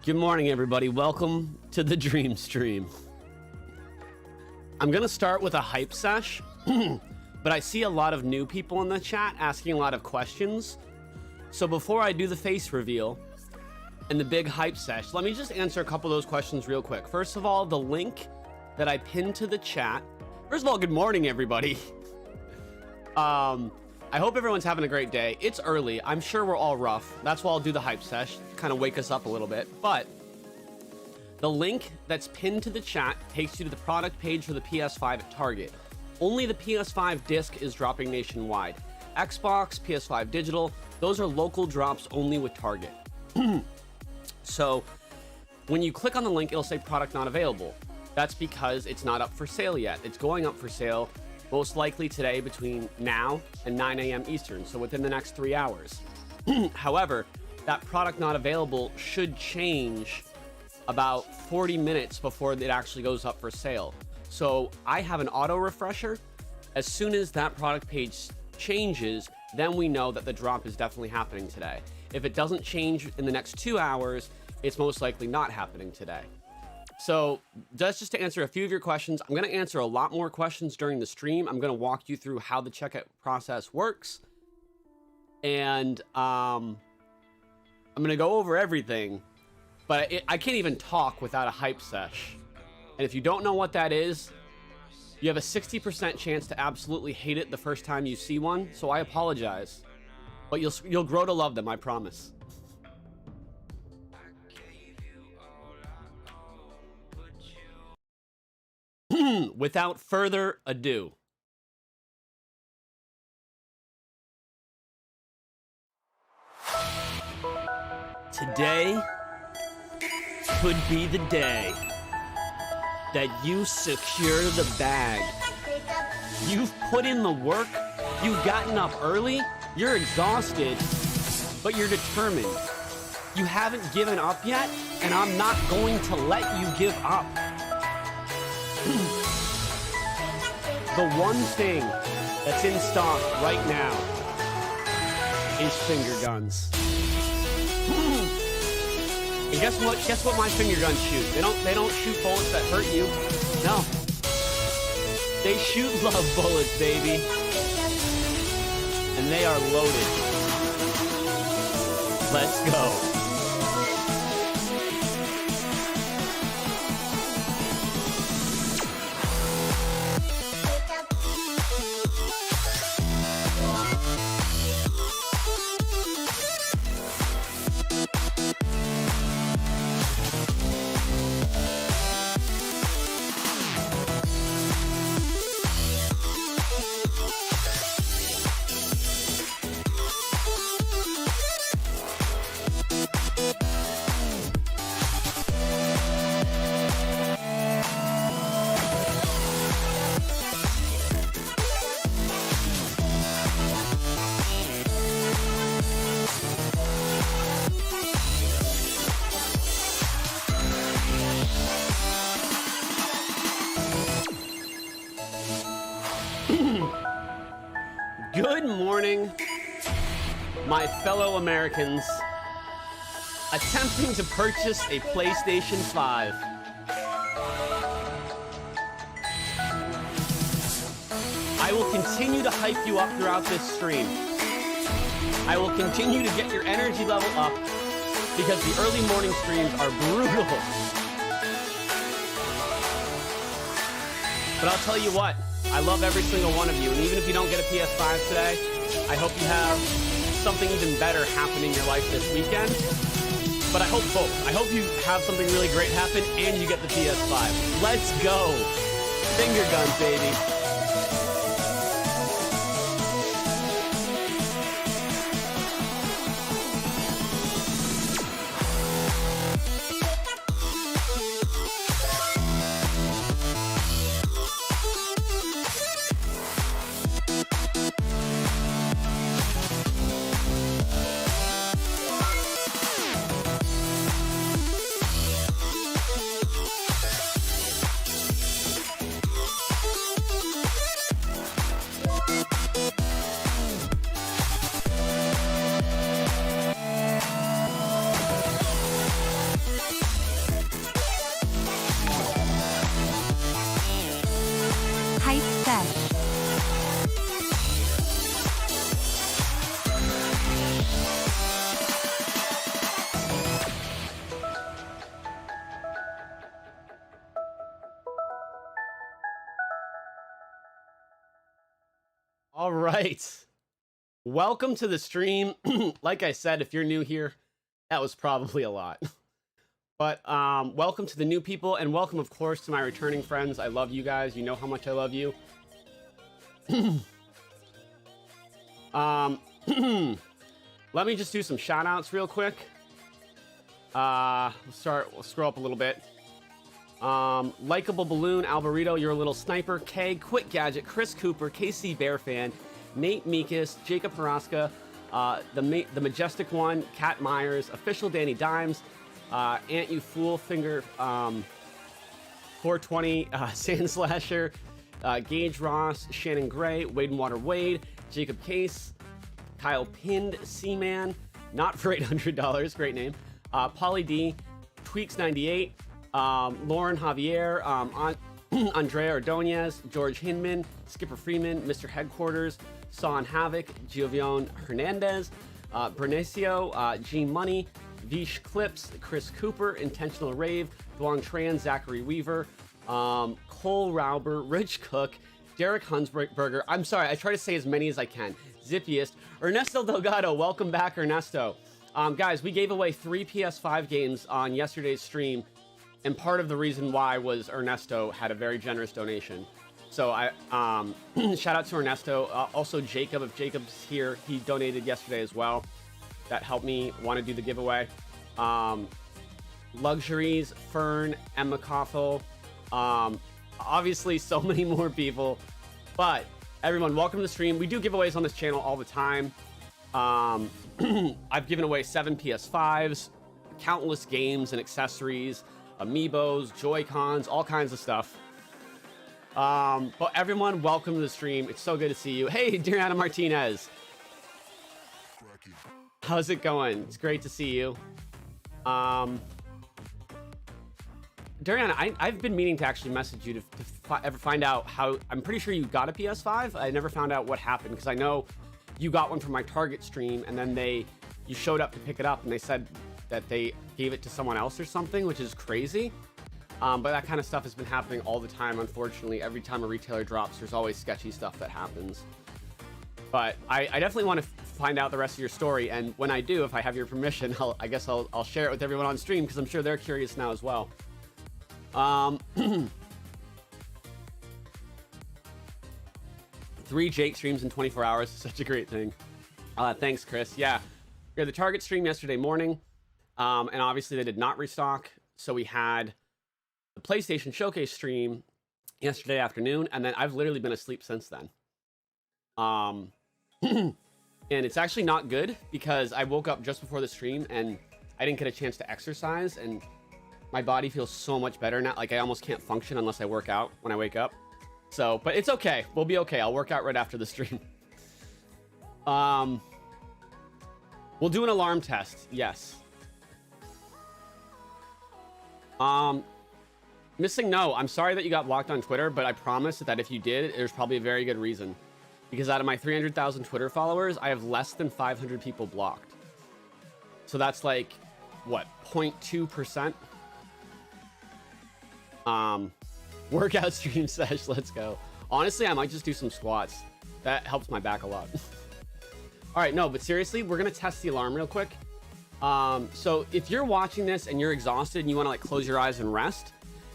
Good morning, everybody. Welcome to the Dream Stream. I'm gonna start with a hype sesh, but I see a lot of new people in the chat asking a lot of questions. So before I do the face reveal and the big hype sesh, let me just answer a couple of those questions real quick. First of all, the link that I pinned to the chat. First of all, good morning, everybody. I hope everyone's having a great day. It's early. I'm sure we're all rough. That's why I'll do the hype sesh, kind of wake us up a little bit. But the link that's pinned to the chat takes you to the product page for the PS5 at Target. Only the PS5 disc is dropping nationwide. Xbox, PS5 digital, those are local drops only with Target. So when you click on the link, it'll say product not available. That's because it's not up for sale yet. It's going up for sale most likely today between now and 9 a.m. Eastern, so within the next 3 hours. However, that product not available should change about 40 minutes before it actually goes up for sale. So I have an auto refresher. As soon as that product page changes, then we know that the drop is definitely happening today. If it doesn't change in the next 2 hours, it's most likely not happening today. So that's just to answer a few of your questions. I'm going to answer a lot more questions during the stream. I'm going to walk you through how the checkout process works. And I'm going to go over everything. But I can't even talk without a hype sesh. And if you don't know what that is, you have a 60% chance to absolutely hate it the first time you see one. So I apologize. But you'll grow to love them, I promise. Without further ado, today could be the day that you secure the bag. You've put in the work, you've gotten up early, you're exhausted, but you're determined. You haven't given up yet, and I'm not going to let you give up. The one thing that's in stock right now is finger guns. And guess what? Guess what my finger guns shoot? They don't shoot bullets that hurt you. No. They shoot love bullets, baby. And they are loaded. Let's go. Good morning, my fellow Americans attempting to purchase a PlayStation 5. I will continue to hype you up throughout this stream. I will continue to get your energy level up because the early morning streams are brutal. But I'll tell you what, I love every single one of you, and even if you don't get a PS5 today, I hope you have something even better happen in your life this weekend. But I hope both. I hope you have something really great happen and you get the PS5. Let's go. Finger guns, baby. All right. Welcome to the stream. Like I said, if you're new here, that was probably a lot. But welcome to the new people, and welcome, of course, to my returning friends. I love you guys. You know how much I love you. Let me just do some shout outs real quick. We'll scroll up a little bit. Likeable Balloon, Alvarito, You're a Little Sniper, K, Quick Gadget, Chris Cooper, KC Bear Fan, Nate Meekus, Jacob Haraska, the Majestic One, Kat Myers, Official Danny Dimes, Ant You Fool, Finger 420, Sand Slasher, Gage Ross, Shannon Gray, Wade and Water Wade, Jacob Case, Kyle Pind, Seaman, Not for $800, great name, Polly D, Tweaks98, Lauren Javier, Andrea Ordonez, George Hinman, Skipper Freeman, Mr. Headquarters, Son Havoc, Giovion Hernandez, Bernicio, G Money, Vish Clips, Chris Cooper, Intentional Rave, Duong Tran, Zachary Weaver, Cole Rauber, Rich Cook, Derek Hunsberger. I'm sorry, I try to say as many as I can. Zippiest, Ernesto Delgado, welcome back, Ernesto. Guys, we gave away 3 PS5 games on yesterday's stream, and part of the reason why was Ernesto had a very generous donation. So I shout out to Ernesto. Also Jacob, if Jacob's here, he donated yesterday as well. That helped me want to do the giveaway. Luxuries, Fern, Emma Koffel, obviously so many more people. But everyone, welcome to the stream. We do giveaways on this channel all the time. I've given away 7 PS5s, countless games and accessories, amiibos, Joy-Cons, all kinds of stuff. But everyone, welcome to the stream. It's so good to see you. Hey, Dariana Martinez. How's it going? It's great to see you. Dariana, I've been meaning to actually message you to ever find out how. I'm pretty sure you got a PS5. I never found out what happened, because I know you got one from my Target stream, and then you showed up to pick it up, and they said that they gave it to someone else or something, which is crazy. But that kind of stuff has been happening all the time. Unfortunately, every time a retailer drops, there's always sketchy stuff that happens. But I definitely want to find out the rest of your story, and when I do, if I have your permission, I guess I'll share it with everyone on stream, because I'm sure they're curious now as well. 3 Jake streams in 24 hours is such a great thing. Thanks, Chris. Yeah, we had the Target stream yesterday morning, and obviously they did not restock, so we had the PlayStation Showcase stream yesterday afternoon, and then I've literally been asleep since then. And it's actually not good, because I woke up just before the stream and I didn't get a chance to exercise, and my body feels so much better now. Like, I almost can't function unless I work out when I wake up. So, but it's okay. We'll be okay. I'll work out right after the stream. We'll do an alarm test. Yes. Missing no. I'm sorry that you got blocked on Twitter, but I promise that if you did, there's probably a very good reason. Because out of my 300,000 Twitter followers, I have less than 500 people blocked. So that's like, what, 0.2%? Workout stream sesh, let's go. Honestly, I might just do some squats. That helps my back a lot. All right, no, but seriously, we're gonna test the alarm real quick. So if you're watching this and you're exhausted and you wanna like close your eyes and rest,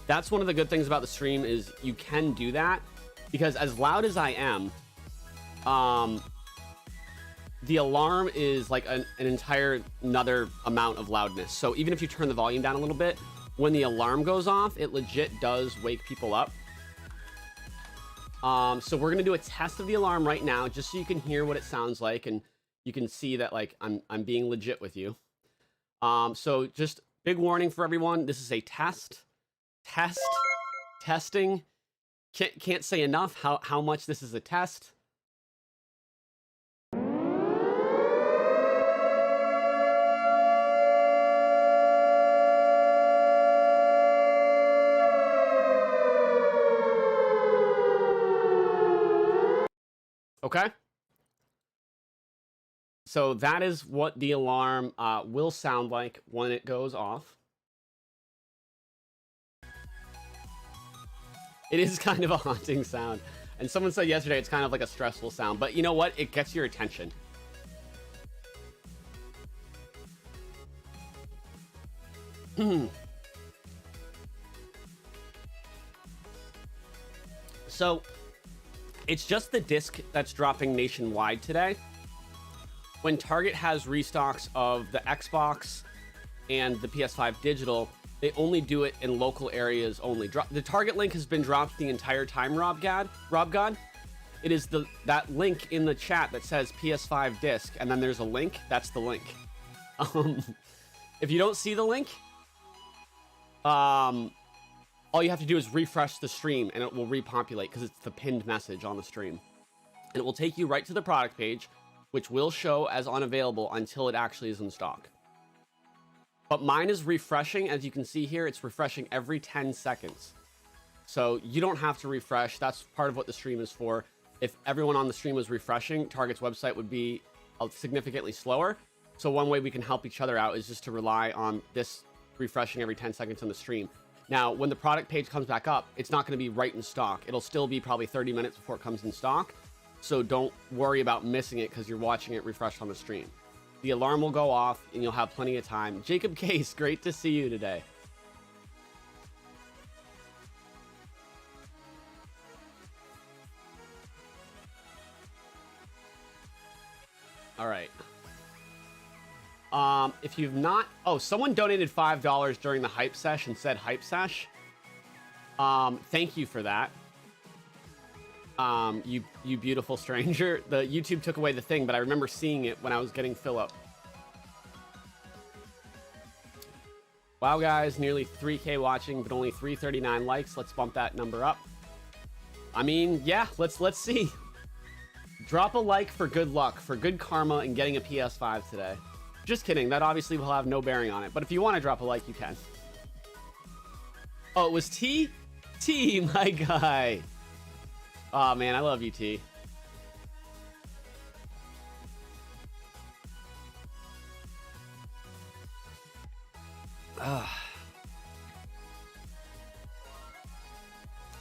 that's one of the good things about the stream, is you can do that, because as loud as I am, the alarm is like an entire another amount of loudness. So even if you turn the volume down a little bit, when the alarm goes off, it legit does wake people up. So we're gonna do a test of the alarm right now, just so you can hear what it sounds like, and you can see that like I'm being legit with you. So just big warning for everyone, this is a testing. Can't say enough how much this is a test. Okay. So that is what the alarm will sound like when it goes off. It is kind of a haunting sound. And someone said yesterday it's kind of like a stressful sound, but you know what? It gets your attention. So it's just the disc that's dropping nationwide today. When Target has restocks of the Xbox and the PS5 digital, they only do it in local areas only. The Target link has been dropped the entire time, Rob God. It is that link in the chat that says PS5 disc, and then there's a link. That's the link. If you don't see the link, all you have to do is refresh the stream, and it will repopulate because it's the pinned message on the stream. And it will take you right to the product page, which will show as unavailable until it actually is in stock. But mine is refreshing. As you can see here, it's refreshing every 10 seconds. So you don't have to refresh. That's part of what the stream is for. If everyone on the stream was refreshing, Target's website would be significantly slower. So one way we can help each other out is just to rely on this refreshing every 10 seconds on the stream. Now, when the product page comes back up, it's not going to be right in stock. It'll still be probably 30 minutes before it comes in stock. So don't worry about missing it because you're watching it refreshed on the stream. The alarm will go off and you'll have plenty of time. Jacob Case, great to see you today. All right. If you've not, someone donated $5 during the hype sesh and said hype sesh. Thank you for that. You beautiful stranger. The YouTube took away the thing, but I remember seeing it when I was getting fill up. Wow, guys, nearly 3K watching, but only 339 likes. Let's bump that number up. I mean, yeah, let's see. Drop a like for good luck, for good karma, and getting a PS5 today. Just kidding. That obviously will have no bearing on it. But if you want to drop a like, you can. Oh, it was T? T, my guy. Oh, man, I love you, T.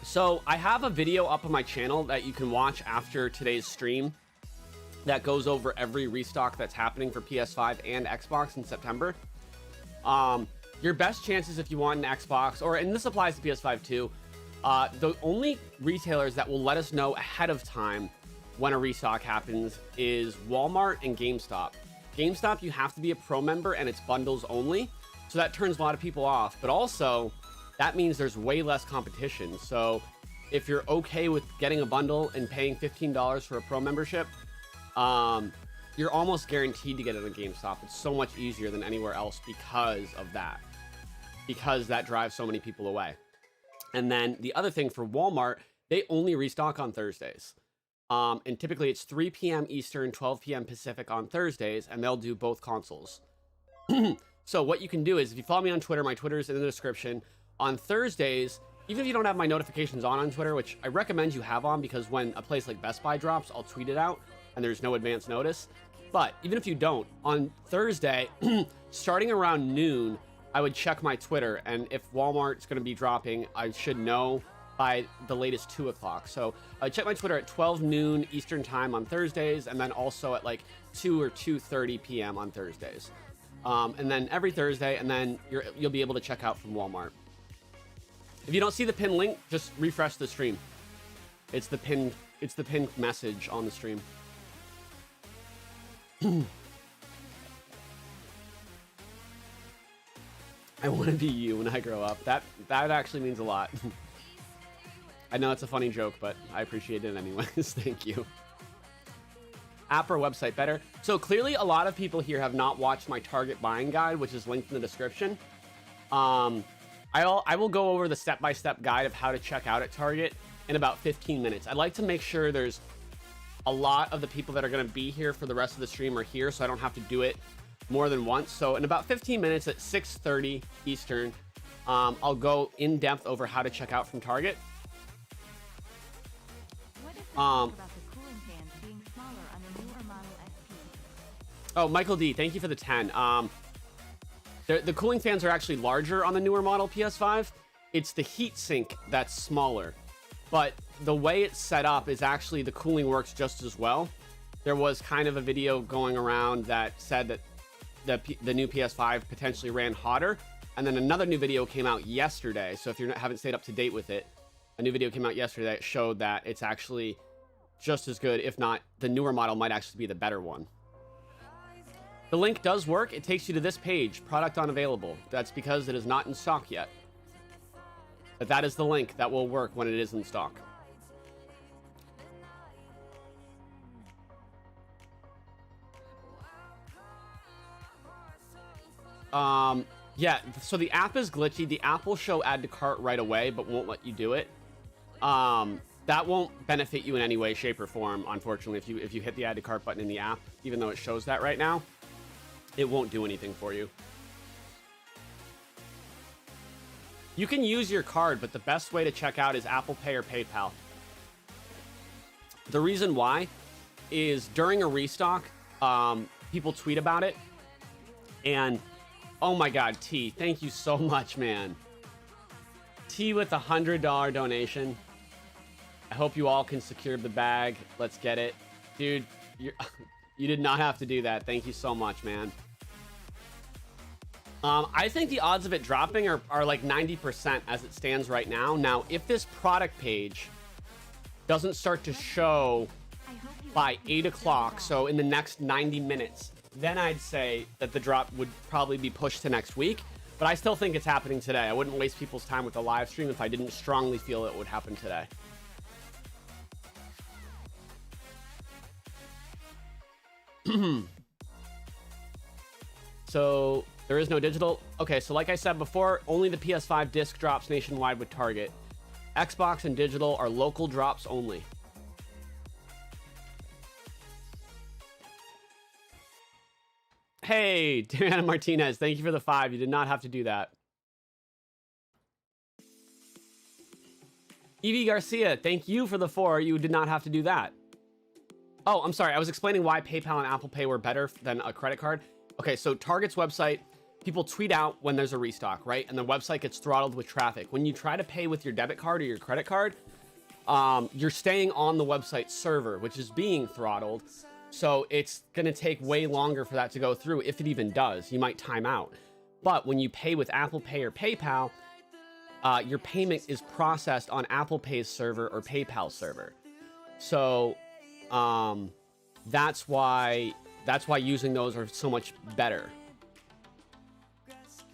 So I have a video up on my channel that you can watch after today's stream that goes over every restock that's happening for PS5 and Xbox in September. Your best chances if you want an Xbox, and this applies to PS5 too, the only retailers that will let us know ahead of time when a restock happens is Walmart and GameStop. GameStop, you have to be a pro member and it's bundles only. So that turns a lot of people off, but also that means there's way less competition. So if you're okay with getting a bundle and paying $15 for a pro membership, you're almost guaranteed to get it on GameStop. It's so much easier than anywhere else because of that, because that drives so many people away. And then the other thing for Walmart, they only restock on Thursdays. And typically it's 3 p.m. Eastern, 12 p.m. Pacific on Thursdays, and they'll do both consoles. So what you can do is, if you follow me on Twitter, my Twitter is in the description. On Thursdays, even if you don't have my notifications on Twitter, which I recommend you have on, because when a place like Best Buy drops, I'll tweet it out, and there's no advance notice. But even if you don't, on Thursday, starting around noon, I would check my Twitter, and if Walmart's going to be dropping, I should know by the latest 2 o'clock. So I check my Twitter at 12 noon Eastern time on Thursdays, and then also at like 2 or 2:30 p.m. on Thursdays. And then every Thursday, and then you'll be able to check out from Walmart. If you don't see the pinned link, just refresh the stream. It's the pinned message on the stream. I want to be you when I grow up. That actually means a lot. I know it's a funny joke, but I appreciate it anyways. Thank you. App or website better? So clearly a lot of people here have not watched my Target buying guide, which is linked in the description. I will go over the step-by-step guide of how to check out at Target in about 15 minutes. I'd like to make sure there's a lot of the people that are going to be here for the rest of the stream are here, so I don't have to do it more than once. So in about 15 minutes at 6:30 Eastern, I'll go in depth over how to check out from Target. Oh, Michael D, thank you for the 10. The cooling fans are actually larger on the newer model PS5. It's the heat sink that's smaller. but the way it's set up is actually the cooling works just as well. There was kind of a video going around that said that the new PS5 potentially ran hotter, and then another new video came out yesterday. So if you haven't stayed up to date with it, a new video came out yesterday that showed that it's actually just as good, if not the newer model might actually be the better one. The link does work. It takes you to this page, product unavailable. That's because it is not in stock yet. But that is the link that will work when it is in stock. Yeah, so the app is glitchy. The app will show add to cart right away, but won't let you do it. That won't benefit you in any way, shape, or form, unfortunately. If you hit the add to cart button in the app, even though it shows that right now, it won't do anything for you. You can use your card, but the best way to check out is Apple Pay or PayPal. The reason why is during a restock, people tweet about it, and oh my God, T, thank you so much, man. T with a $100 donation. I hope you all can secure the bag. Let's get it. Dude, you did not have to do that. Thank you so much, man. I think the odds of it dropping are like 90% as it stands right now. Now, if this product page doesn't start to show by 8 o'clock, so in the next 90 minutes, then I'd say that the drop would probably be pushed to next week. But I still think it's happening today. I wouldn't waste people's time with the live stream if I didn't strongly feel it would happen today. So there is no digital. Okay, so like I said before, only the PS5 disc drops nationwide with Target. Xbox and digital are local drops only. Hey, Diana Martinez, thank you for the 5. You did not have to do that. Evie Garcia, thank you for the 4. You did not have to do that. Oh, I'm sorry. I was explaining why PayPal and Apple Pay were better than a credit card. Okay, so Target's website, people tweet out when there's a restock, right? And the website gets throttled with traffic. When you try to pay with your debit card or your credit card, you're staying on the website server, which is being throttled. So it's going to take way longer for that to go through, if it even does. You might time out. But when you pay with Apple Pay or PayPal, your payment is processed on Apple Pay's server or PayPal server. So that's why using those are so much better.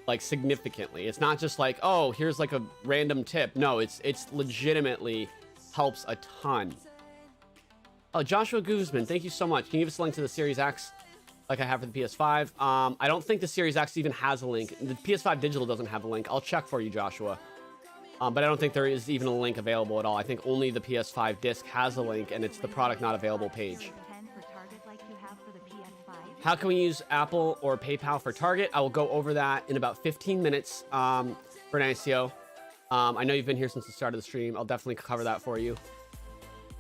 Like significantly. It's not just like, oh, here's like a random tip. No, it's legitimately helps a ton. Oh, Joshua Guzman, thank you so much. Can you give us a link to the Series X like I have for the PS5? I don't think the Series X even has a link. The PS5 digital doesn't have a link. I'll check for you, Joshua. But I don't think there is even a link available at all. I think only the PS5 disc has a link, and it's the product not available page. How can we use Apple or PayPal for Target? I will go over that in about 15 minutes, Bernicio. I know you've been here since the start of the stream. I'll definitely cover that for you.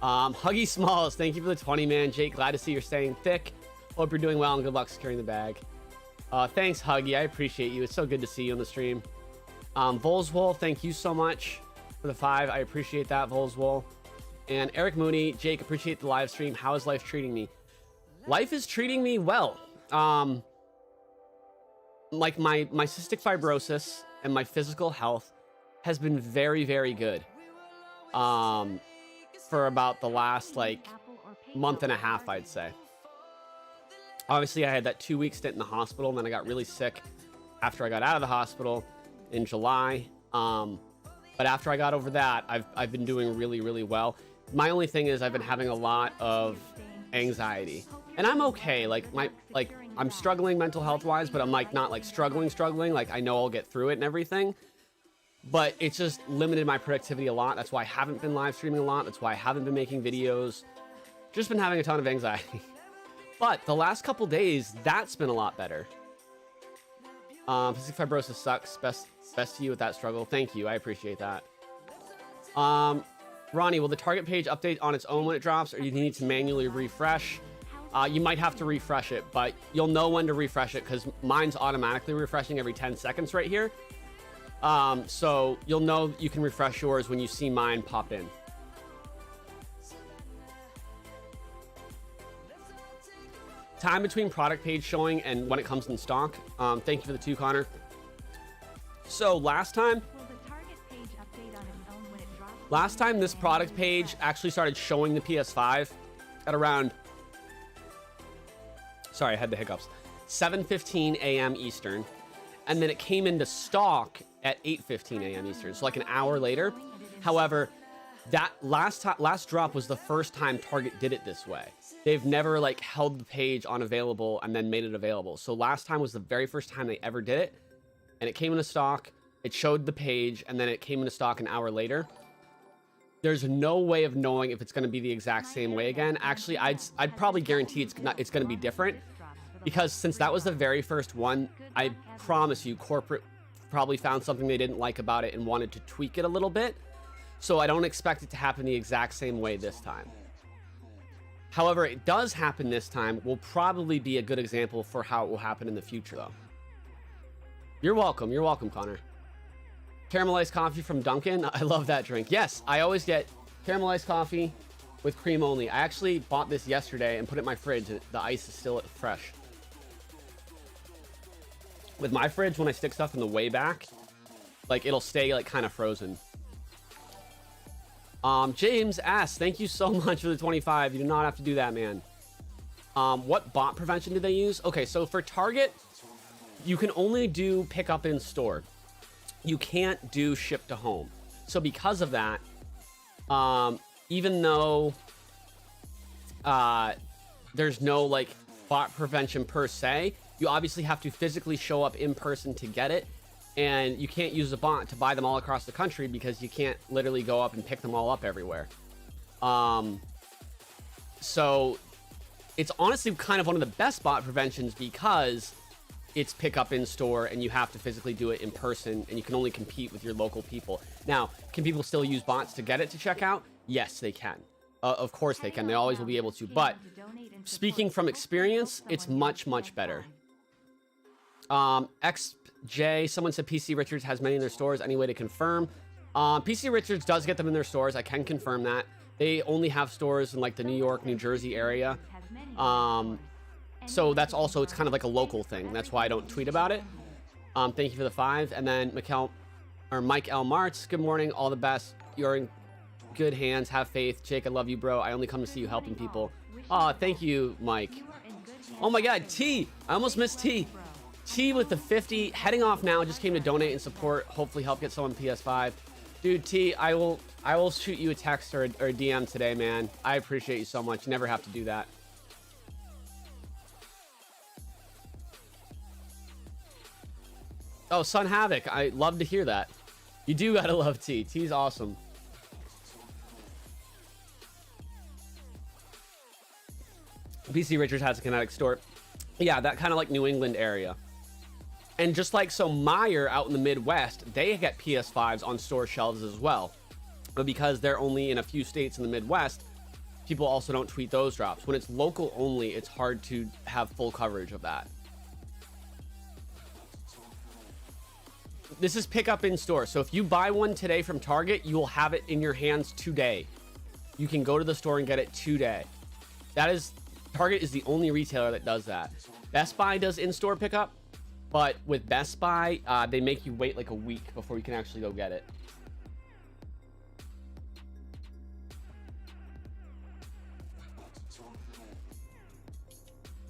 Huggy Smalls, thank you for the 20, man. Jake, glad to see you're staying thick. Hope you're doing well, and good luck securing the bag. Thanks, Huggy. I appreciate you. It's so good to see you on the stream. Volswol, thank you so much for the 5. I appreciate that, Volswol. And Eric Mooney, Jake, appreciate the live stream. How is life treating me? Life is treating me well. Like my cystic fibrosis and my physical health has been very, very good. For about the last like month and a half, I'd say. Obviously, I had that 2-week stint in the hospital, and then I got really sick after I got out of the hospital in July. But after I got over that, I've been doing really, really well. My only thing is I've been having a lot of anxiety, and I'm okay. I'm struggling mental health wise, but I'm like not like struggling. Like I know I'll get through it and everything. But it's just limited my productivity a lot. That's why I haven't been live streaming a lot. That's why I haven't been making videos. Just been having a ton of anxiety. But the last couple days, that's been a lot better. Cystic fibrosis sucks. Best to you with that struggle. Thank you. I appreciate that. Ronnie, will the Target page update on its own when it drops, or do you need to manually refresh? You might have to refresh it, but you'll know when to refresh it because mine's automatically refreshing every 10 seconds right here. So you'll know you can refresh yours when you see mine pop in. time between product page showing and when it comes in stock. Thank you for the 2, Connor. So last time this product page actually started showing the PS5 at around, sorry, I had the hiccups, 7:15 a.m. Eastern, and then it came into stock at 8:15 a.m. Eastern, so like an hour later. However, that last drop was the first time Target did it this way. They've never like held the page unavailable and then made it available. So last time was the very first time they ever did it, and it came into stock, it showed the page, and then it came into stock an hour later. There's no way of knowing if it's going to be the exact same way again. Actually, I'd probably guarantee it's going to be different, because since that was the very first one, I promise you corporate probably found something they didn't like about it and wanted to tweak it a little bit. So I don't expect it to happen the exact same way this time. However, it does happen this time will probably be a good example for how it will happen in the future, though. You're welcome. You're welcome, Connor. Caramelized coffee from Dunkin'. I love that drink. Yes, I always get caramelized coffee with cream only. I actually bought this yesterday and put it in my fridge. The ice is still fresh. With my fridge, when I stick stuff in the way back, like it'll stay like kind of frozen. James asks, thank you so much for the 25. You do not have to do that, man. What bot prevention do they use? Okay, so for Target, you can only do pick up in store. You can't do ship to home. So because of that, even though there's no like bot prevention per se, you obviously have to physically show up in person to get it. And you can't use a bot to buy them all across the country because you can't literally go up and pick them all up everywhere. So it's honestly kind of one of the best bot preventions because it's pick up in store and you have to physically do it in person, and you can only compete with your local people. Now, can people still use bots to get it to checkout? Yes, they can. Of course they can. They always will be able to. But speaking from experience, it's much, much better. XJ, someone said PC Richards has many in their stores. Any way to confirm? PC Richards does get them in their stores. I can confirm that. They only have stores in like the New York, New Jersey area. So that's also, it's kind of like a local thing. That's why I don't tweet about it. Thank you for the 5. And then Mike L. Martz, good morning. All the best. You're in good hands. Have faith. Jake, I love you, bro. I only come to see you helping people. Thank you, Mike. Oh my God, T. I almost missed T. T with the 50, heading off now, just came to donate and support, hopefully help get someone PS5. Dude, T, I will shoot you a text or a DM today, man. I appreciate you so much. You never have to do that. Oh, Sun Havoc, I love to hear that. You do gotta love T. T's awesome. PC Richards has a Kinetic store. Yeah, that kind of like New England area. And just like so Meijer out in the Midwest, they get PS5s on store shelves as well. But because they're only in a few states in the Midwest, people also don't tweet those drops. When it's local only, it's hard to have full coverage of that. This is pick up in store. So if you buy one today from Target, you will have it in your hands today. You can go to the store and get it today. Target is the only retailer that does that. Best Buy does in-store pickup, but with Best Buy, they make you wait like a week before you can actually go get it.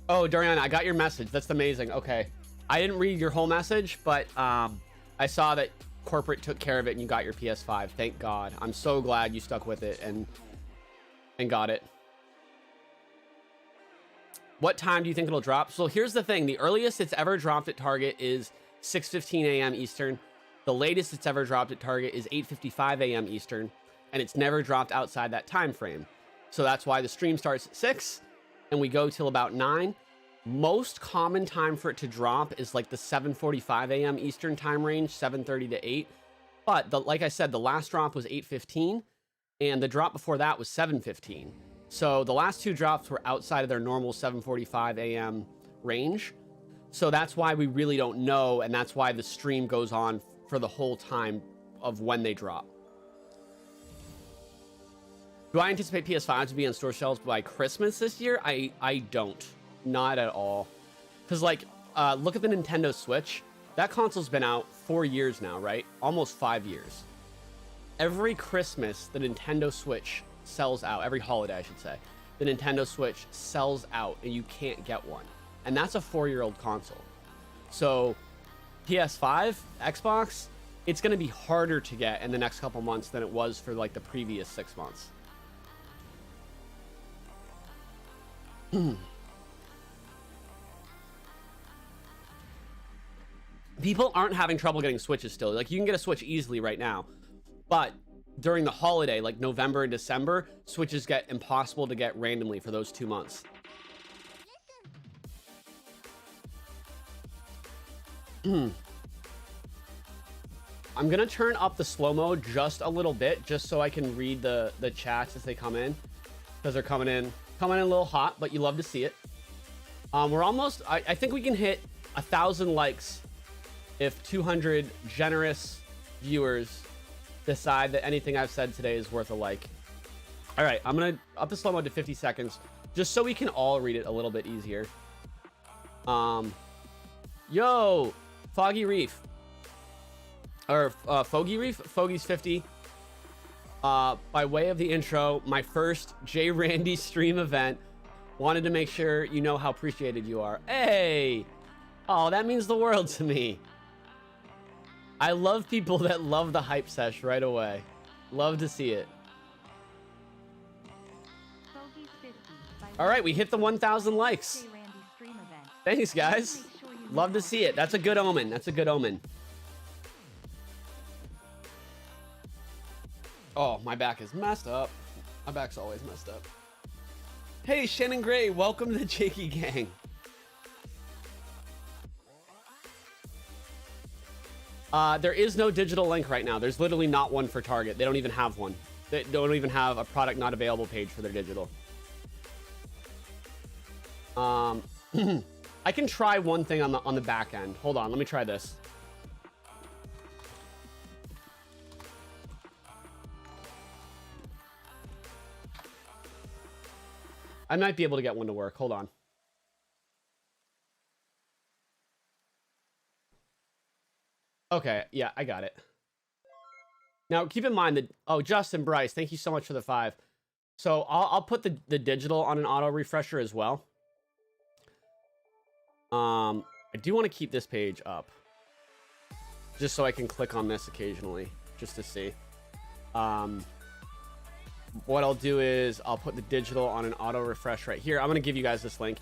Oh, Dorian, I got your message. That's amazing. Okay. I didn't read your whole message, but I saw that corporate took care of it and you got your PS5. Thank God. I'm so glad you stuck with it and got it. What time do you think it'll drop? So here's the thing. The earliest it's ever dropped at Target is 6:15 a.m. Eastern. The latest it's ever dropped at Target is 8:55 a.m. Eastern. And it's never dropped outside that time frame. So that's why the stream starts at 6 and we go till about 9. Most common time for it to drop is like the 7:45 a.m. Eastern time range, 7:30 to 8. But like I said, the last drop was 8:15 and the drop before that was 7:15. So the last two drops were outside of their normal 7:45 a.m. range. So that's why we really don't know. And that's why the stream goes on for the whole time of when they drop. Do I anticipate PS5 to be on store shelves by Christmas this year? I don't. Not at all. Because, like, look at the Nintendo Switch. That console's been out 4 years now, right? Almost 5 years. Every Christmas, the Nintendo Switch sells out. Every holiday, I should say. The Nintendo Switch sells out, and you can't get one. And that's a 4-year-old console. So, PS5, Xbox, it's going to be harder to get in the next couple months than it was for, like, the previous 6 months. People aren't having trouble getting Switches still. Like, you can get a Switch easily right now. But during the holiday, like November and December, Switches get impossible to get randomly for those 2 months. I'm going to turn up the slow-mo just a little bit, just so I can read the chats as they come in. Because they're coming in a little hot, but you love to see it. We're almost, I think we can hit 1,000 likes if 200 generous viewers decide that anything I've said today is worth a like. All right, I'm gonna up the slow mo to 50 seconds just so we can all read it a little bit easier. Yo, Foggy Reef, or Foggy Reef, Foggy's 50. By way of the intro, my first J Randy stream event. Wanted to make sure you know how appreciated you are. Hey, oh, that means the world to me. I love people that love the hype sesh right away. Love to see it. All right, we hit the 1,000 likes. Thanks, guys. Love to see it. That's a good omen. That's a good omen. Oh, my back is messed up. My back's always messed up. Hey, Shannon Gray, welcome to the Jakey Gang. There is no digital link right now. There's literally not one for Target. They don't even have one. They don't even have a product not available page for their digital. I can try one thing on the back end. Hold on, let me try this. I might be able to get one to work. Hold on. Okay, yeah, I got it. Now, keep in mind that... Oh, Justin Bryce, thank you so much for the 5. So, I'll put the digital on an auto refresher as well. I do want to keep this page up. Just so I can click on this occasionally, just to see. What I'll do is I'll put the digital on an auto refresh right here. I'm going to give you guys this link.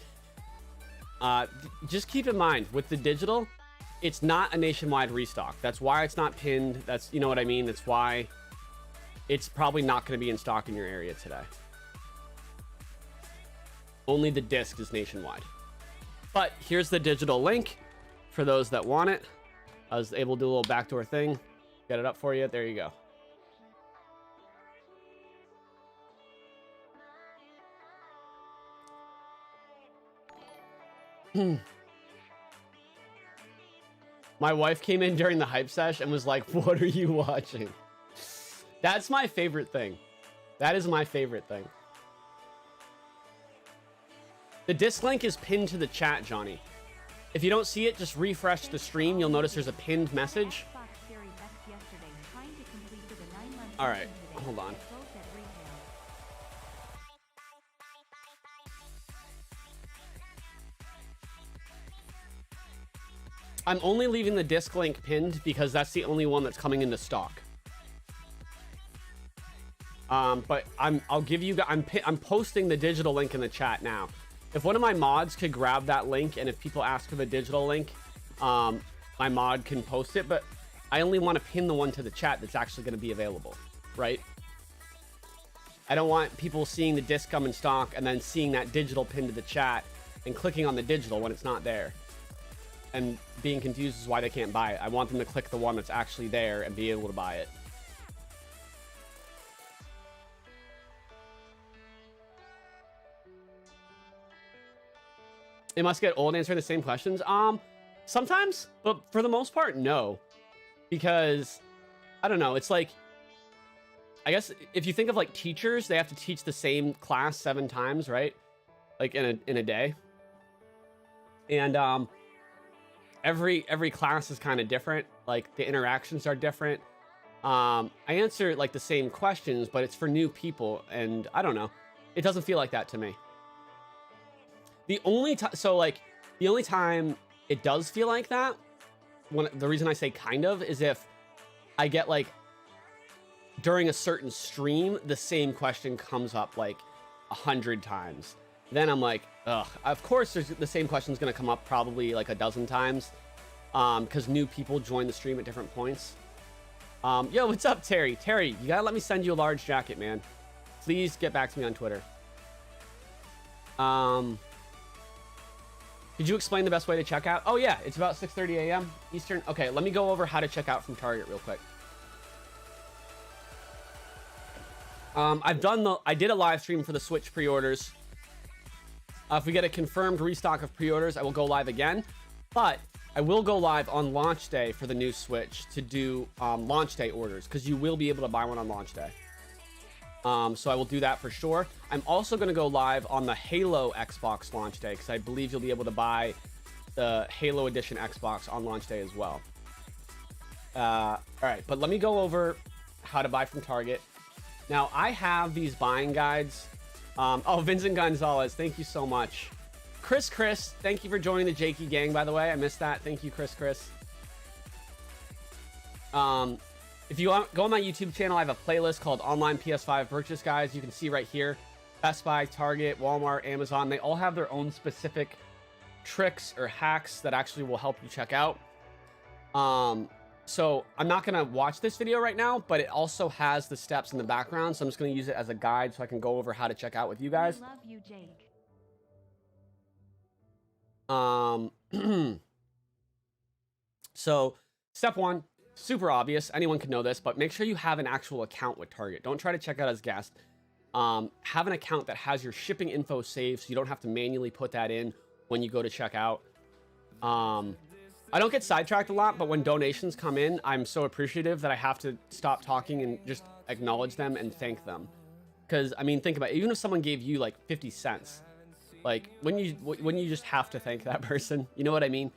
Just keep in mind, with the digital... It's not a nationwide restock. That's why it's not pinned. That's, you know what I mean? That's why it's probably not going to be in stock in your area today. Only the disc is nationwide. But here's the digital link for those that want it. I was able to do a little backdoor thing. Get it up for you. There you go. My wife came in during the hype sesh and was like, what are you watching? That's my favorite thing. That is my favorite thing. The disc link is pinned to the chat, Johnny. If you don't see it, just refresh the stream. You'll notice there's a pinned message. All right, hold on. I'm only leaving the disc link pinned because that's the only one that's coming into stock. But I'll give you guys, I'm posting the digital link in the chat now. If one of my mods could grab that link, and if people ask for the digital link, my mod can post it, but I only want to pin the one to the chat that's actually going to be available, right? I don't want people seeing the disc come in stock and then seeing that digital pin to the chat and clicking on the digital when it's not there. And being confused is why they can't buy it. I want them to click the one that's actually there and be able to buy it. It must get old answering the same questions. Sometimes, but for the most part, no. Because, I don't know, it's like, I guess if you think of like teachers, they have to teach the same class 7 times, right? Like in a day. And every class is kind of different. Like the interactions are different. I answer like the same questions, but it's for new people, and I don't know. It doesn't feel like that to me. The only time it does feel like that, the reason I say kind of, is if I get like during a certain stream, the same question comes up like 100 times. Then I'm like, ugh, of course the same question's gonna come up probably like a dozen times, because new people join the stream at different points. Yo, what's up, Terry? Terry, you gotta let me send you a large jacket, man. Please get back to me on Twitter. Could you explain the best way to check out? Oh yeah, it's about 6:30 a.m. Eastern. Okay, let me go over how to check out from Target real quick. I did a live stream for the Switch pre-orders. If we get a confirmed restock of pre-orders, I will go live again. But I will go live on launch day for the new Switch to do launch day orders, because you will be able to buy one on launch day. So I will do that for sure. I'm also going to go live on the Halo Xbox launch day, because I believe you'll be able to buy the Halo Edition Xbox on launch day as well. All right, but let me go over how to buy from Target. Now, I have these buying guides. Oh, Vincent Gonzalez, thank you so much. Chris, thank you for joining the Jakey gang, by the way. I missed that. Thank you, Chris. If you go on my YouTube channel, I have a playlist called Online PS5 Purchase Guides. You can see right here, Best Buy, Target, Walmart, Amazon. They all have their own specific tricks or hacks that actually will help you check out. So I'm not going to watch this video right now, but it also has the steps in the background. So I'm just going to use it as a guide so I can go over how to check out with you guys. I love you, Jake. So step one, super obvious. Anyone can know this, but make sure you have an actual account with Target. Don't try to check out as guest. Have an account that has your shipping info saved so you don't have to manually put that in when you go to check out. I don't get sidetracked a lot, but when donations come in, I'm so appreciative that I have to stop talking and just acknowledge them and thank them. Because, I mean, think about it. Even if someone gave you like 50 cents, like when you just have to thank that person, you know what I mean?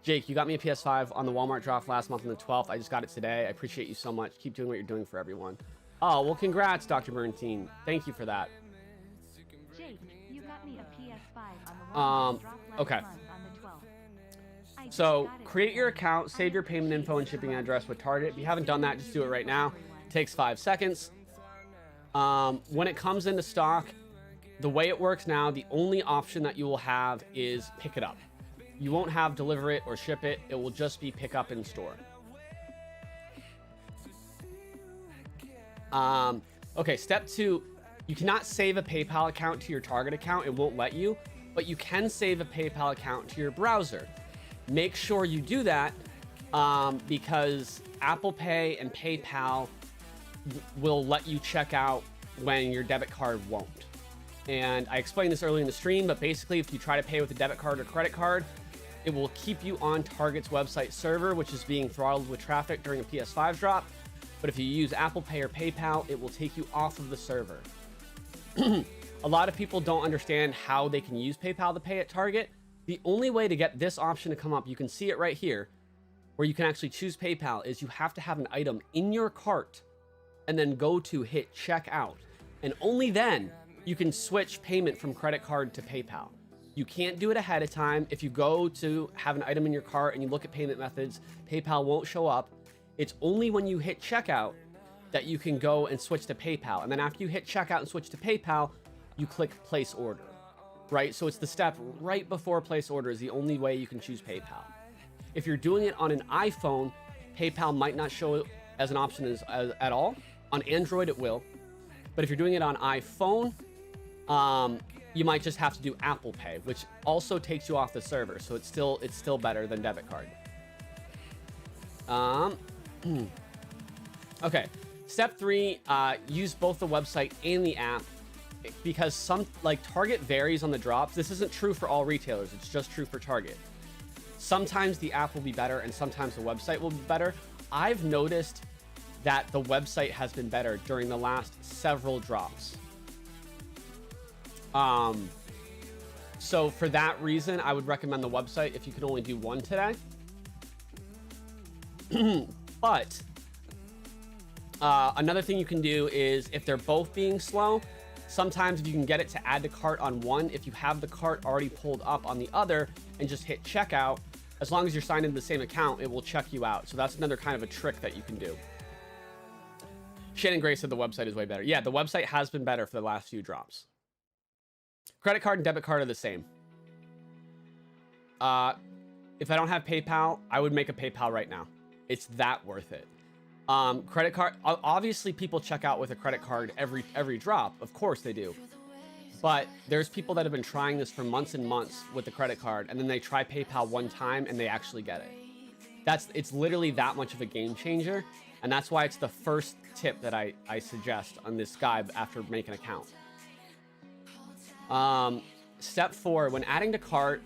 Jake, you got me a PS5 on the Walmart drop last month on the 12th. I just got it today. I appreciate you so much. Keep doing what you're doing for everyone. Oh, well, congrats, Dr. Bernstein. Thank you for that. Jake, you got me a PS5 on the Walmart drop last okay. month on the 12th. So create your account, save your payment info and shipping address with Target. If you haven't done that, just do it right now. It takes 5 seconds. When it comes into stock, the way it works now, the only option that you will have is pick it up. You won't have deliver it or ship it. It will just be pick up in store. Okay, step 2, you cannot save a PayPal account to your Target account. It won't let you, but you can save a PayPal account to your browser. Make sure you do that because Apple Pay and PayPal will let you check out when your debit card won't. And I explained this earlier in the stream, but basically if you try to pay with a debit card or credit card, it will keep you on Target's website server, which is being throttled with traffic during a PS5 drop. But if you use Apple Pay or PayPal, it will take you off of the server. A lot of people don't understand how they can use PayPal to pay at Target. The only way to get this option to come up, you can see it right here, where you can actually choose PayPal, is you have to have an item in your cart and then go to hit checkout. And only then you can switch payment from credit card to PayPal. You can't do it ahead of time. If you go to have an item in your cart and you look at payment methods, PayPal won't show up. It's only when you hit checkout that you can go and switch to PayPal. And then after you hit checkout and switch to PayPal, you click place order, right? So it's the step right before place order is the only way you can choose PayPal. If you're doing it on an iPhone, PayPal might not show as an option at all. On Android, it will. But if you're doing it on iPhone, you might just have to do Apple Pay, which also takes you off the server. So it's still better than debit card. Okay, step 3, use both the website and the app, because some, like, Target varies on the drops. This isn't true for all retailers. It's just true for Target. Sometimes the app will be better and sometimes the website will be better. I've noticed that the website has been better during the last several drops. So for that reason, I would recommend the website if you can only do one today. But another thing you can do is if they're both being slow, sometimes if you can get it to add to cart on one, if you have the cart already pulled up on the other and just hit checkout, as long as you're signed into the same account, it will check you out. So that's another kind of a trick that you can do. Shannon Gray said the website is way better. Yeah, the website has been better for the last few drops. Credit card and debit card are the same. If I don't have PayPal, I would make a PayPal right now. It's that worth it. Credit card, obviously people check out with a credit card every drop. Of course they do. But there's people that have been trying this for months and months with the credit card, and then they try PayPal one time and they actually get it. It's literally that much of a game changer. And that's why it's the first tip that I suggest on this guide after making an account. Step 4, when adding to cart,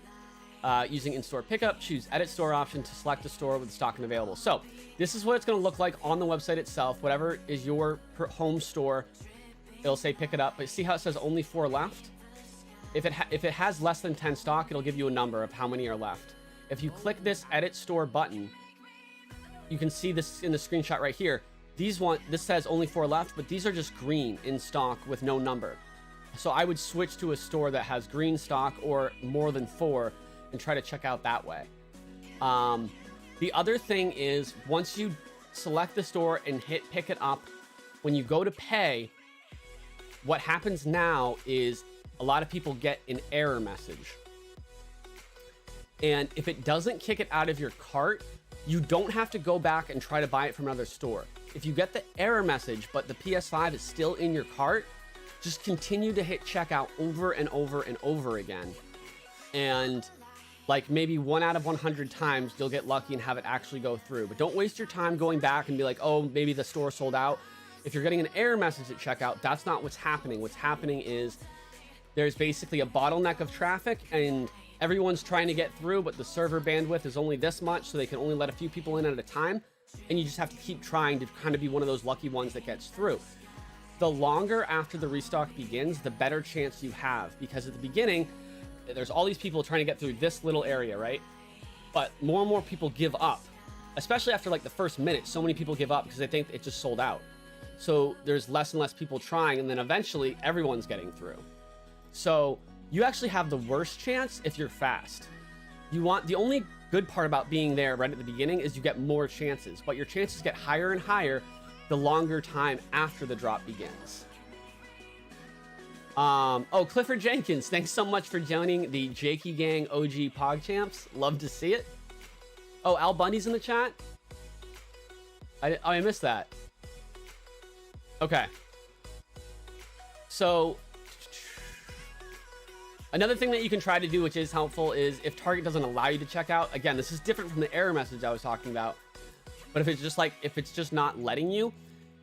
using in-store pickup, choose edit store option to select a store with stock and available. So this is what it's going to look like on the website itself. Whatever is your home store, it'll say pick it up. But see how it says only 4 left? If it has less than 10 stock, it'll give you a number of how many are left. If you click this edit store button, you can see this in the screenshot right here. This says only 4 left, but these are just green in stock with no number. So I would switch to a store that has green stock or more than 4 and try to check out that way. The other thing is once you select the store and hit pick it up, when you go to pay, what happens now is a lot of people get an error message. And if it doesn't kick it out of your cart, you don't have to go back and try to buy it from another store. If you get the error message, but the PS5 is still in your cart, just continue to hit checkout over and over and over again. And like maybe 1 out of 100 times, you'll get lucky and have it actually go through. But don't waste your time going back and be like, oh, maybe the store sold out. If you're getting an error message at checkout, that's not what's happening. What's happening is there's basically a bottleneck of traffic and everyone's trying to get through, but the server bandwidth is only this much, so they can only let a few people in at a time. And you just have to keep trying to kind of be one of those lucky ones that gets through. The longer after the restock begins, the better chance you have, because at the beginning, there's all these people trying to get through this little area, right? But more and more people give up, especially after like the first minute. So many people give up because they think it just sold out. So there's less and less people trying, and then eventually everyone's getting through. So you actually have the worst chance if you're fast. The only good part about being there right at the beginning is you get more chances, but your chances get higher and higher the longer time after the drop begins. Oh, Clifford Jenkins, thanks so much for joining the Jakey Gang OG PogChamps. Love to see it. Oh, Al Bundy's in the chat? I missed that. Okay. So another thing that you can try to do, which is helpful, is if Target doesn't allow you to check out, again, this is different from the error message I was talking about, but if it's just not letting you,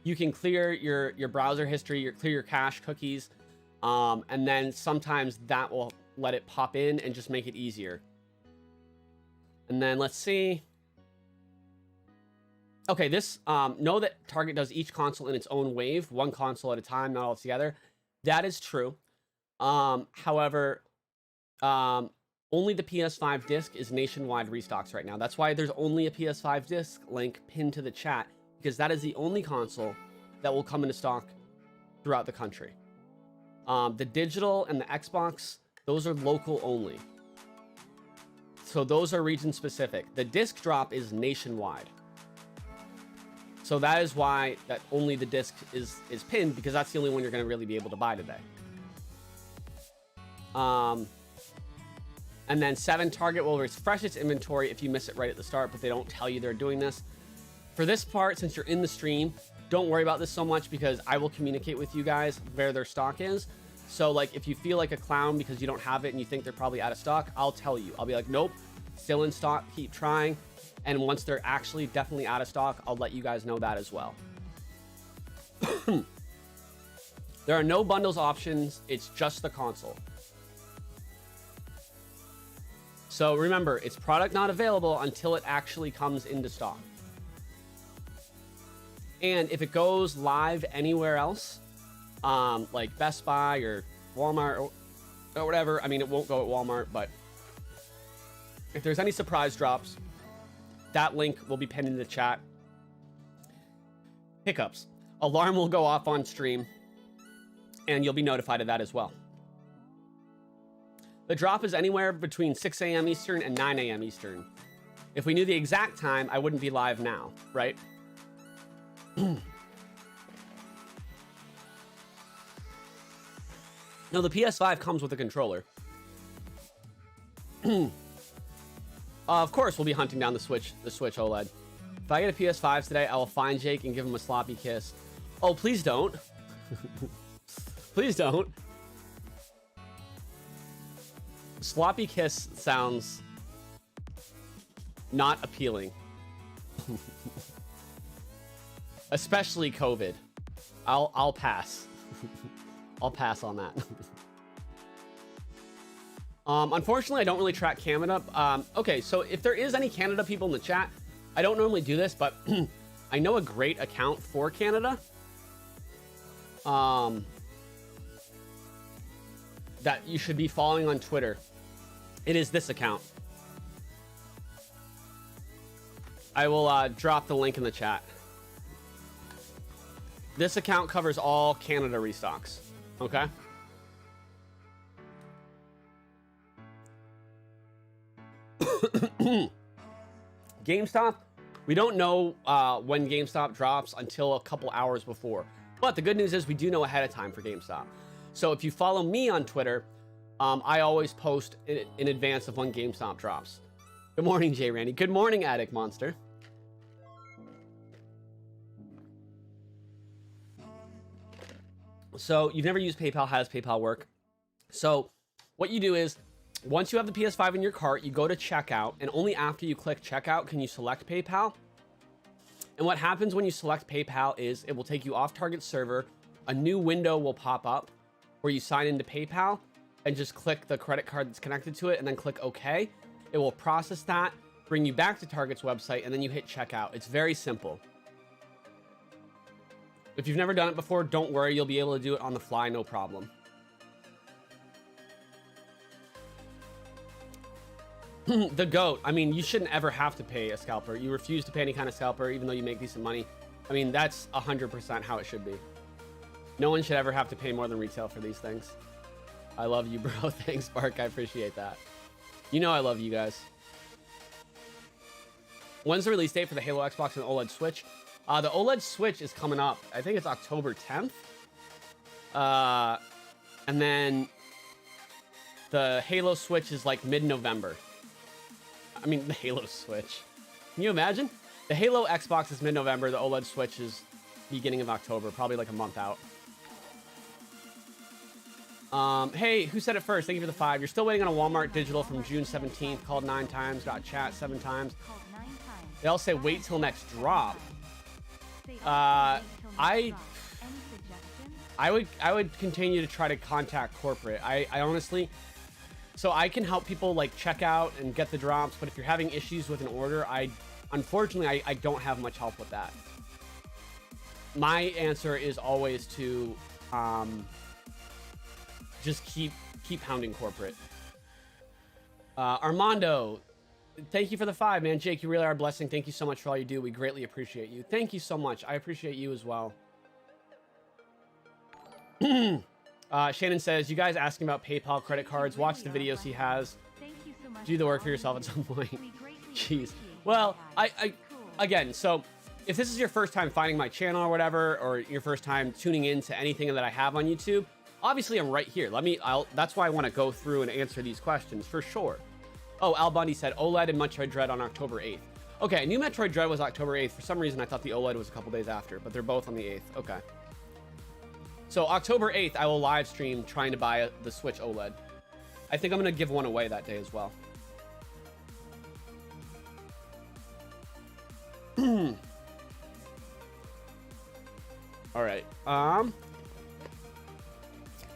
you can clear your browser history, clear your cache cookies, and then sometimes that will let it pop in and just make it easier. And then let's see. Okay, this, know that Target does each console in its own wave, one console at a time, not all together. That is true. However, only the PS5 disc is nationwide restocks right now. That's why there's only a PS5 disc link pinned to the chat, because that is the only console that will come into stock throughout the country. The digital and the Xbox, those are local only. So those are region specific. The disc drop is nationwide. So that is why that only the disc is pinned, because that's the only one you're going to really be able to buy today. And then 7, Target will refresh its inventory if you miss it right at the start, but they don't tell you they're doing this. For this part, since you're in the stream, don't worry about this so much, because I will communicate with you guys where their stock is. So like if you feel like a clown because you don't have it and you think they're probably out of stock, I'll tell you. I'll be like, nope, still in stock, keep trying. And once they're actually definitely out of stock, I'll let you guys know that as well. There are no bundles options. It's just the console. So remember, it's product not available until it actually comes into stock. And if it goes live anywhere else, like Best Buy or Walmart, or whatever. I mean, it won't go at Walmart, but if there's any surprise drops, that link will be pinned in the chat. Hiccups. Alarm will go off on stream, and you'll be notified of that as well. The drop is anywhere between 6 a.m. Eastern and 9 a.m. Eastern. If we knew the exact time, I wouldn't be live now, right? No, the PS5 comes with a controller. Of course, we'll be hunting down the Switch OLED. If I get a PS5 today, I will find Jake and give him a sloppy kiss. Oh, please don't. Please don't. Sloppy kiss sounds not appealing. Especially COVID. I'll pass. I'll pass on that. Unfortunately, I don't really track Canada. Okay, so if there is any Canada people in the chat, I don't normally do this, but I know a great account for Canada. That you should be following on Twitter. It is this account. I will drop the link in the chat. This account covers all Canada restocks. Okay. GameStop, we don't know when GameStop drops until a couple hours before. But the good news is we do know ahead of time for GameStop. So if you follow me on Twitter, I always post in advance of when GameStop drops. Good morning, Jay Randy. Good morning, Addict Monster. So you've never used PayPal. How does PayPal work? So what you do is, once you have the PS5 in your cart, you go to checkout, and only after you click checkout can you select PayPal. And what happens when you select PayPal is it will take you off Target server. A new window will pop up where you sign into PayPal and just click the credit card that's connected to it and then click OK. It will process that, bring you back to Target's website, and then you hit checkout. It's very simple. If you've never done it before, don't worry. You'll be able to do it on the fly, no problem. The GOAT. I mean, you shouldn't ever have to pay a scalper. You refuse to pay any kind of scalper, even though you make decent money. I mean, that's 100% how it should be. No one should ever have to pay more than retail for these things. I love you, bro. Thanks, Spark. I appreciate that. You know I love you guys. When's the release date for the Halo Xbox and OLED Switch? The OLED Switch is coming up. I think it's October 10th. And then the Halo Switch is like mid-November. I mean, the Halo Switch. Can you imagine? The Halo Xbox is mid-November. The OLED Switch is beginning of October, probably like a month out. Hey, who said it first? Thank you for the 5. You're still waiting on a Walmart digital from June 17th. Called 9 times. Got chat 7 times. They all say wait till next drop. I would continue to try to contact corporate. I honestly, so I can help people like check out and get the drops, but if you're having issues with an order, unfortunately I don't have much help with that. My answer is always to just keep hounding corporate. Armando, thank you for the 5, man. Jake, you really are a blessing. Thank you so much for all you do. We greatly appreciate you. Thank you so much. I appreciate you as well. Shannon says, you guys asking about PayPal credit cards, watch the videos he has. Do the work for yourself at some point. Jeez. Well, again, so if this is your first time finding my channel or whatever, or your first time tuning in to anything that I have on YouTube, obviously I'm right here. That's why I want to go through and answer these questions for sure. Oh, Al Bundy said OLED and Metroid Dread on October 8th. Okay, I knew Metroid Dread was October 8th. For some reason, I thought the OLED was a couple days after, but they're both on the 8th. Okay. So October 8th, I will live stream trying to buy the Switch OLED. I think I'm going to give one away that day as well. All right.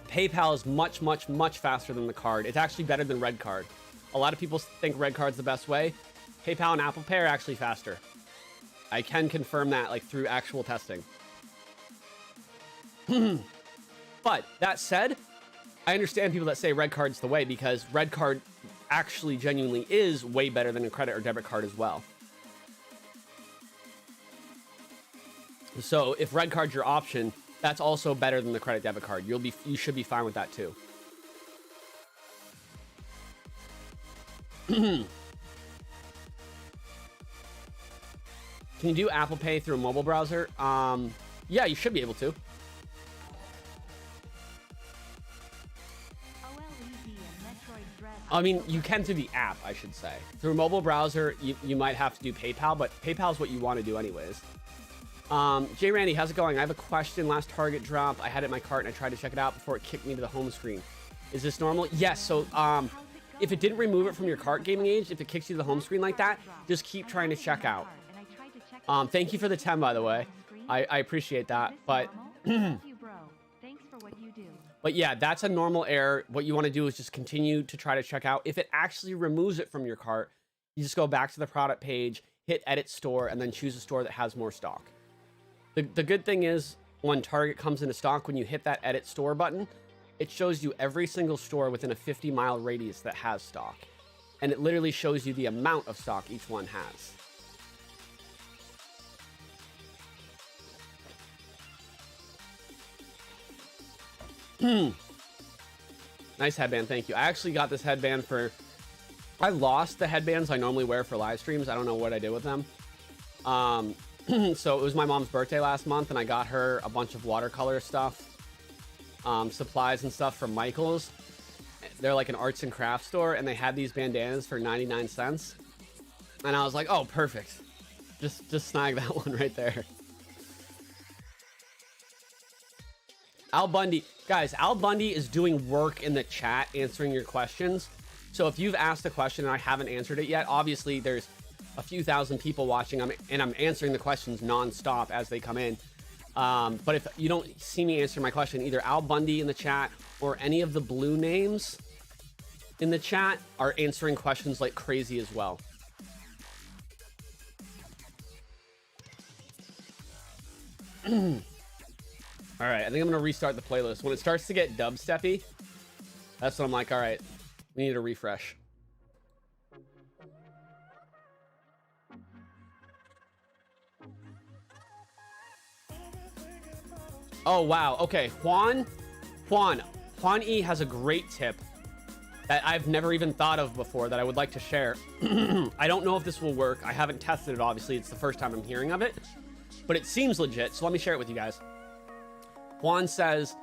PayPal is much, much, much faster than the card. It's actually better than Red Card. A lot of people think Red Card's the best way. PayPal and Apple Pay are actually faster. I can confirm that, like, through actual testing. But that said, I understand people that say red card's the way, because red card actually genuinely is way better than a credit or debit card as well. So if red card's your option, that's also better than the credit debit card. You should be fine with that too. Can you do Apple Pay through a mobile browser? Yeah, you should be able to. I mean, you can through the app, I should say. Through a mobile browser, you might have to do PayPal, but PayPal is what you want to do anyways. Jay Randy, how's it going? I have a question. Last Target drop, I had it in my cart and I tried to check it out before it kicked me to the home screen. Is this normal? Yes. So if it didn't remove it from your cart, Gaming Age, if it kicks you to the home screen like that, just keep trying to check out. Thank you for the 10, by the way. I appreciate that. But but yeah, that's a normal error. What you want to do is just continue to try to check out. If it actually removes it from your cart, you just go back to the product page, hit edit store, and then choose a store that has more stock. The good thing is, when Target comes into stock, when you hit that edit store button, it shows you every single store within a 50-mile radius that has stock. And it literally shows you the amount of stock each one has. Nice headband, thank you. I actually got this headband for... I lost the headbands I normally wear for live streams. I don't know what I did with them. So it was my mom's birthday last month, and I got her a bunch of watercolor stuff, supplies and stuff from Michael's. They're like an arts and crafts store, and they had these bandanas for 99 cents. And I was like, oh, perfect. Just snag that one right there. Al Bundy. Guys, Al Bundy is doing work in the chat answering your questions. So if you've asked a question and I haven't answered it yet, obviously there's a few thousand people watching, and I'm answering the questions non-stop as they come in. But if you don't see me answer my question, either Al Bundy in the chat or any of the blue names in the chat are answering questions like crazy as well. All right, I think I'm gonna restart the playlist. When it starts to get dubsteppy, that's when I'm like, all right, we need a refresh. Oh, wow. Okay, Juan E has a great tip that I've never even thought of before that I would like to share. I don't know if this will work. I haven't tested it, obviously. It's the first time I'm hearing of it, but it seems legit, so let me share it with you guys. Juan says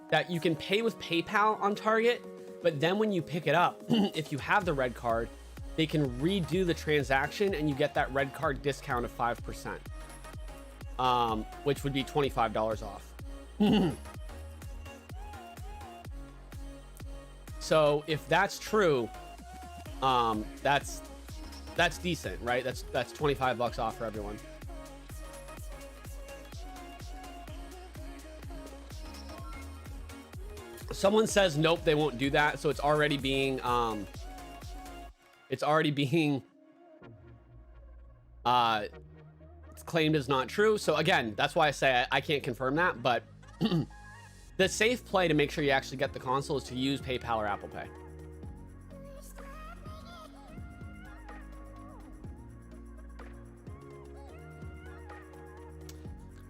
that you can pay with PayPal on Target, but then when you pick it up, if you have the red card, they can redo the transaction and you get that red card discount of 5%, which would be $25 off. So if that's true, that's decent, right? That's 25 bucks off for everyone. Someone says nope, they won't do that, so it's already being it's claimed as not true. So again, that's why I say I can't confirm that, but the safe play to make sure you actually get the console is to use PayPal or Apple Pay.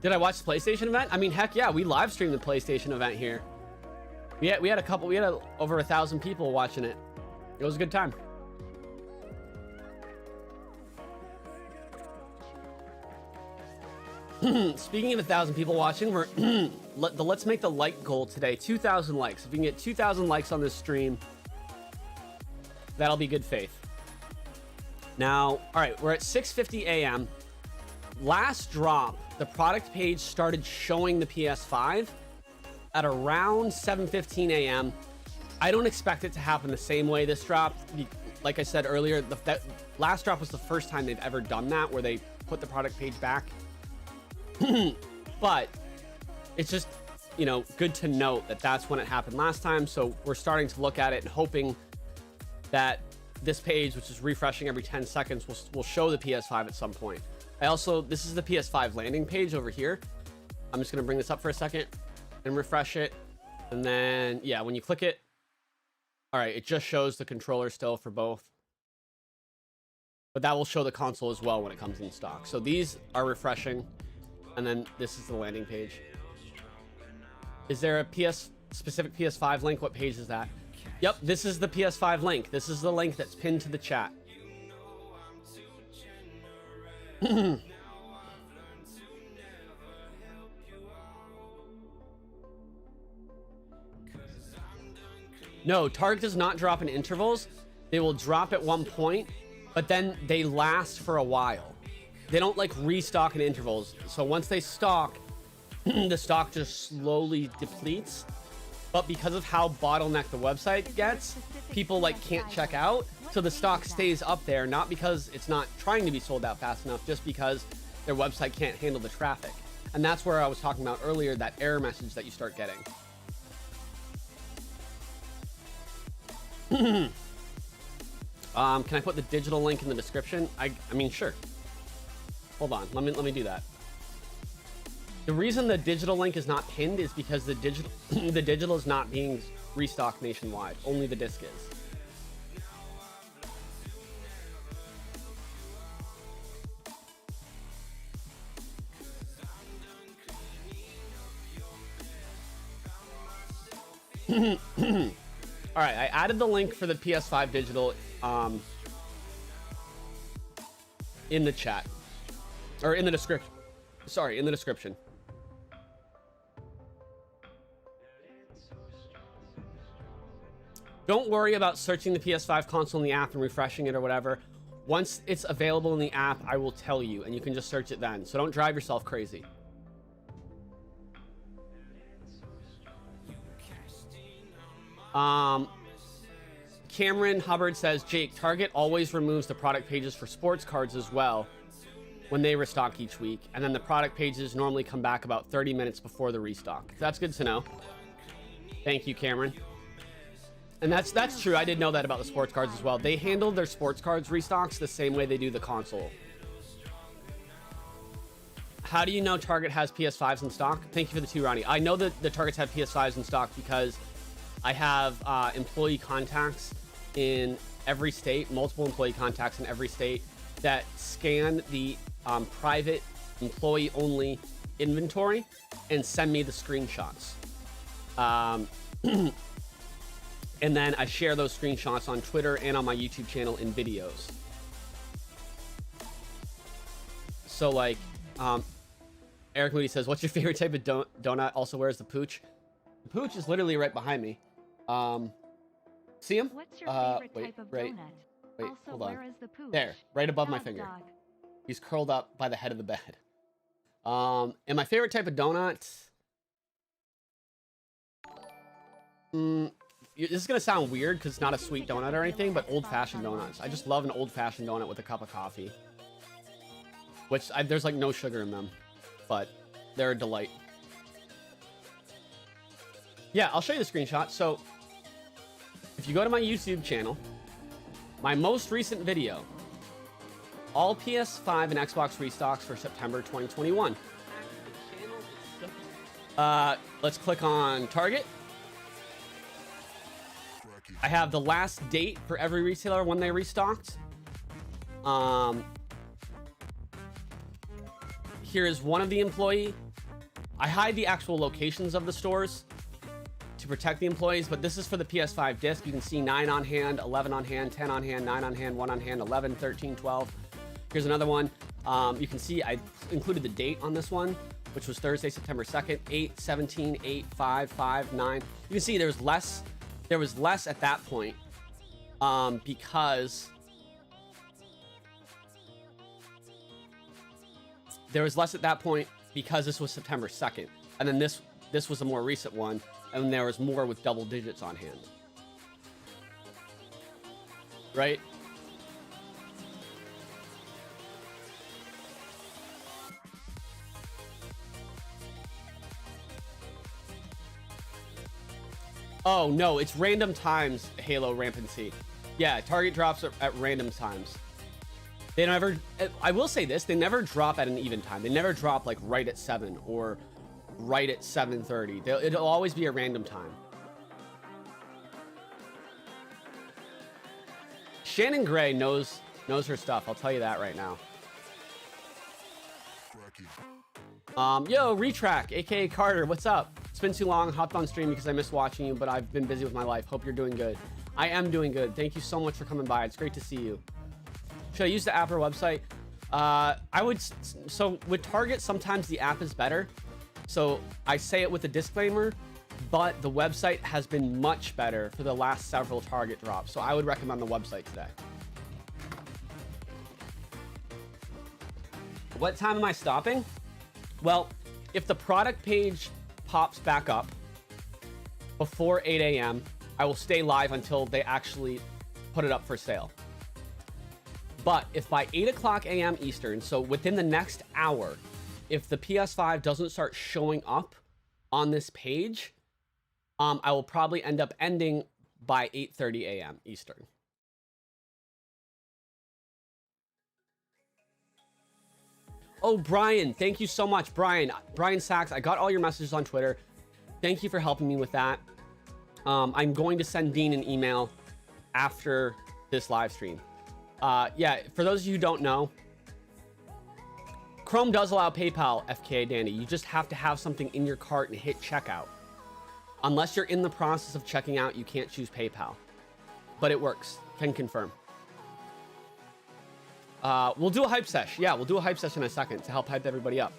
Did I watch the PlayStation event? I mean, heck yeah, we live streamed the PlayStation event here. We had over 1,000 people watching it. It was a good time. Speaking of 1,000 people watching, we're let's make the like goal today 2,000 likes. If we can get 2,000 likes on this stream, that'll be good faith. Now, all right, we're at 6:50 a.m. Last drop, the product page started showing the PS5 at around 7:15 a.m. I don't expect it to happen the same way this dropped. Like I said earlier, that last drop was the first time they've ever done that, where they put the product page back. But it's just, you know, good to note that that's when it happened last time. So we're starting to look at it and hoping that this page, which is refreshing every 10 seconds, will show the PS5 at some point. This is the PS5 landing page over here. I'm just going to bring this up for a second and refresh it. And then, yeah, when you click it, all right, it just shows the controller still for both. But that will show the console as well when it comes in stock. So these are refreshing. And then this is the landing page. Is there a specific PS5 link? What page is that? Yep, this is the PS5 link. This is the link that's pinned to the chat. No, Target does not drop in intervals. They will drop at one point, but then they last for a while. They don't like restock in intervals. So once they stock, the stock just slowly depletes. But because of how bottlenecked the website gets, people like can't check out. So the stock stays up there, not because it's not trying to be sold out fast enough, just because their website can't handle the traffic. And that's where I was talking about earlier, that error message that you start getting. Can I put the digital link in the description? I mean, sure. Hold on, let me do that. The reason the digital link is not pinned is because the digital is not being restocked nationwide. Only the disc is. All right, I added the link for the PS5 digital in the chat, or in the description. Sorry, in the description. Don't worry about searching the PS5 console in the app and refreshing it or whatever. Once it's available in the app, I will tell you, and you can just search it then. So don't drive yourself crazy. Cameron Hubbard says, Jake, Target always removes the product pages for sports cards as well when they restock each week, and then the product pages normally come back about 30 minutes before the restock. That's good to know. Thank you, Cameron. And that's true. I did know that about the sports cards as well. They handle their sports cards restocks the same way they do the console. How do you know Target has PS5s in stock? Thank you for the 2, Ronnie. I know that the Targets have PS5s in stock because I have employee contacts in every state, multiple employee contacts in every state that scan the private employee-only inventory and send me the screenshots. And then I share those screenshots on Twitter and on my YouTube channel in videos. So like, Eric Moody says, what's your favorite type of donut? Also, where's the pooch? The pooch is literally right behind me. See him? What's your favorite type of donut? Wait, also, hold on. where is the pooch? There, right above my finger. Dog. He's curled up by the head of the bed. And my favorite type of donut... this is gonna sound weird because it's not a sweet donut or anything, but old-fashioned donuts. I just love an old-fashioned donut with a cup of coffee. Which, there's like no sugar in them, but they're a delight. Yeah, I'll show you the screenshot. So, if you go to my YouTube channel, my most recent video, all PS5 and Xbox restocks for September 2021. Let's click on Target. I have the last date for every retailer when they restocked. Here is one of the employee. I hide the actual locations of the stores to protect the employees, but this is for the PS5 disc. You can see 9 on hand, 11 on hand, 10 on hand, 9 on hand, 1 on hand, 11, 13, 12. Here's another one. You can see I included the date on this one, which was Thursday, September 2nd, 8, 17, 8, 5, 5, 9. You can see there was less at that point because this was September 2nd. And then this was a more recent one, and there was more with double digits on hand. Right? Oh, no, it's random times, Halo Rampancy. Yeah, Target drops at random times. They never, I will say this, they never drop at an even time. They never drop like right at 7 or right at 7:30. It'll always be a random time. Shannon Gray knows her stuff. I'll tell you that right now. Yo, Retrack, aka Carter, what's up? It's been too long. Hopped on stream because I missed watching you, but I've been busy with my life. Hope you're doing good. I am doing good. Thank you so much for coming by. It's great to see you. Should I use the app or website? I would. So with Target, sometimes the app is better. So I say it with a disclaimer, but the website has been much better for the last several Target drops. So I would recommend the website today. What time am I stopping? Well, if the product page pops back up before 8 a.m., I will stay live until they actually put it up for sale. But if by 8 o'clock a.m. Eastern, so within the next hour, if the PS5 doesn't start showing up on this page, I will probably end up ending by 8:30 a.m. Eastern. Oh, Brian, thank you so much. Brian Sachs, I got all your messages on Twitter. Thank you for helping me with that. I'm going to send Dean an email after this live stream. Yeah, for those of you who don't know, Chrome does allow PayPal, FKA Dandy. You just have to have something in your cart and hit checkout. Unless you're in the process of checking out, you can't choose PayPal. But it works. Can confirm. We'll do a hype sesh. Yeah, we'll do a hype sesh in a second to help hype everybody up.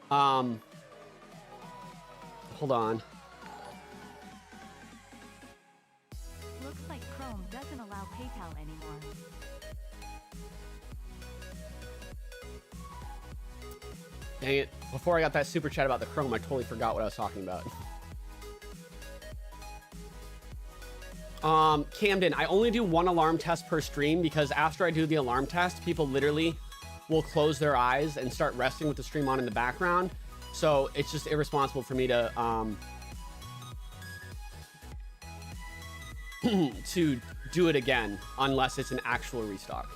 Hold on. Looks like Chrome doesn't allow PayPal anymore. Dang it. Before I got that super chat about the Chrome, I totally forgot what I was talking about. Camden, I only do one alarm test per stream because after I do the alarm test, people literally will close their eyes and start resting with the stream on in the background. So it's just irresponsible for me to to do it again unless it's an actual restock.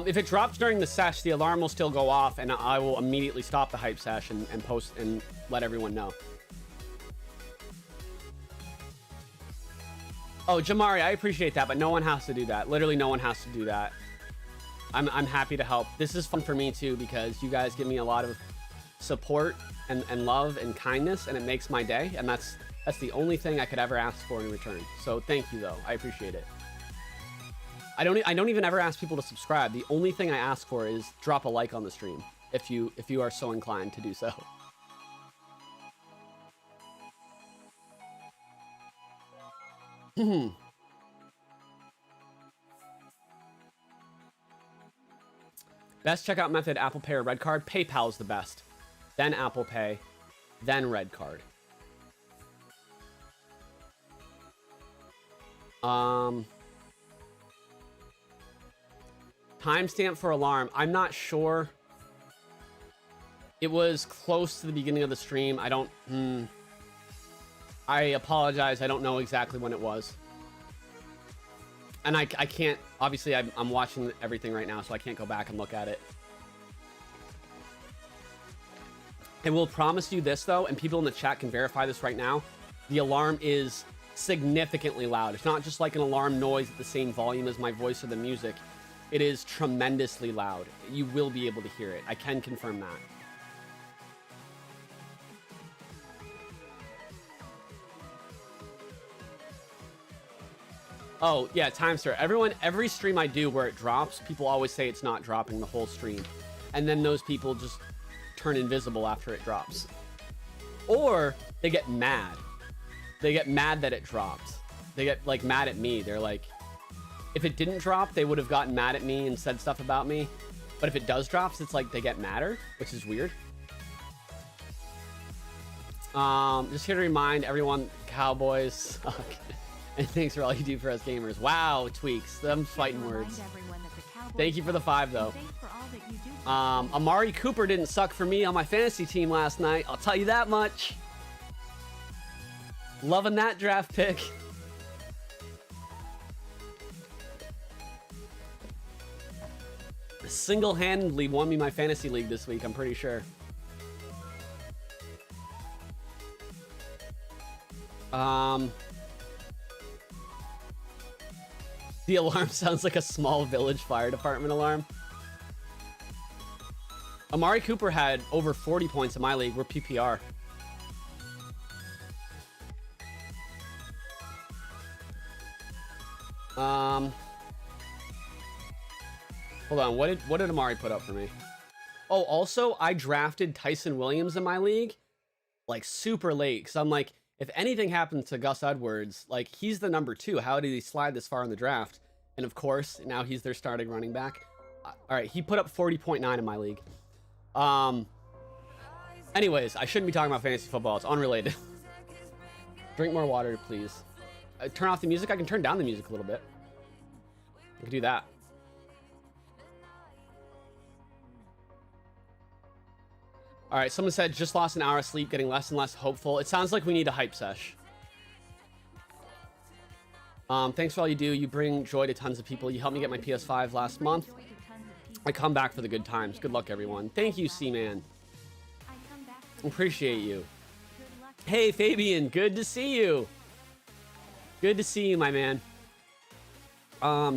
If it drops during the sesh, the alarm will still go off and I will immediately stop the hype sesh and post and let everyone know. Oh, Jamari, I appreciate that, but no one has to do that. Literally no one has to do that. I'm happy to help. This is fun for me too because you guys give me a lot of support and love and kindness and it makes my day. And that's the only thing I could ever ask for in return. So thank you though. I appreciate it. I don't even ever ask people to subscribe. The only thing I ask for is drop a like on the stream if you are so inclined to do so. Best checkout method, Apple Pay or Red Card? PayPal is the best. Then Apple Pay, then Red Card. Timestamp for alarm. I'm not sure. It was close to the beginning of the stream. I don't... I apologize. I don't know exactly when it was. And I can't... Obviously, I'm watching everything right now, so I can't go back and look at it. I will promise you this, though, and people in the chat can verify this right now. The alarm is significantly loud. It's not just like an alarm noise at the same volume as my voice or the music. It is tremendously loud. You will be able to hear it. I can confirm that. Oh, yeah, Timester. Every stream I do where it drops, people always say it's not dropping the whole stream. And then those people just turn invisible after it drops. Or they get mad. They get mad that it dropped. They get, like, mad at me. They're like... If it didn't drop, they would have gotten mad at me and said stuff about me. But if it does drop, it's like they get madder, which is weird. Just here to remind everyone, Cowboys suck. And thanks for all you do for us gamers. Wow, Tweaks. Them fighting words. Thank you for the 5, though. Amari Cooper didn't suck for me on my fantasy team last night. I'll tell you that much. Loving that draft pick. Single-handedly won me my fantasy league this week, I'm pretty sure. The alarm sounds like a small village fire department alarm. Amari Cooper had over 40 points in my league. We're PPR. Hold on. What did Amari put up for me? Oh, also, I drafted Tyson Williams in my league, like super late, because I'm like, if anything happens to Gus Edwards, like he's the number 2. How did he slide this far in the draft? And of course, now he's their starting running back. All right, he put up 40.9 in my league. Anyways, I shouldn't be talking about fantasy football. It's unrelated. Drink more water, please. Turn off the music. I can turn down the music a little bit. I can do that. All right, someone said, just lost an hour of sleep, getting less and less hopeful. It sounds like we need a hype sesh. Thanks for all you do. You bring joy to tons of people. You helped me get my PS5 last month. I come back for the good times. Good luck, everyone. Thank you, C-Man. Appreciate you. Hey, Fabian. Good to see you. Good to see you, my man.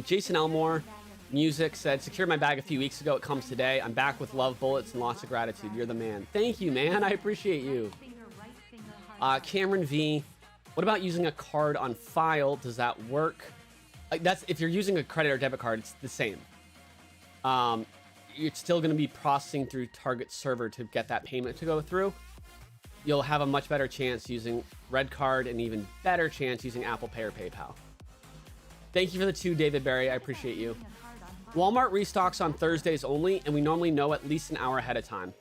Jason Elmore. Music said, secured my bag a few weeks ago. It comes today. I'm back with love, bullets, and lots of gratitude. You're the man. Thank you, man. I appreciate you. Cameron V. What about using a card on file? Does that work? Like that's if you're using a credit or debit card, it's the same. It's still going to be processing through Target server to get that payment to go through. You'll have a much better chance using Red Card and even better chance using Apple Pay or PayPal. Thank you for the 2, David Berry. I appreciate you. Walmart restocks on Thursdays only, and we normally know at least an hour ahead of time.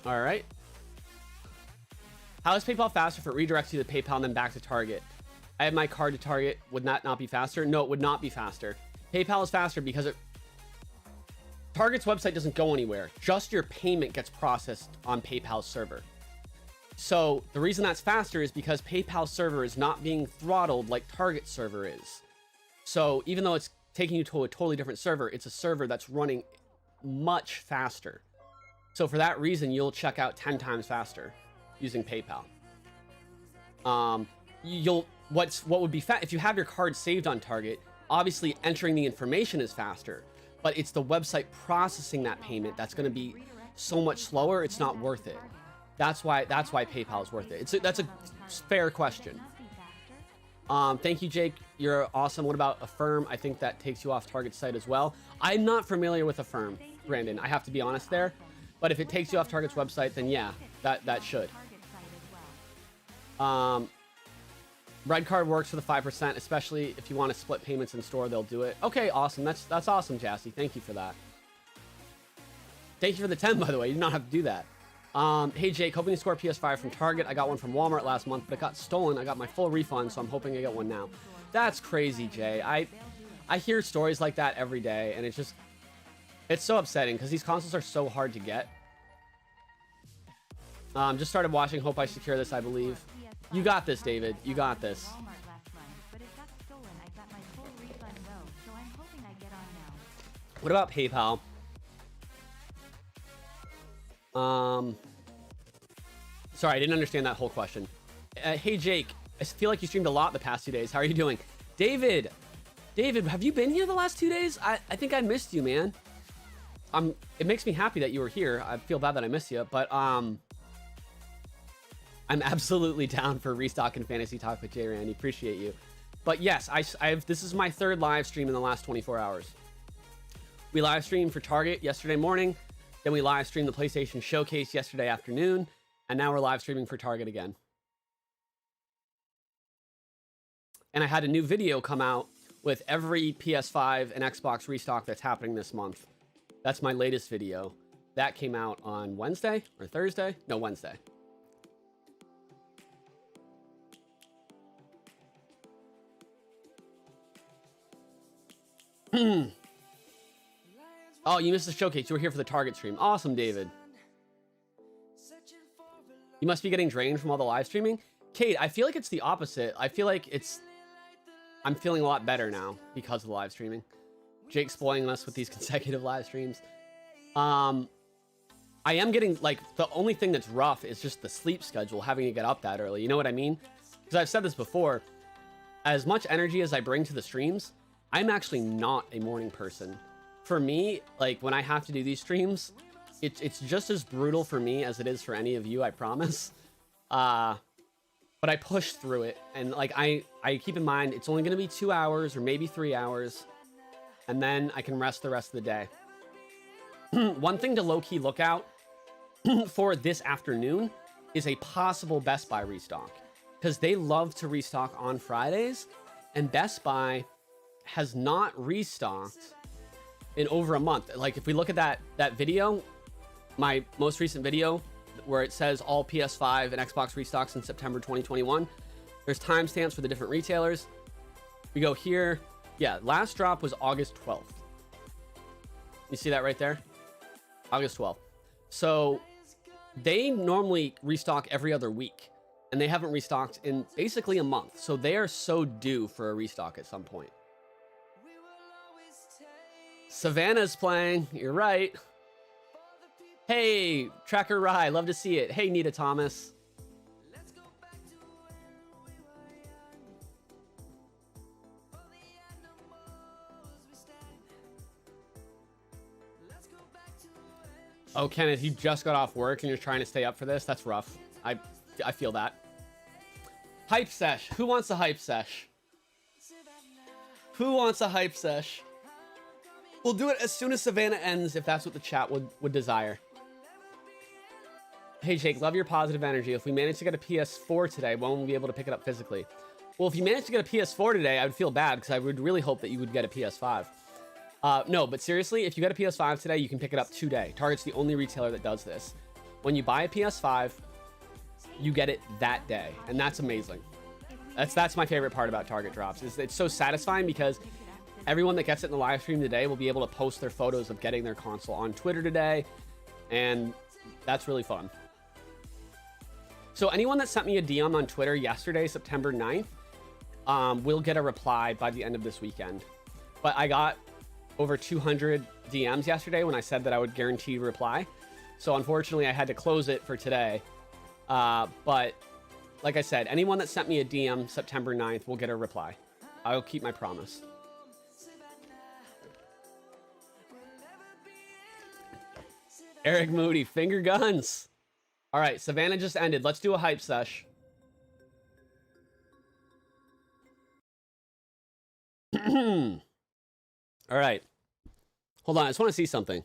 All right. How is PayPal faster if it redirects you to PayPal and then back to Target? I have my card to Target. Would that not be faster? No, it would not be faster. PayPal is faster because Target's website doesn't go anywhere. Just your payment gets processed on PayPal's server. So the reason that's faster is because PayPal server is not being throttled like Target server is. So even though it's taking you to a totally different server, it's a server that's running much faster. So for that reason, you'll check out 10 times faster using PayPal. What would be if you have your card saved on Target, obviously entering the information is faster, but it's the website processing that payment that's going to be so much slower. It's not worth it. That's why PayPal is worth it. That's a fair question. Thank you, Jake. You're awesome. What about Affirm? I think that takes you off Target's site as well. I'm not familiar with Affirm, Brandon. I have to be honest there. But if it takes you off Target's website, then yeah, that should. Red Card works for the 5%, especially if you want to split payments in store, they'll do it. Okay, awesome. That's awesome, Jassy. Thank you for that. Thank you for the 10, by the way. You do not have to do that. Hey, Jake, hoping to score a PS5 from Target. I got one from Walmart last month, but it got stolen. I got my full refund, so I'm hoping I get one now. That's crazy, Jay. I hear stories like that every day, and it's so upsetting because these consoles are so hard to get. Just started watching. Hope I secure this, I believe. You got this, David. You got this. What about PayPal? Sorry, I didn't understand that whole question. Hey, Jake, I feel like you streamed a lot the past 2 days. How are you doing? David, have you been here the last 2 days? I think I missed you, man. It makes me happy that you were here. I feel bad that I missed you, but I'm absolutely down for Restock and Fantasy Talk with Jay Randy. Appreciate you. But yes, this is my 3rd live stream in the last 24 hours. We live streamed for Target yesterday morning. Then we live streamed the PlayStation Showcase yesterday afternoon. And now we're live streaming for Target again. And I had a new video come out with every PS5 and Xbox restock that's happening this month. That's my latest video. That came out on Wednesday or Thursday? No, Wednesday. Oh, you missed the showcase. You were here for the Target stream. Awesome, David. You must be getting drained from all the live streaming. Kate, I feel like it's the opposite. I feel like I'm feeling a lot better now because of the live streaming. Jake spoiling us with these consecutive live streams. I am getting, like, the only thing that's rough is just the sleep schedule, having to get up that early. You know what I mean? Because I've said this before. As much energy as I bring to the streams, I'm actually not a morning person. For me, like, when I have to do these streams, it's just as brutal for me as it is for any of you, I promise. But I push through it, and like I keep in mind it's only going to be 2 hours or maybe 3 hours, and then I can rest the rest of the day. One thing to low-key look out for this afternoon is a possible Best Buy restock, because they love to restock on Fridays, and Best Buy has not restocked in over a month. Like, if we look at that video, my most recent video where it says all PS5 and Xbox restocks in September 2021, there's timestamps for the different retailers. We go here. Yeah, last drop was August 12th. You see that right there? August 12th. So they normally restock every other week, and they haven't restocked in basically a month. So they are so due for a restock at some point. Savannah's playing. You're right. Hey, Tracker Rye. Love to see it. Hey, Nita Thomas. Oh, Kenneth, you just got off work and you're trying to stay up for this? That's rough. I feel that. Hype sesh. Who wants a hype sesh? Who wants a hype sesh? We'll do it as soon as Savannah ends, if that's what the chat would desire. Hey, Jake, love your positive energy. If we manage to get a PS4 today, won't we be able to pick it up physically? Well, if you manage to get a PS4 today, I would feel bad because I would really hope that you would get a PS5. No, but seriously, if you get a PS5 today, you can pick it up today. Target's the only retailer that does this. When you buy a PS5, you get it that day, and that's amazing. That's my favorite part about Target drops. It's so satisfying because everyone that gets it in the live stream today will be able to post their photos of getting their console on Twitter today, and that's really fun. So anyone that sent me a DM on Twitter yesterday, September 9th, will get a reply by the end of this weekend. But I got over 200 DMs yesterday when I said that I would guarantee a reply. So unfortunately, I had to close it for today. But like I said, anyone that sent me a DM September 9th will get a reply. I'll keep my promise. Eric Moody, finger guns. All right, Savannah just ended. Let's do a hype sesh. All right. Hold on, I just want to see something.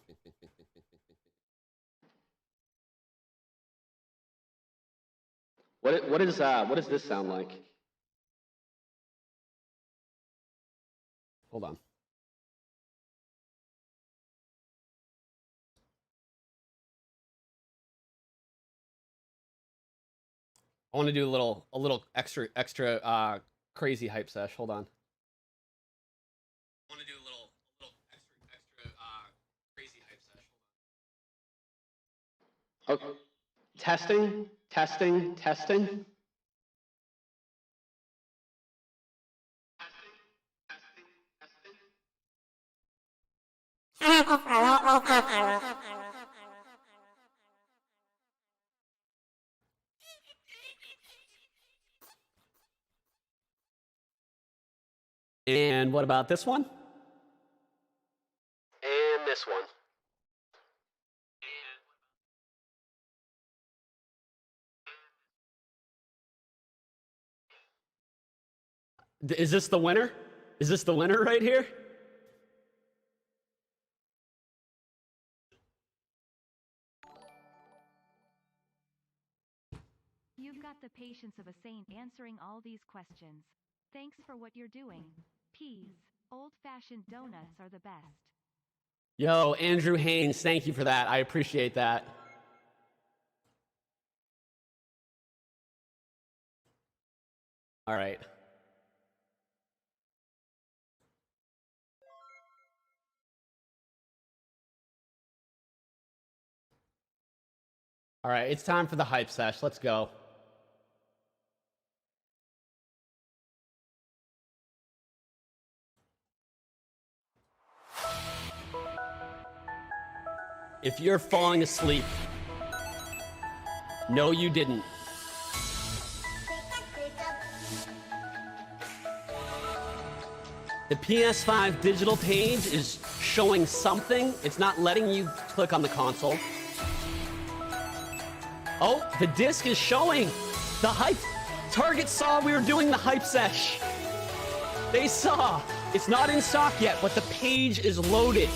What does this sound like? Hold on. I want to do a little extra crazy hype sesh. Hold on. I want to do a little extra crazy hype sesh. Okay. Testing. And what about this one? And this one. Is this the winner? Is this the winner right here? You've got the patience of a saint answering all these questions. Thanks for what you're doing. Peas, old-fashioned donuts are the best. Yo, Andrew Haynes, thank you for that. I appreciate that. All right. All right, it's time for the hype sesh. Let's go. If you're falling asleep, no, you didn't. The PS5 digital page is showing something. It's not letting you click on the console. Oh, the disc is showing. The hype. Target saw we were doing the hype sesh. They saw. It's not in stock yet, but the page is loaded.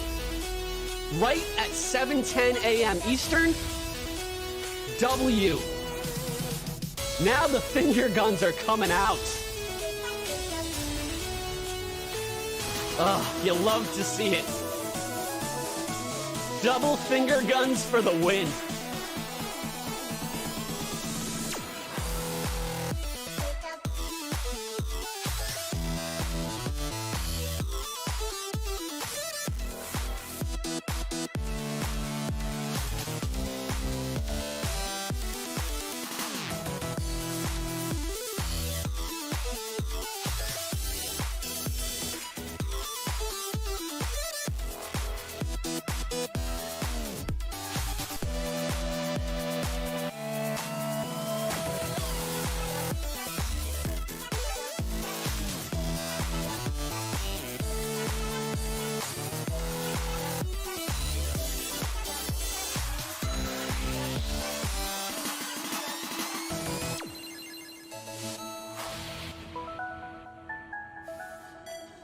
Right at 7:10 a.m. Eastern. W. Now the finger guns are coming out. Ugh, you love to see it. Double finger guns for the win.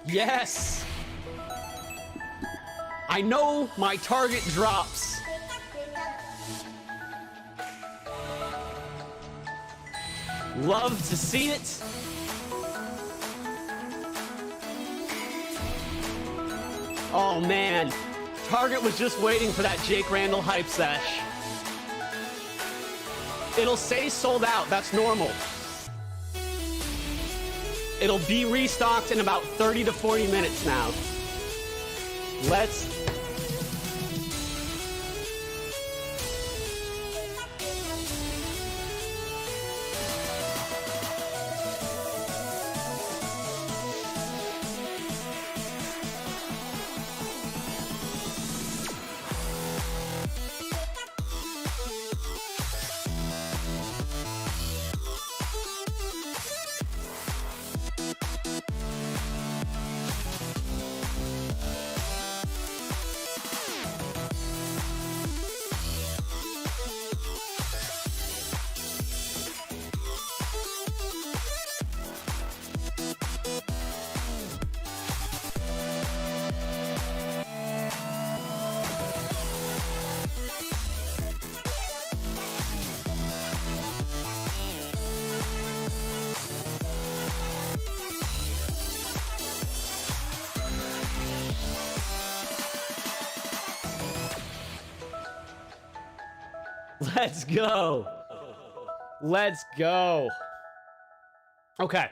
Yes! I know my target drops. Love to see it. Oh man, Target was just waiting for that Jake Randall hype sesh. It'll say sold out, that's normal. It'll be restocked in about 30 to 40 minutes now. Let's... Let's go. Let's go. Okay.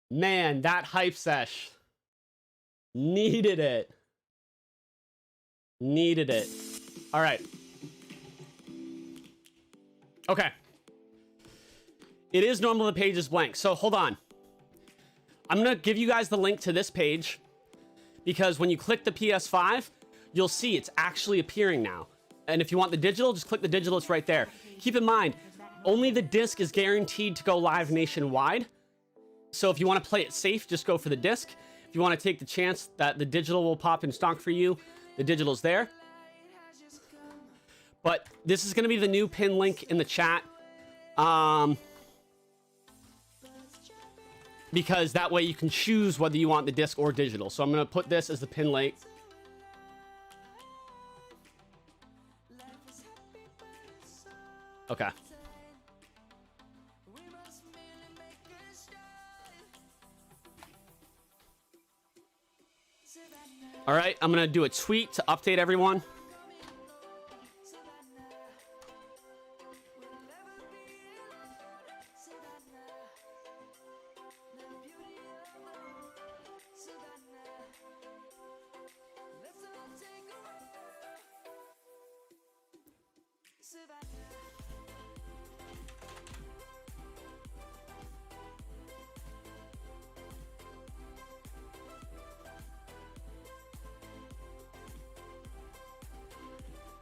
Man, that hype sesh. Needed it. Needed it. All right. Okay. It is normal the page is blank. So hold on. I'm going to give you guys the link to this page because when you click the PS5, you'll see it's actually appearing now. And if you want the digital, just click the digital. It's right there. Keep in mind, only the disc is guaranteed to go live nationwide. So if you want to play it safe, just go for the disc. If you want to take the chance that the digital will pop in stock for you, the digital's there. But this is going to be the new pin link in the chat. Because that way you can choose whether you want the disc or digital. So I'm going to put this as the pin link. Okay. All right, I'm going to do a tweet to update everyone.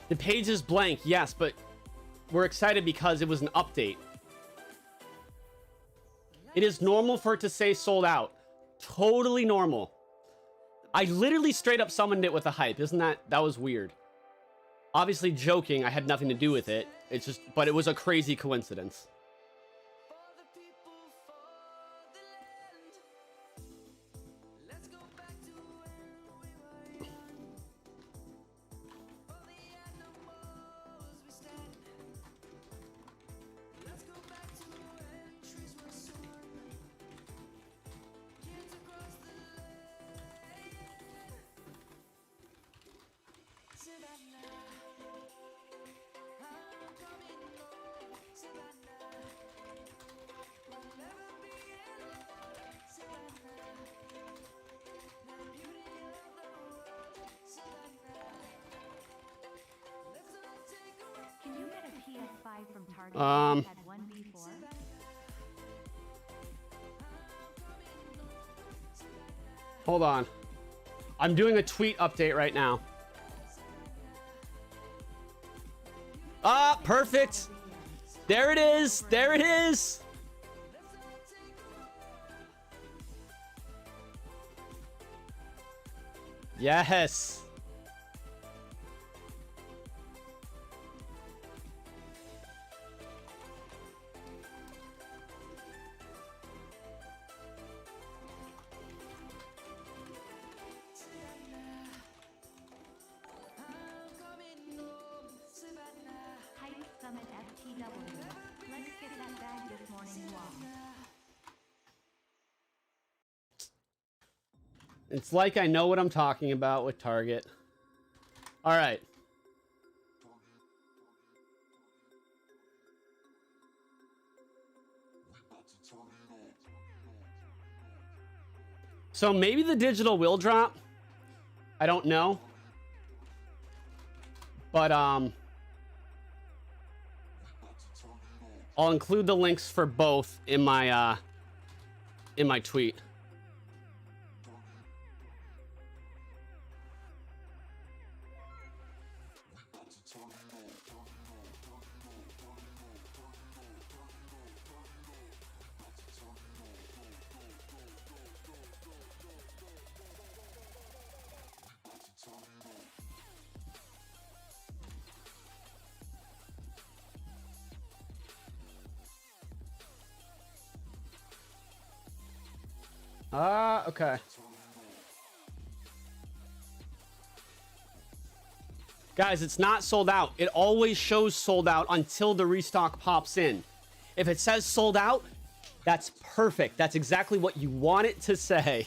The page is blank, yes, but we're excited because it was an update. It is normal for it to say sold out. Totally normal. I literally straight up summoned it with a hype. Isn't that was weird. Obviously joking, I had nothing to do with it. It's just, but it was a crazy coincidence. Can you get a PS5 from Target at 1v4? Hold on. I'm doing a tweet update right now. Ah, perfect. There it is. There it is. Yes. Summit FTW. Let's get that bag this morning, Wong. It's like I know what I'm talking about with Target. All right. So maybe the digital will drop. I don't know. But I'll include the links for both in my tweet. Okay. Guys, it's not sold out. It always shows sold out until the restock pops in. If it says sold out, that's perfect. That's exactly what you want it to say.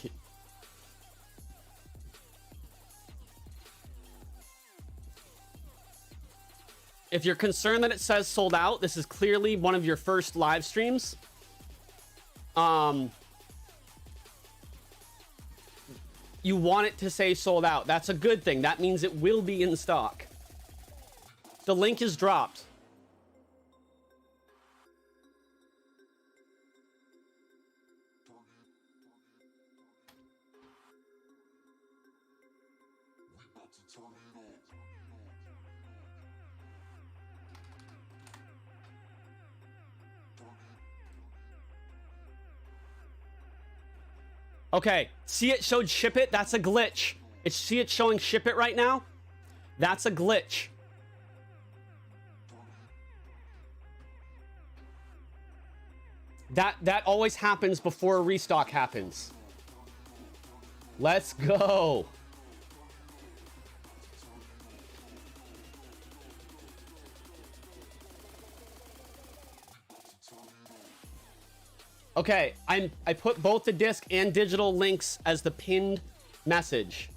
If you're concerned that it says sold out, this is clearly one of your first live streams. You want it to say sold out. That's a good thing. That means it will be in stock. The link is dropped. Okay, see it showed ship it? That's a glitch. See it showing ship it right now? That's a glitch. That always happens before a restock happens. Let's go. Okay, I put both the disc and digital links as the pinned message.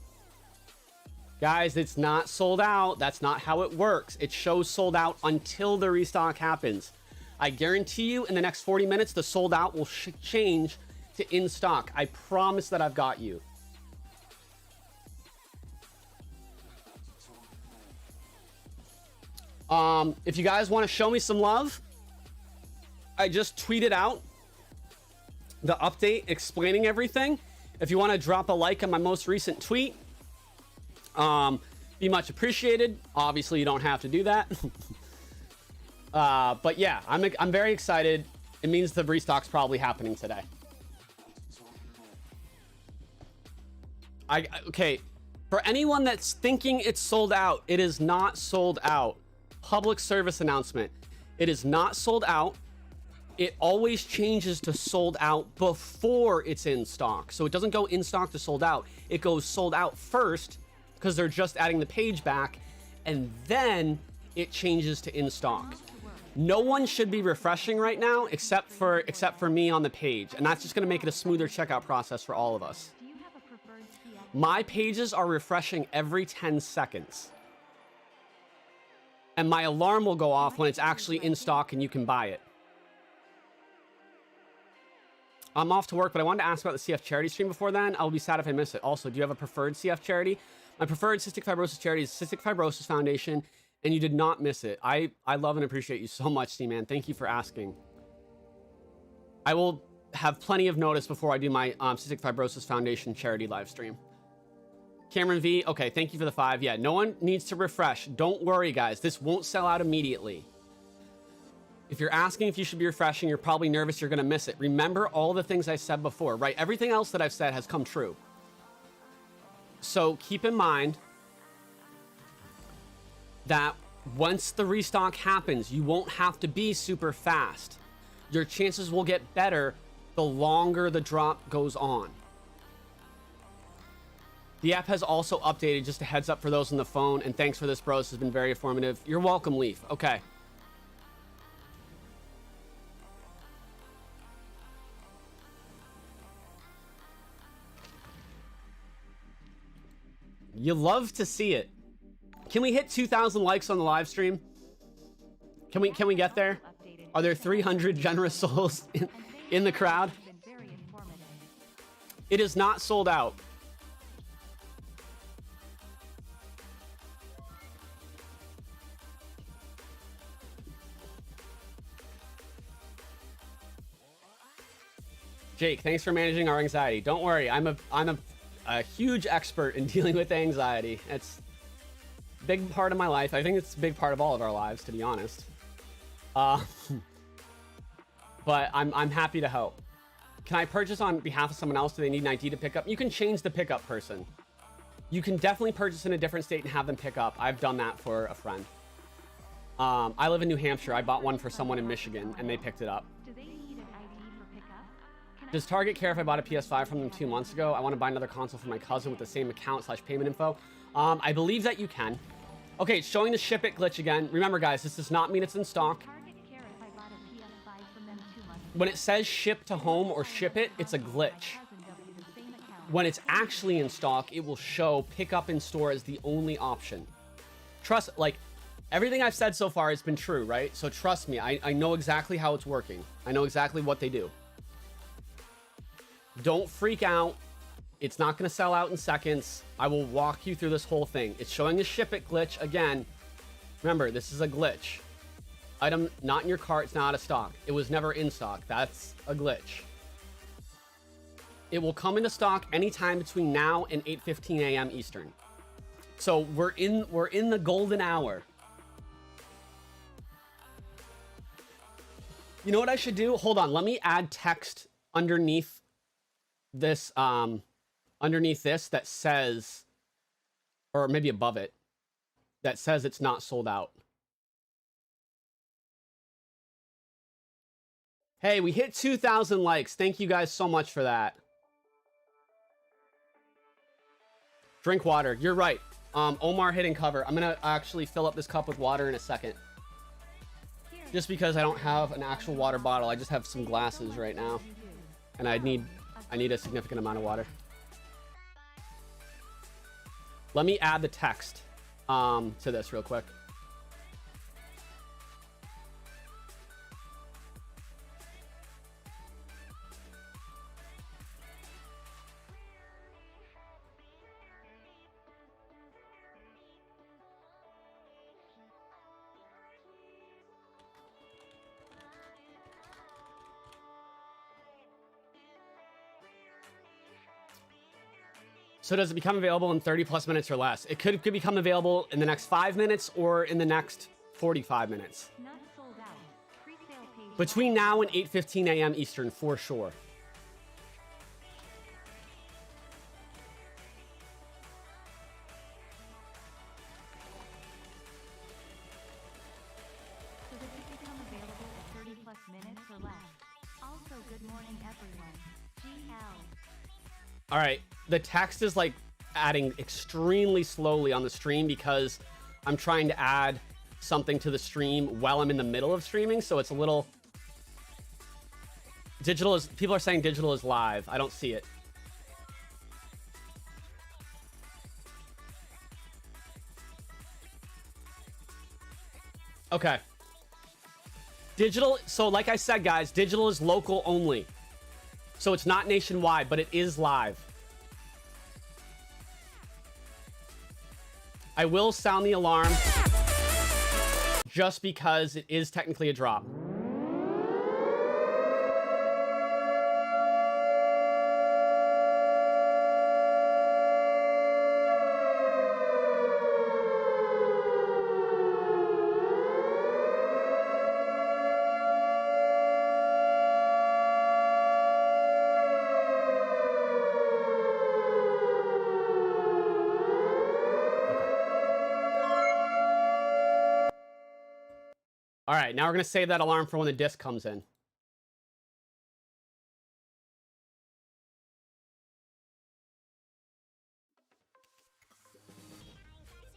Guys, it's not sold out. That's not how it works. It shows sold out until the restock happens. I guarantee you in the next 40 minutes, the sold out will change to in stock. I promise that I've got you. If you guys want to show me some love, I just tweeted out the update explaining everything. If you want to drop a like on my most recent tweet, Be much appreciated. Obviously, you don't have to do that. But yeah, I'm very excited. It means the restock's probably happening today. Okay, for anyone that's thinking it's sold out, it is not sold out. Public service announcement. It is not sold out. It always changes to sold out before it's in stock. So it doesn't go in stock to sold out. It goes sold out first because they're just adding the page back, and then it changes to in stock. No one should be refreshing right now except for me on the page, and that's just going to make it a smoother checkout process for all of us. My pages are refreshing every 10 seconds. And my alarm will go off when it's actually in stock and you can buy it. I'm off to work, but I wanted to ask about the CF charity stream before then. I'll be sad if I miss it. Also, do you have a preferred CF charity? My preferred cystic fibrosis charity is Cystic Fibrosis Foundation, and you did not miss it. I love and appreciate you so much, C-Man. Thank you for asking. I will have plenty of notice before I do my Cystic Fibrosis Foundation charity live stream. Cameron V, okay, thank you for the 5. Yeah, no one needs to refresh. Don't worry, guys. This won't sell out immediately. If you're asking if you should be refreshing, you're probably nervous you're going to miss it. Remember all the things I said before, right? Everything else that I've said has come true. So keep in mind that once the restock happens, you won't have to be super fast. Your chances will get better the longer the drop goes on. The app has also updated, just a heads up for those on the phone, and thanks for this, bro. This has been very informative. You're welcome, Leaf. Okay. You love to see it. Can we hit 2,000 likes on the live stream? Can we get there? Are there 300 generous souls in the crowd? It is not sold out. Jake, thanks for managing our anxiety. Don't worry, I'm a huge expert in dealing with anxiety. It's a big part of my life. I think it's a big part of all of our lives, to be honest. But I'm happy to help. Can I purchase on behalf of someone else? Do they need an ID to pick up? You can change the pickup person. You can definitely purchase in a different state and have them pick up. I've done that for a friend. I live in New Hampshire. I bought one for someone in Michigan, and they picked it up. Does Target care if I bought a PS5 from them 2 months ago? I want to buy another console for my cousin with the same account/payment info. I believe that you can. Okay, it's showing the ship it glitch again. Remember, guys, this does not mean it's in stock. When it says ship to home or ship it, it's a glitch. When it's actually in stock, it will show pick up in store as the only option. Trust, like, everything I've said so far has been true, right? So trust me, I know exactly how it's working. I know exactly what they do. Don't freak out. It's not going to sell out in seconds. I will walk you through this whole thing. It's showing the ship it glitch again. Remember, this is a glitch. Item not in your cart. It's not out of stock. It was never in stock. That's a glitch. It will come into stock anytime between now and 8:15 a.m. Eastern. So we're in the golden hour. You know what I should do? Hold on. Let me add text underneath this that says, or maybe above it, that says it's not sold out. Hey, we hit 2,000 likes. Thank you guys so much for that. Drink water. You're right. Omar hitting cover. I'm gonna actually fill up this cup with water in a second, just because I don't have an actual water bottle. I just have some glasses right now, and I need a significant amount of water. Let me add the text to this real quick. So does it become available in 30 plus minutes or less? It could become available in the next 5 minutes or in the next 45 minutes. Not sold out. Pre-sale page. Between now and 8:15 a.m. Eastern, for sure. So does it become available in 30 plus minutes or less? Also, good morning, everyone. GL. All right, the text is like adding extremely slowly on the stream because I'm trying to add something to the stream while I'm in the middle of streaming, so it's a little digital is people are saying digital is live. I don't see it. Okay. Digital, so like I said, guys, digital is local only. So it's not nationwide, but it is live. I will sound the alarm just because it is technically a drop. All right, now we're going to save that alarm for when the disc comes in.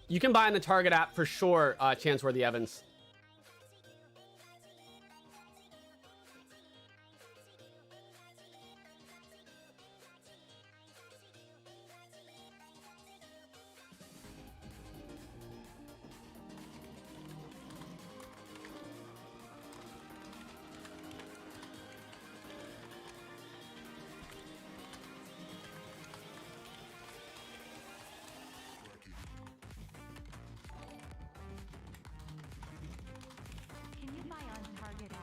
You can buy in the Target app for sure, Chansworthy Evans. Can you buy on Target app?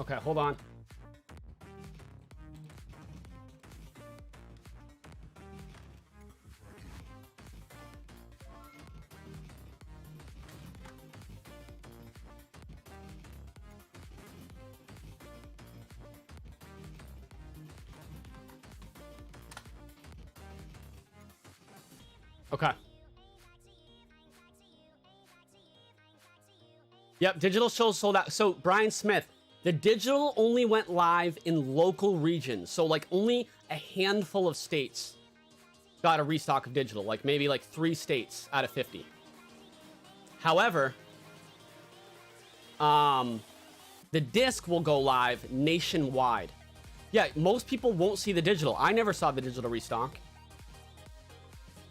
Okay, hold on. Okay. Yep, digital shows sold out. So, Brian Smith, the digital only went live in local regions. So, like, only a handful of states got a restock of digital. Like, maybe, like, 3 states out of 50. However, the disc will go live nationwide. Yeah, most people won't see the digital. I never saw the digital restock.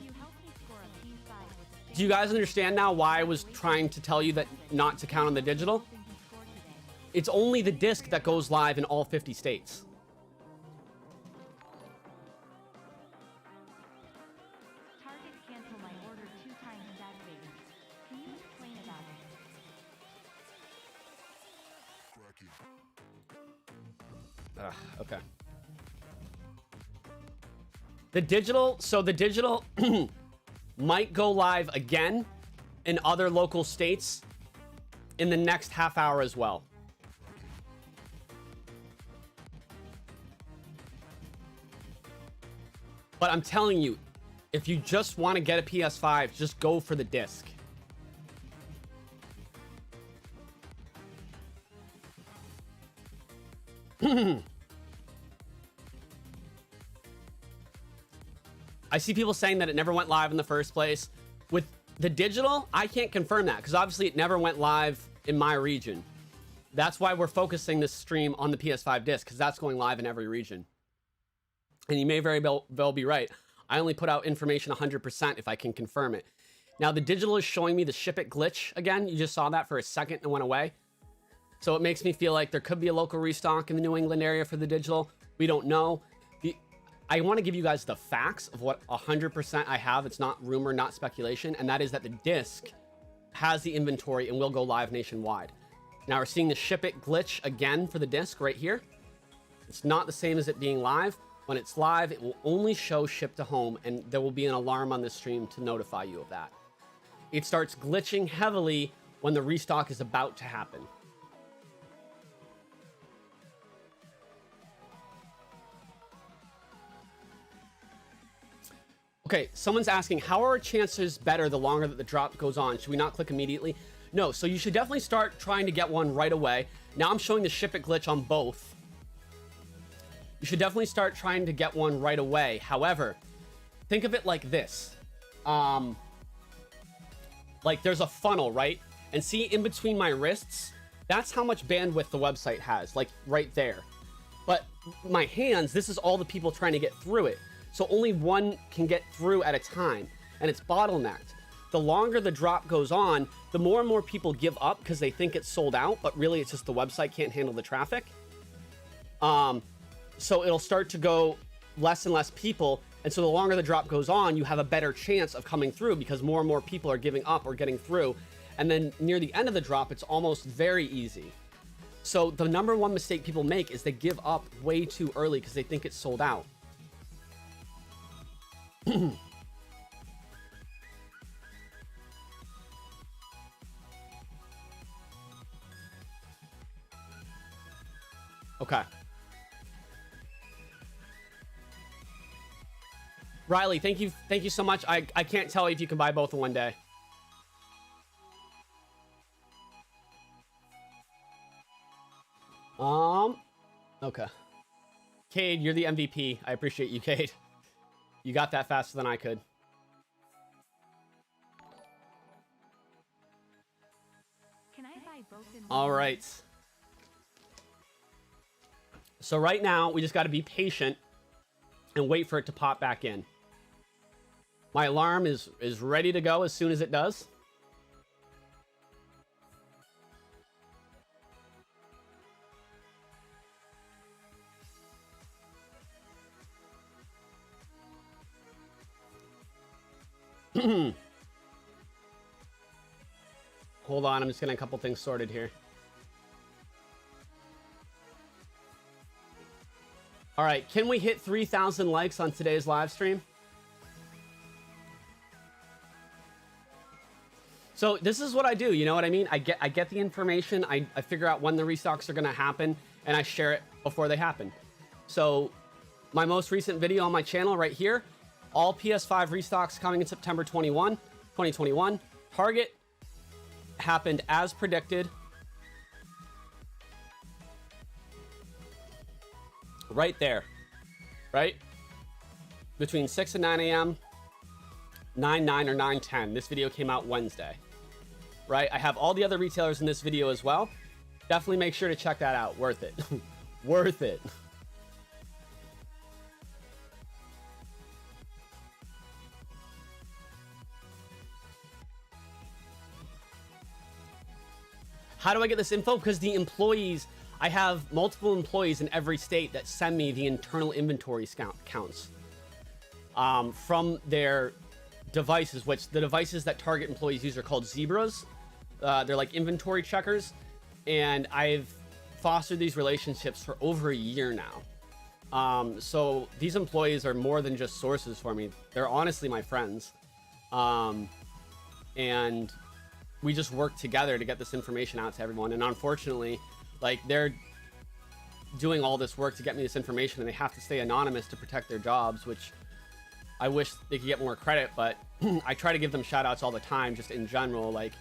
You helped me score a P5 with the Do you guys understand now why I was trying to tell you that not to count on the digital? thing he scored today. It's only the disc that goes live in all 50 states. Target canceled my order 2 times Saturday. Can you explain about it? Okay. The digital, so the digital might go live again in other local states in the next half hour as well. But I'm telling you, if you just want to get a PS5, just go for the disc. I see people saying that it never went live in the first place. With the digital, I can't confirm that because obviously it never went live in my region. That's why we're focusing this stream on the PS5 disc, because that's going live in every region. And you may very well be right. I only put out information 100% if I can confirm it. Now, the digital is showing me the ship it glitch again. You just saw that for a second and went away. So it makes me feel like there could be a local restock in the New England area for the digital. We don't know. I want to give you guys the facts of what 100% I have. It's not rumor, not speculation. And that is that the disc has the inventory and will go live nationwide. Now we're seeing the ship it glitch again for the disc right here. It's not the same as it being live. When it's live, it will only show ship to home, and there will be an alarm on the stream to notify you of that. It starts glitching heavily when the restock is about to happen. Okay, someone's asking, how are our chances better the longer that the drop goes on? Should we not click immediately? No, so you should definitely start trying to get one right away. Now I'm showing the ship it glitch on both. You should definitely start trying to get one right away. However, think of it like this. Like there's a funnel, right? And see in between my wrists, that's how much bandwidth the website has, like right there. But my hands, this is all the people trying to get through it. So only one can get through at a time, and it's bottlenecked. The longer the drop goes on, the more and more people give up because they think it's sold out, but really it's just the website can't handle the traffic. So it'll start to go less and less people. And so the longer the drop goes on, you have a better chance of coming through because more and more people are giving up or getting through. And then near the end of the drop, it's almost very easy. So the number one mistake people make is they give up way too early because they think it's sold out. Okay. Riley, thank you so much. I can't tell you if you can buy both in one day. Okay. Cade, you're the MVP. I appreciate you, Cade. You got that faster than I could. Can I buy both in All right. So right now, we just got to be patient and wait for it to pop back in. My alarm is ready to go as soon as it does. Hold on, I'm just getting a couple things sorted here. All right, can we hit 3,000 likes on today's live stream? So this is what I do, you know what I mean? I get the information, I figure out when the restocks are gonna happen, and I share it before they happen. So my most recent video on my channel right here, all PS5 restocks coming in September 2021. Target happened as predicted. Right there, right? Between 6 and 9 a.m., 9 or 9:10. This video came out Wednesday, right? I have all the other retailers in this video as well. Definitely make sure to check that out. Worth it. Worth it. How do I get this info? Because the employees, I have multiple employees in every state that send me the internal inventory counts from their devices, which the devices that Target employees use are called Zebras. They're like inventory checkers. And I've fostered these relationships for over a year now. So these employees are more than just sources for me. They're honestly my friends. And we just work together to get this information out to everyone. And unfortunately, like, they're doing all this work to get me this information, and they have to stay anonymous to protect their jobs, which I wish they could get more credit, but I try to give them shout outs all the time, just in general. Like,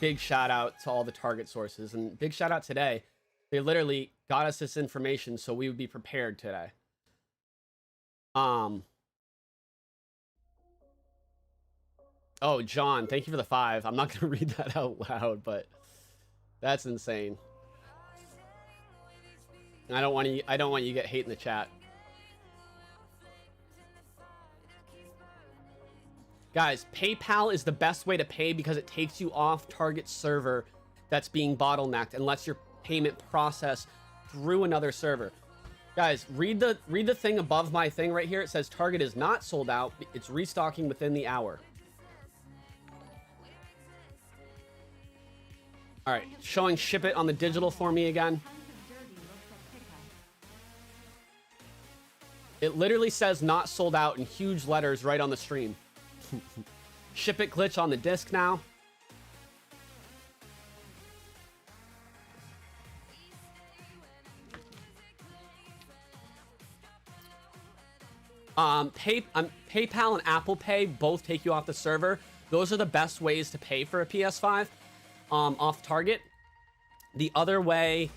big shout out to all the Target sources, and big shout out today. They literally got us this information so we would be prepared today. Oh, John, thank you for the 5. I'm not going to read that out loud, but that's insane. I don't want you to get hate in the chat. Guys, PayPal is the best way to pay because it takes you off Target's server that's being bottlenecked and lets your payment process through another server. Guys, read the thing above my thing right here. It says Target is not sold out. It's restocking within the hour. All right, showing ship it on the digital for me again. It literally says not sold out in huge letters right on the stream. Ship it glitch on the disc now. PayPal and Apple Pay both take you off the server. Those are the best ways to pay for a PS5 off Target. The other way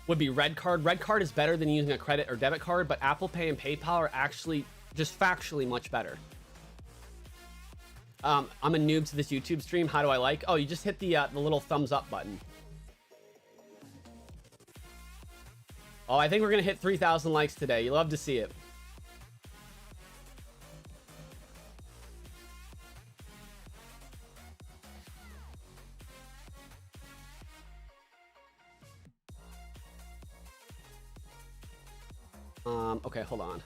would be Red Card. Red Card is better than using a credit or debit card, but Apple Pay and PayPal are actually just factually much better. I'm a noob to this YouTube stream. How do I like? Oh, you just hit the little thumbs up button. Oh, I think we're gonna hit 3,000 likes today. You love to see it. Okay, hold on.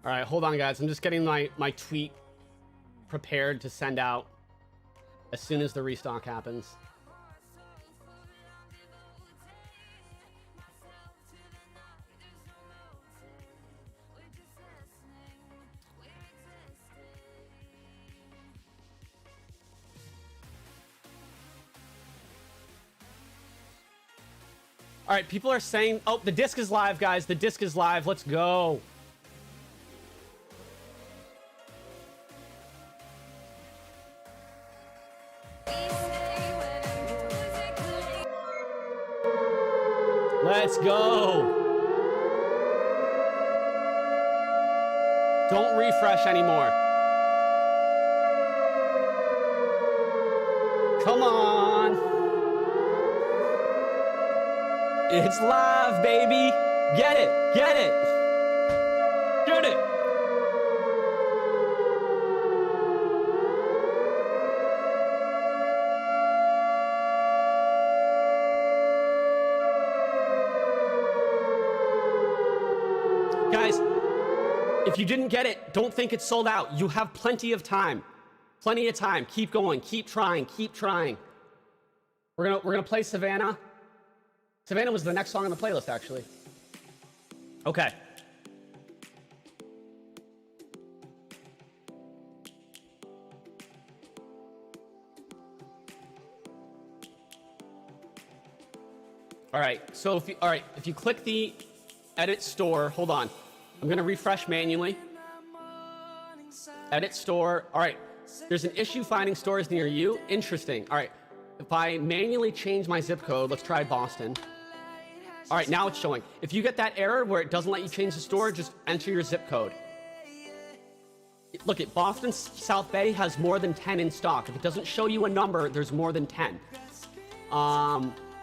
All right, hold on, guys. I'm just getting my tweet prepared to send out as soon as the restock happens. All right, people are saying, oh, the disc is live, guys. The disc is live. Let's go. Let's go. Don't refresh anymore. Come on. It's live, baby. Get it. Get it. Get it. Guys, if you didn't get it, don't think it's sold out. You have plenty of time. Plenty of time. Keep going. Keep trying. Keep trying. We're gonna play Savannah. Savannah was the next song on the playlist, actually. Okay. All right. So if you click the edit store, hold on. I'm gonna refresh manually. Edit store. All right. There's an issue finding stores near you. Interesting. All right. If I manually change my zip code, let's try Boston. All right, now it's showing. If you get that error where it doesn't let you change the store, just enter your zip code. Look, at Boston South Bay has more than 10 in stock. If it doesn't show you a number, there's more than 10.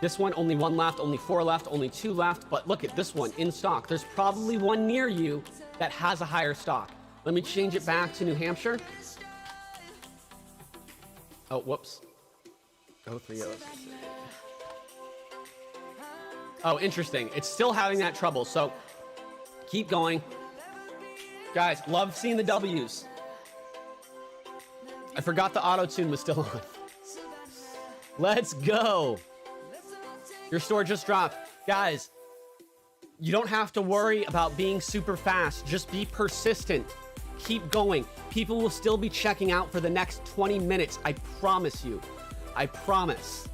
This one, only 1 left, only 4 left, only 2 left. But look at this one in stock. There's probably one near you that has a higher stock. Let me change it back to New Hampshire. Oh, whoops. Oh, 3 O's. Oh, interesting. It's still having that trouble. So keep going. Guys, love seeing the W's. I forgot the auto-tune was still on. Let's go. Your store just dropped. Guys, you don't have to worry about being super fast. Just be persistent. Keep going. People will still be checking out for the next 20 minutes. I promise you. I promise.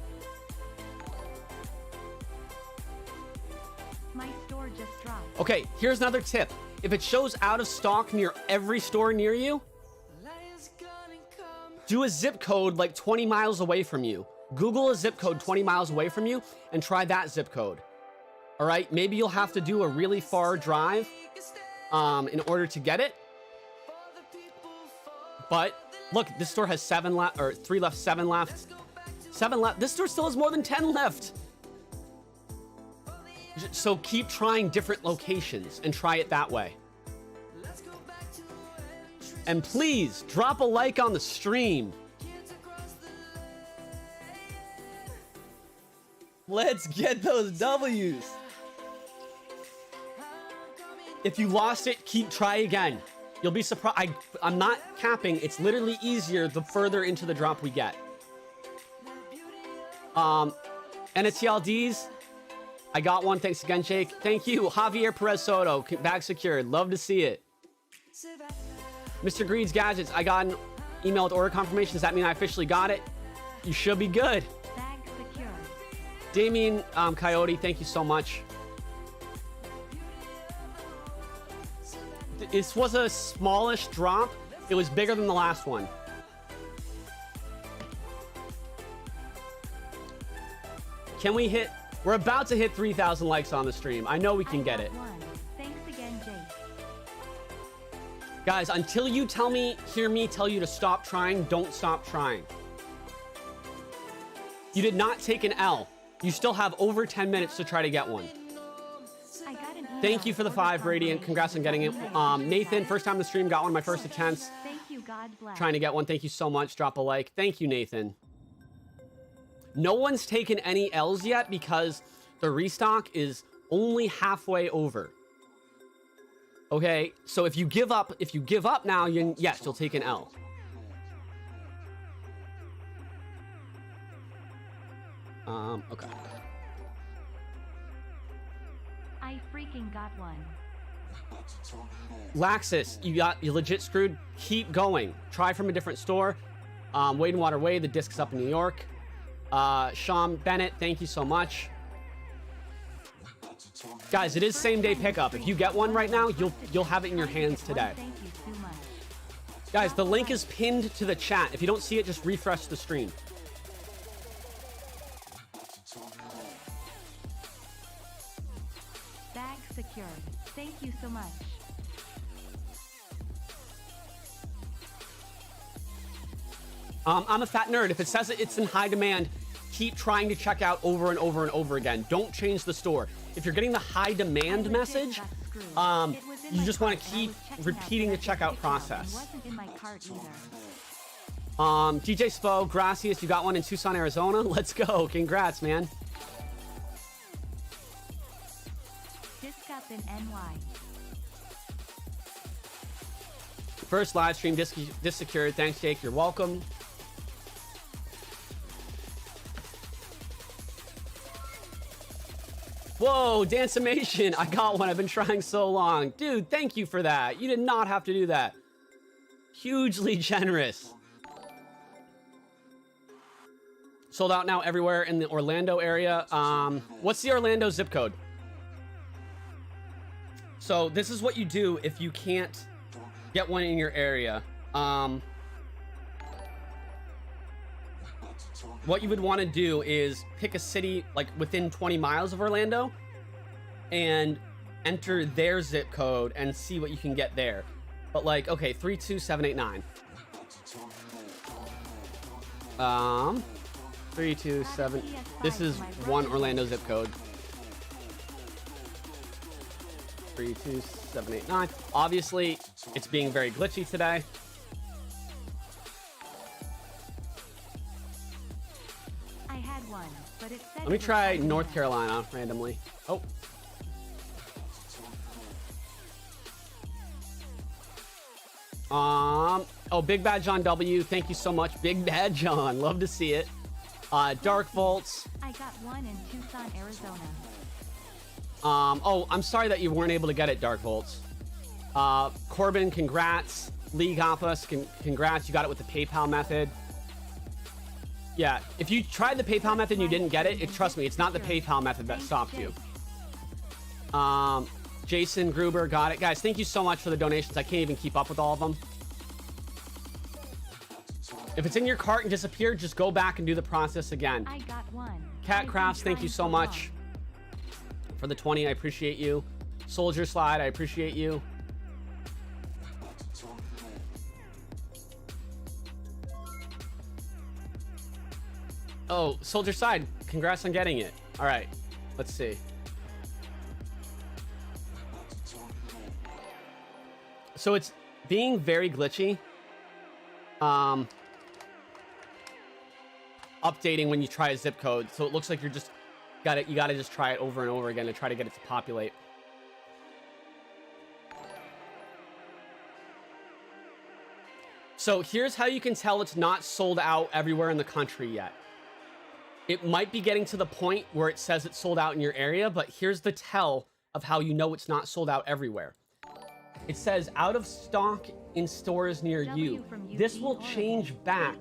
My store just dropped. Okay, here's another tip. If it shows out of stock near every store near you, do a zip code like 20 miles away from you. Google a zip code 20 miles away from you and try that zip code. All right, maybe you'll have to do a really far drive in order to get it. But look, this store has 7 left, or 3 left, 7 left. 7 left. This store still has more than 10 left. So keep trying different locations and try it that way. And please drop a like on the stream. Let's get those W's. If you lost it, try again. You'll be surprised. I'm not capping. It's literally easier the further into the drop we get. NTLDs, I got one. Thanks again, Jake. Thank you. Javier Perez Soto, bag secured. Love to see it. Mr. Greed's Gadgets, I got an email with order confirmation. Does that mean I officially got it? You should be good. Bag secured. Damien Coyote, thank you so much. This was a smallish drop. It was bigger than the last one. Can we hit? We're about to hit 3,000 likes on the stream. I know we can get it. Thanks again, Jake. Guys, until you hear me tell you to stop trying, don't stop trying. You did not take an L. You still have over 10 minutes to try to get one. I got an Thank you for the 5, Radiant. Congrats on getting it. Nathan, first time on the stream, got one of my first attempts. Thank you, God bless. Trying to get one. Thank you so much. Drop a like. Thank you, Nathan. No one's taken any L's yet because the restock is only halfway over. Okay, so if you give up now, yes, you'll take an L. Okay. I freaking got one. Laxus, you legit screwed. Keep going. Try from a different store. Wade and Water Way, the disc's up in New York. Sean Bennett, thank you so much. Guys, it is same day pickup. If you get one right now, you'll have it in your hands today. Thank you so much. Guys, the link is pinned to the chat. If you don't see it, just refresh the stream. Bag secured. Thank you so much. I'm a fat nerd. If it says it's in high demand, keep trying to check out over and over and over again. Don't change the store. If you're getting the high demand message, you just want to keep repeating the checkout process. Wasn't in my cart either. DJ Spo, gracias. You got one in Tucson, Arizona. Let's go. Congrats, man. Disc up in NY. First live stream disc secured. Thanks, Jake. You're welcome. Whoa, Dancimation. I got one. I've been trying so long. Dude, thank you for that. You did not have to do that. Hugely generous. Sold out now everywhere in the Orlando area. What's the Orlando zip code? So this is what you do if you can't get one in your area. What you would want to do is pick a city like within 20 miles of Orlando and enter their zip code and see what you can get there. But like, okay, 32789. 327. This is one Orlando zip code. 32789. Obviously, it's being very glitchy today. I had one, but it said Let me try North Carolina randomly. Oh. Oh, Big Bad John W. Thank you so much, Big Bad John. Love to see it. Dark Volts. I got one in Tucson, Arizona. Oh, I'm sorry that you weren't able to get it, Dark Volts. Corbin, congrats. Lee Gopus, congrats. You got it with the PayPal method. Yeah, if you tried the PayPal method and you didn't get it, trust me, it's not the PayPal method that stopped you. Jason Gruber, got it. Guys, thank you so much for the donations. I can't even keep up with all of them. If it's in your cart and disappeared, just go back and do the process again. I got one. Cat Crafts, thank you so much for the 20. I appreciate you. Soldier Slide, I appreciate you. Oh, Soldier Side, congrats on getting it. All right, let's see. So it's being very glitchy. Updating when you try a zip code, so it looks like you gotta just try it over and over again to try to get it to populate. So here's how you can tell it's not sold out everywhere in the country yet. It might be getting to the point where it says it's sold out in your area, but here's the tell of how you know it's not sold out everywhere. It says out of stock in stores near you. This will change back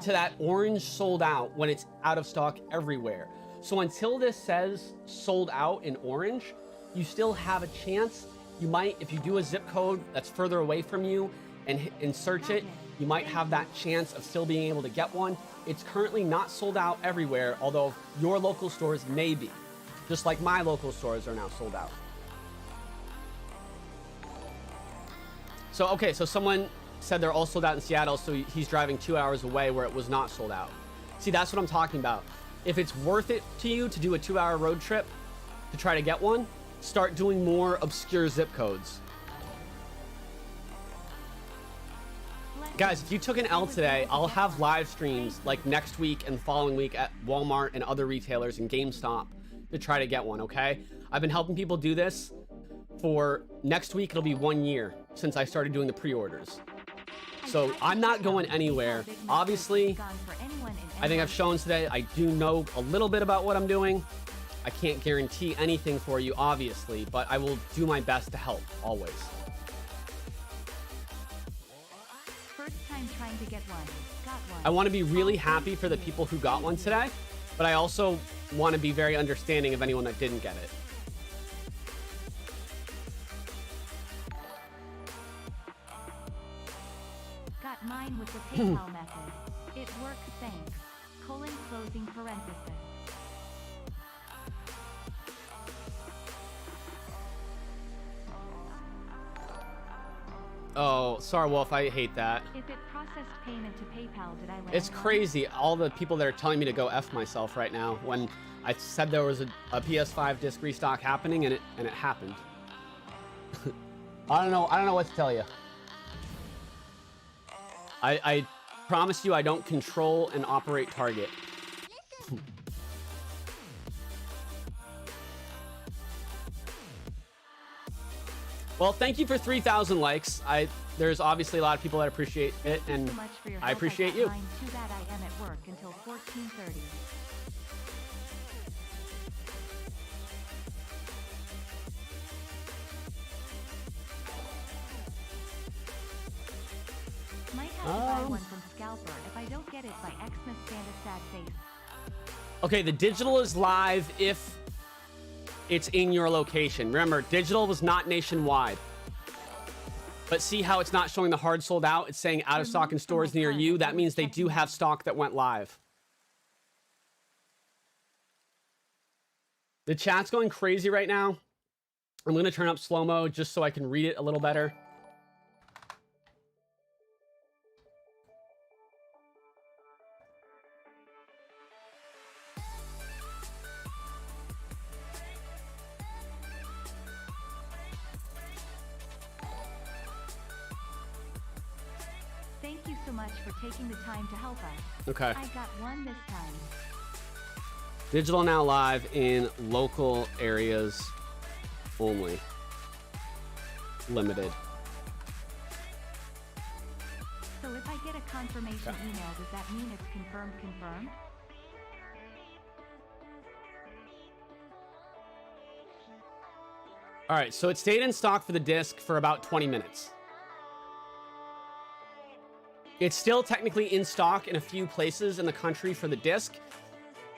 to that orange sold out when it's out of stock everywhere. So until this says sold out in orange, you still have a chance. You might, if you do a zip code that's further away from you and search it, you might have that chance of still being able to get one. It's currently not sold out everywhere, although your local stores may be. Just like my local stores are now sold out. So, okay, so someone said they're all sold out in Seattle, so he's driving 2 hours away where it was not sold out. See, that's what I'm talking about. If it's worth it to you to do a 2-hour road trip to try to get one, start doing more obscure zip codes. Guys, if you took an L today, I'll have live streams like next week and the following week at Walmart and other retailers and GameStop to try to get one, okay? I've been helping people do this for next week. It'll be 1 year since I started doing the pre-orders. So I'm not going anywhere. Obviously, I think I've shown today I do know a little bit about what I'm doing. I can't guarantee anything for you, obviously, but I will do my best to help, always. First time trying to get one. Got one. I want to be really happy for the people who got one today, but I also want to be very understanding of anyone that didn't get it. Got mine with the PayPal method. It works, thanks. Closing parenthesis. Oh, sorry, Wolf, I hate that. If it processed payment to PayPal, did I land It's wrong? crazy, all the people that are telling me to go F myself right now when I said there was a PS5 disc restock happening and it happened. I don't know what to tell you. I promise you I don't control and operate Target. Well, thank you for 3,000 likes. There's obviously a lot of people that appreciate it, and so much for your I help. appreciate got you. mine. Too bad I am at work until 14:30. Might have to buy one from Scalper. If I don't get it by Xmas, stand a sad face. Okay, the digital is live if it's in your location. Remember, digital was not nationwide. But see how it's not showing the hard sold out? It's saying out of stock in stores near you. That means they do have stock that went live. The chat's going crazy right now. I'm going to turn up slow-mo just so I can read it a little better. Thank you so much for taking the time to help us. Okay. I got one this time. Digital now live in local areas only. Limited. So if I get a confirmation email, does that mean it's confirmed? All right, so it stayed in stock for the disc for about 20 minutes. It's still technically in stock in a few places in the country for the disc,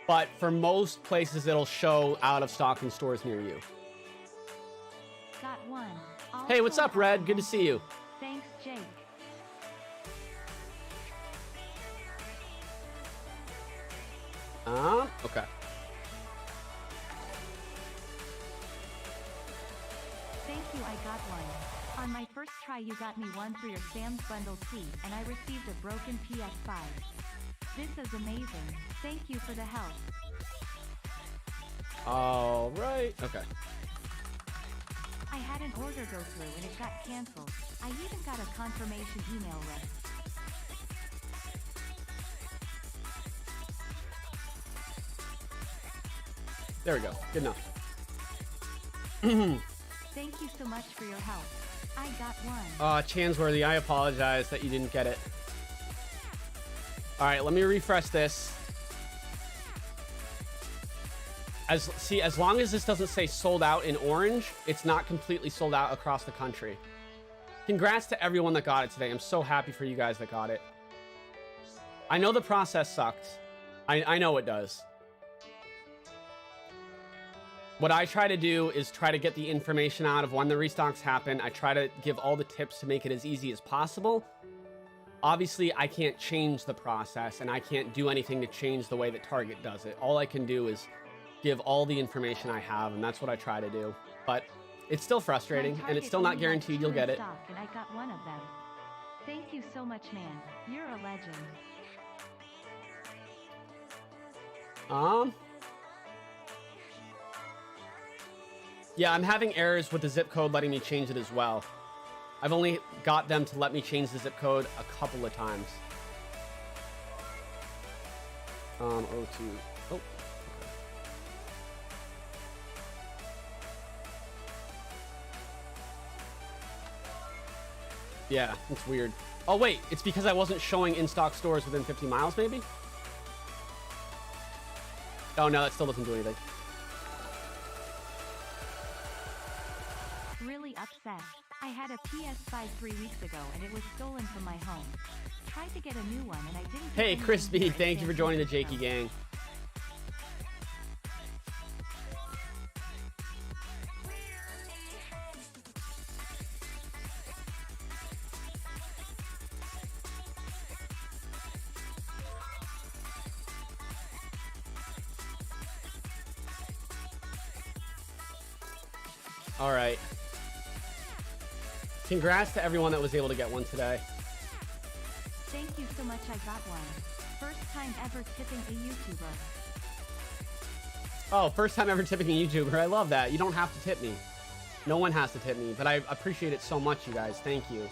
but for most places it'll show out of stock in stores near you. Got one. Hey, what's up, Red? Good to see you. Thanks, Jake. Okay. Thank you, I got one. On my first try you got me one for your Sam's Bundle T, and I received a broken PS5. This is amazing. Thank you for the help. All right. Okay. I had an order go through and it got cancelled. I even got a confirmation email with. There we go. Good enough. Thank you so much for your help. I got one. Chansworthy, I apologize that you didn't get it. All right, let me refresh this. As long as this doesn't say sold out in orange, it's not completely sold out across the country. Congrats to everyone that got it today. I'm so happy for you guys that got it. I know the process sucked. I know it does. What I try to do is try to get the information out of when the restocks happen. I try to give all the tips to make it as easy as possible. Obviously, I can't change the process, and I can't do anything to change the way that Target does it. All I can do is give all the information I have, and that's what I try to do. But it's still frustrating, and it's still not guaranteed you'll get it. And I got one of them. Thank you so much, man. You're a legend. Yeah, I'm having errors with the zip code letting me change it as well. I've only got them to let me change the zip code a couple of times. 02. Oh. Okay. Yeah, it's weird. Oh, wait, it's because I wasn't showing in-stock stores within 50 miles, maybe? Oh, no, that still doesn't do anything. Really upset. I had a PS5 3 weeks ago and it was stolen from my home. Tried to get a new one and I didn't. Hey, Crispy, thank you for joining the Jakey gang. All right. Congrats to everyone that was able to get one today. Thank you so much. I got one. First time ever tipping a YouTuber. Oh, first time ever tipping a YouTuber. I love that. You don't have to tip me. No one has to tip me, but I appreciate it so much, you guys. Thank you.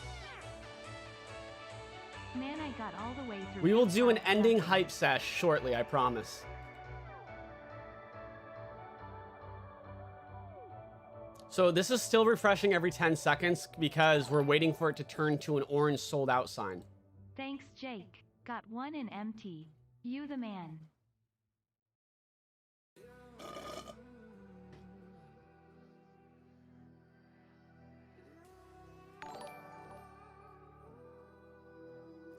Man, I got all the way through. We will do an ending hype sesh shortly, I promise. So this is still refreshing every 10 seconds because we're waiting for it to turn to an orange sold out sign. Thanks, Jake. Got one in MT. You the man.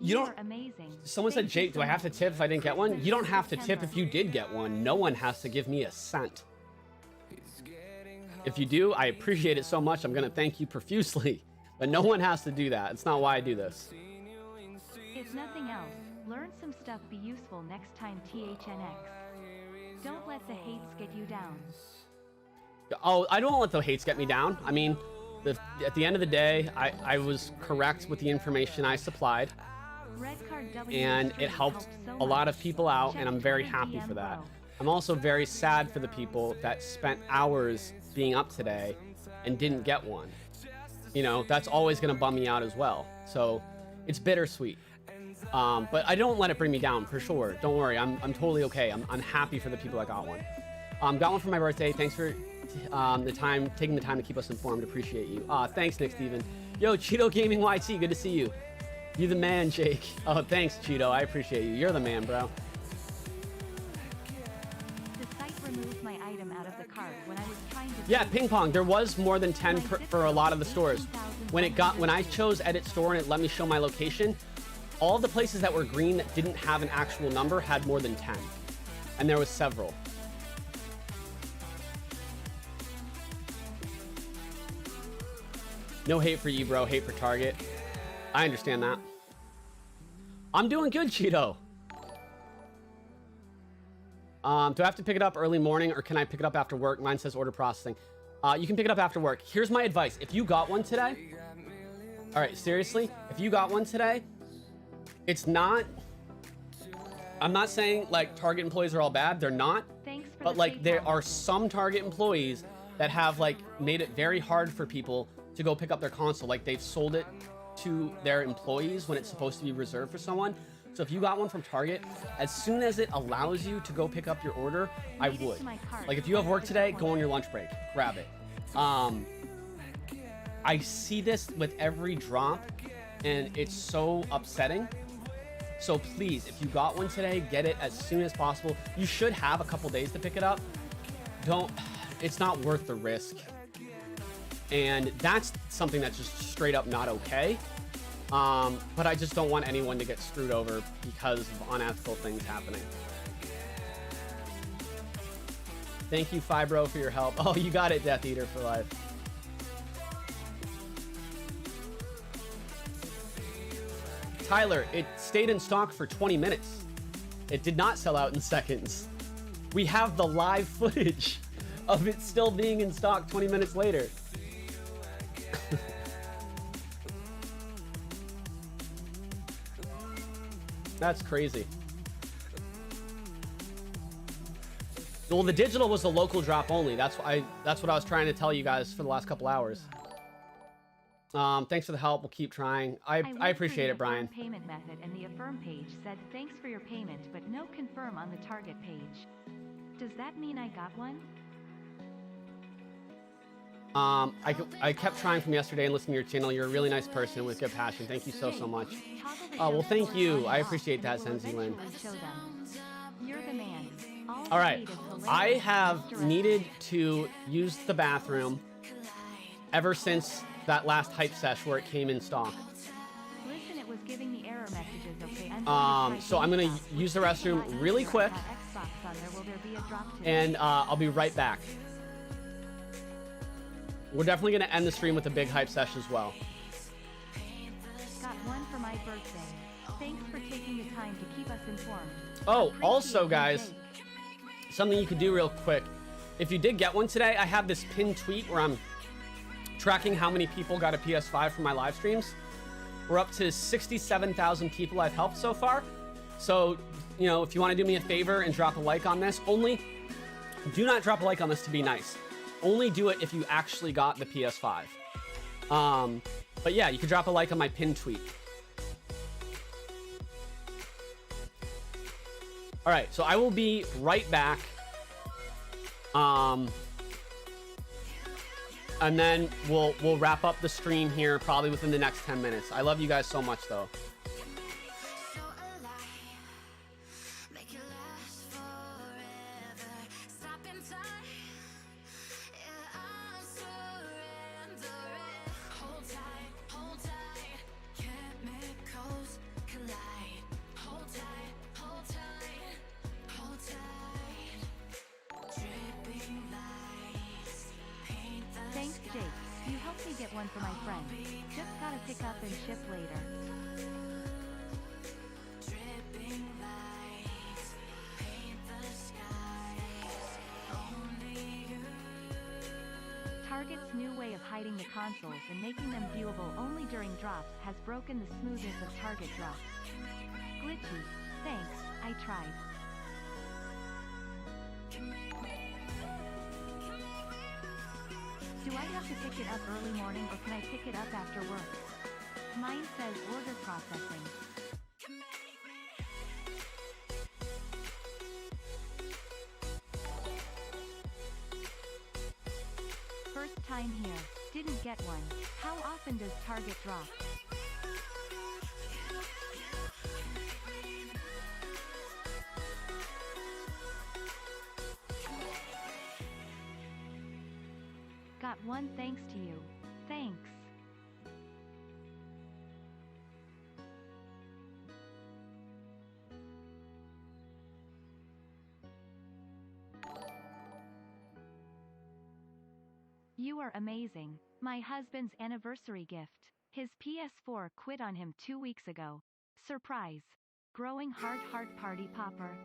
You're amazing. Someone said, Jake, do I have to tip if I didn't get one? You don't have to tip if you did get one. No one has to give me a cent. If you do, I appreciate it so much. I'm going to thank you profusely. But no one has to do that. It's not why I do this. If nothing else, learn some stuff. Be useful next time. THNX. Don't let the hates get you down. Oh, I don't let the hates get me down. I mean, at the end of the day, I was correct with the information I supplied. And it helped a lot of people out, and I'm very happy for that. I'm also very sad for the people that spent hours being up today and didn't get one. You know, that's always going to bum me out as well. So it's bittersweet. But I don't let it bring me down, for sure. Don't worry, I'm totally okay. I'm happy for the people that got one. Got one for my birthday. Thanks for taking the time to keep us informed. Appreciate you. Thanks, Nick Steven. Yo, Cheeto Gaming YT, good to see you. You the man, Jake. Oh, thanks, Cheeto. I appreciate you. You're the man, bro. The site removed my item out of the cart when I was trying to. Yeah, ping pong. There was more than 10 for a lot of the stores. When I chose edit store and it let me show my location, all the places that were green that didn't have an actual number had more than 10, and there was several. No hate for you, bro. Hate for Target. I understand that. I'm doing good, Cheeto. Do I have to pick it up early morning or can I pick it up after work? Mine says order processing. You can pick it up after work. Here's my advice. If you got one today, all right, seriously, if you got one today, I'm not saying like Target employees are all bad. They're not. But like there are some Target employees that have like made it very hard for people to go pick up their console. Like, they've sold it to their employees when it's supposed to be reserved for someone. So if you got one from Target, as soon as it allows you to go pick up your order, I would. Like, if you have work today, go on your lunch break, grab it. I see this with every drop, and it's so upsetting. So please, if you got one today, get it as soon as possible. You should have a couple days to pick it up. It's not worth the risk. And that's something that's just straight up not okay. But I just don't want anyone to get screwed over because of unethical things happening. Thank you, Fibro, for your help. Oh, you got it, Death Eater for life. Tyler, it stayed in stock for 20 minutes. It did not sell out in seconds. We have the live footage of it still being in stock 20 minutes later. That's crazy. Well, the digital was the local drop only. That's what I was trying to tell you guys for the last couple hours. Thanks for the help. We'll keep trying. I appreciate it, Brian. Payment method, and the affirm page said thanks for your payment, but no confirm on the Target page. Does that mean I got one? I kept trying from yesterday and listening to your channel. You're a really nice person with good passion. Thank you so much. Oh, well, thank you. I appreciate that, Senzi Lin. You're the man. All right. I have needed to use the bathroom ever since that last hype sesh where it came in stock. Listen, it was giving me error messages, okay? So I'm going to use the restroom really quick. And I'll be right back. We're definitely going to end the stream with a big hype session as well. Got one for my birthday. Thanks for taking the time to keep us informed. Oh, also, guys, something you could do real quick. If you did get one today, I have this pinned tweet where I'm tracking how many people got a PS5 from my live streams. We're up to 67,000 people I've helped so far. So, you know, if you want to do me a favor and drop a like on this, only do not drop a like on this to be nice. Only do it if you actually got the PS5. But yeah, you can drop a like on my pinned tweet. All right, so I will be right back. And then we'll wrap up the stream here probably within the next 10 minutes. I love you guys so much, though. Thanks, Jake. You helped me get one for my friend. Just gotta pick up and ship later. Target's new way of hiding the consoles and making them viewable only during drops has broken the smoothness of Target drops. Glitchy. Thanks, I tried. Do I have to pick it up early morning or can I pick it up after work? Mine says order processing. First time here. Didn't get one. How often does Target drop? Got one thanks to you. Thanks. You are amazing. My husband's anniversary gift. His PS4 quit on him 2 weeks ago. Surprise. Growing hard party popper.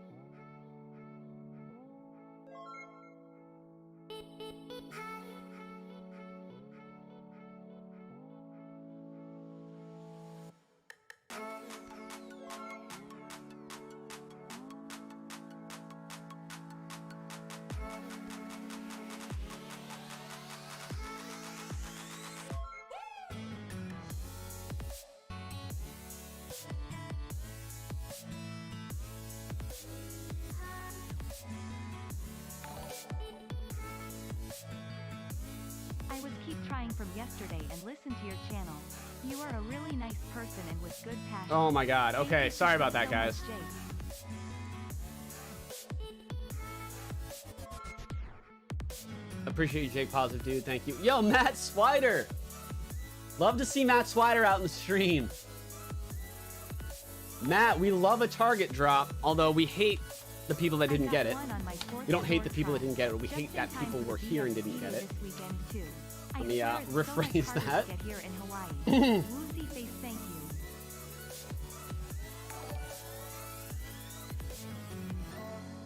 I was keep trying from yesterday and listened to your channel. You are a really nice person and with good passion. Oh my god. Thank Okay, you sorry about so that, guys. much, Jake. Appreciate you, Jake. Positive dude. Thank you. Yo, Matt Swider. Love to see Matt Swider out in the stream. Matt, we love a target drop, although we hate the people that didn't get it. We don't hate the people that didn't get it. We hate that people were here and didn't get it. Let me rephrase that. Woozy face, thank you.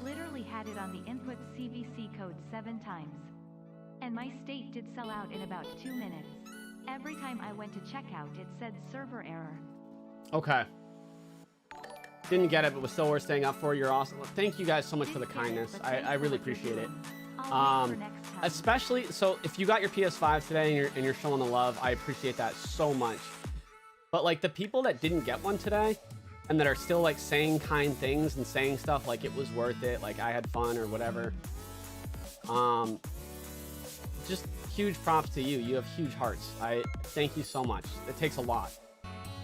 Literally had it on the input CVC code 7 times. And my state did sell out in about 2 minutes. Every time I went to checkout, it said server error. Okay. Didn't get it, but was still worth staying up for. You're awesome. Thank you guys so much for the kindness. I really appreciate it. Especially, so if you got your PS5 today and you're showing the love, I appreciate that so much. But like the people that didn't get one today and that are still like saying kind things and saying stuff like it was worth it, like I had fun or whatever. Just huge props to you. You have huge hearts. I thank you so much. It takes a lot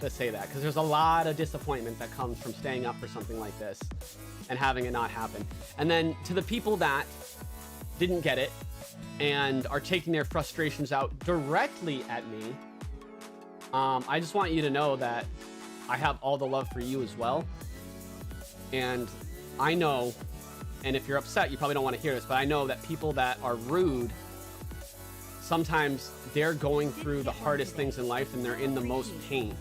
to say that because there's a lot of disappointment that comes from staying up for something like this and having it not happen. And then to the people that didn't get it and are taking their frustrations out directly at me, I just want you to know that I have all the love for you as well. And I know, and if you're upset, you probably don't want to hear this, but I know that people that are rude, sometimes they're going through the hardest things in life and they're in the most pain.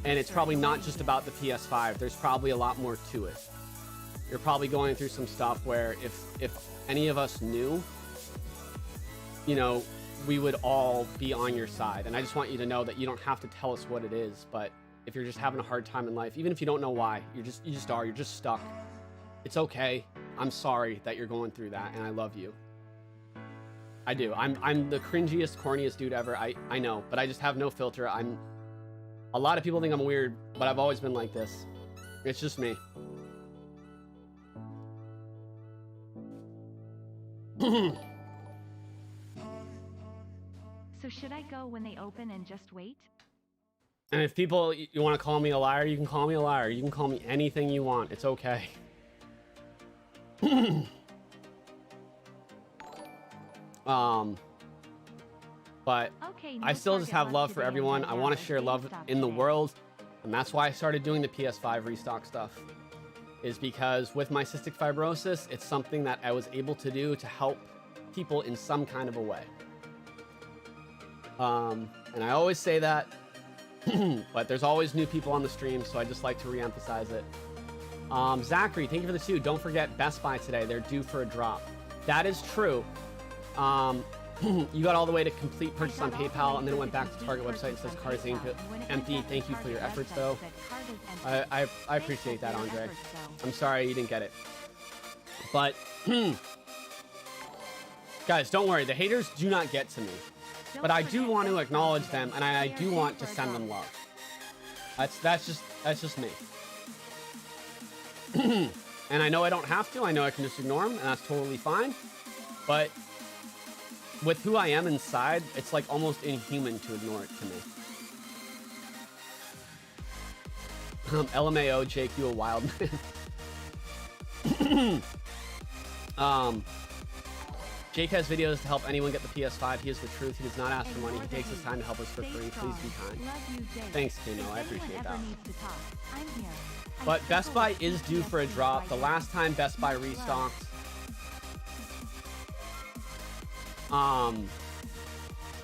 And it's probably not just about the PS5. There's probably a lot more to it. You're probably going through some stuff where if any of us knew, you know, we would all be on your side. And I just want you to know that you don't have to tell us what it is, but if you're just having a hard time in life, even if you don't know why, you're just stuck. It's okay. I'm sorry that you're going through that, and I love you. I do. I'm the cringiest, corniest dude ever. I know, but I just have no filter. A lot of people think I'm weird, but I've always been like this. It's just me. So should I go when they open and just wait? And if people, you want to call me a liar, you can call me a liar. You can call me anything you want. It's okay. But okay, I still just have love for everyone. I want to share love in the world. And that's why I started doing the PS5 restock stuff. Is because with my cystic fibrosis, it's something that I was able to do to help people in some kind of a way. And I always say that, but there's always new people on the stream, so I just like to re-emphasize it. Zachary, thank you for the 2. Don't forget Best Buy today. They're due for a drop. That is true. You got all the way to complete purchase on PayPal, and then it went back to Target website and says card is empty. Thank you for your efforts, though. I appreciate that, Andre. I'm sorry you didn't get it. But, guys, don't worry. The haters do not get to me. But I do want to acknowledge them, and I do want to send them love. That's just me. And I know I don't have to. I know I can just ignore them, and that's totally fine. But with who I am inside, it's like almost inhuman to ignore it to me. LMAO, Jake, you a wild man. Jake has videos to help anyone get the PS5. He is the truth. He does not ask for money. He takes his time to help us for free. Please be kind. Thanks, Kino. I appreciate that. But Best Buy is due for a drop. The last time Best Buy restocked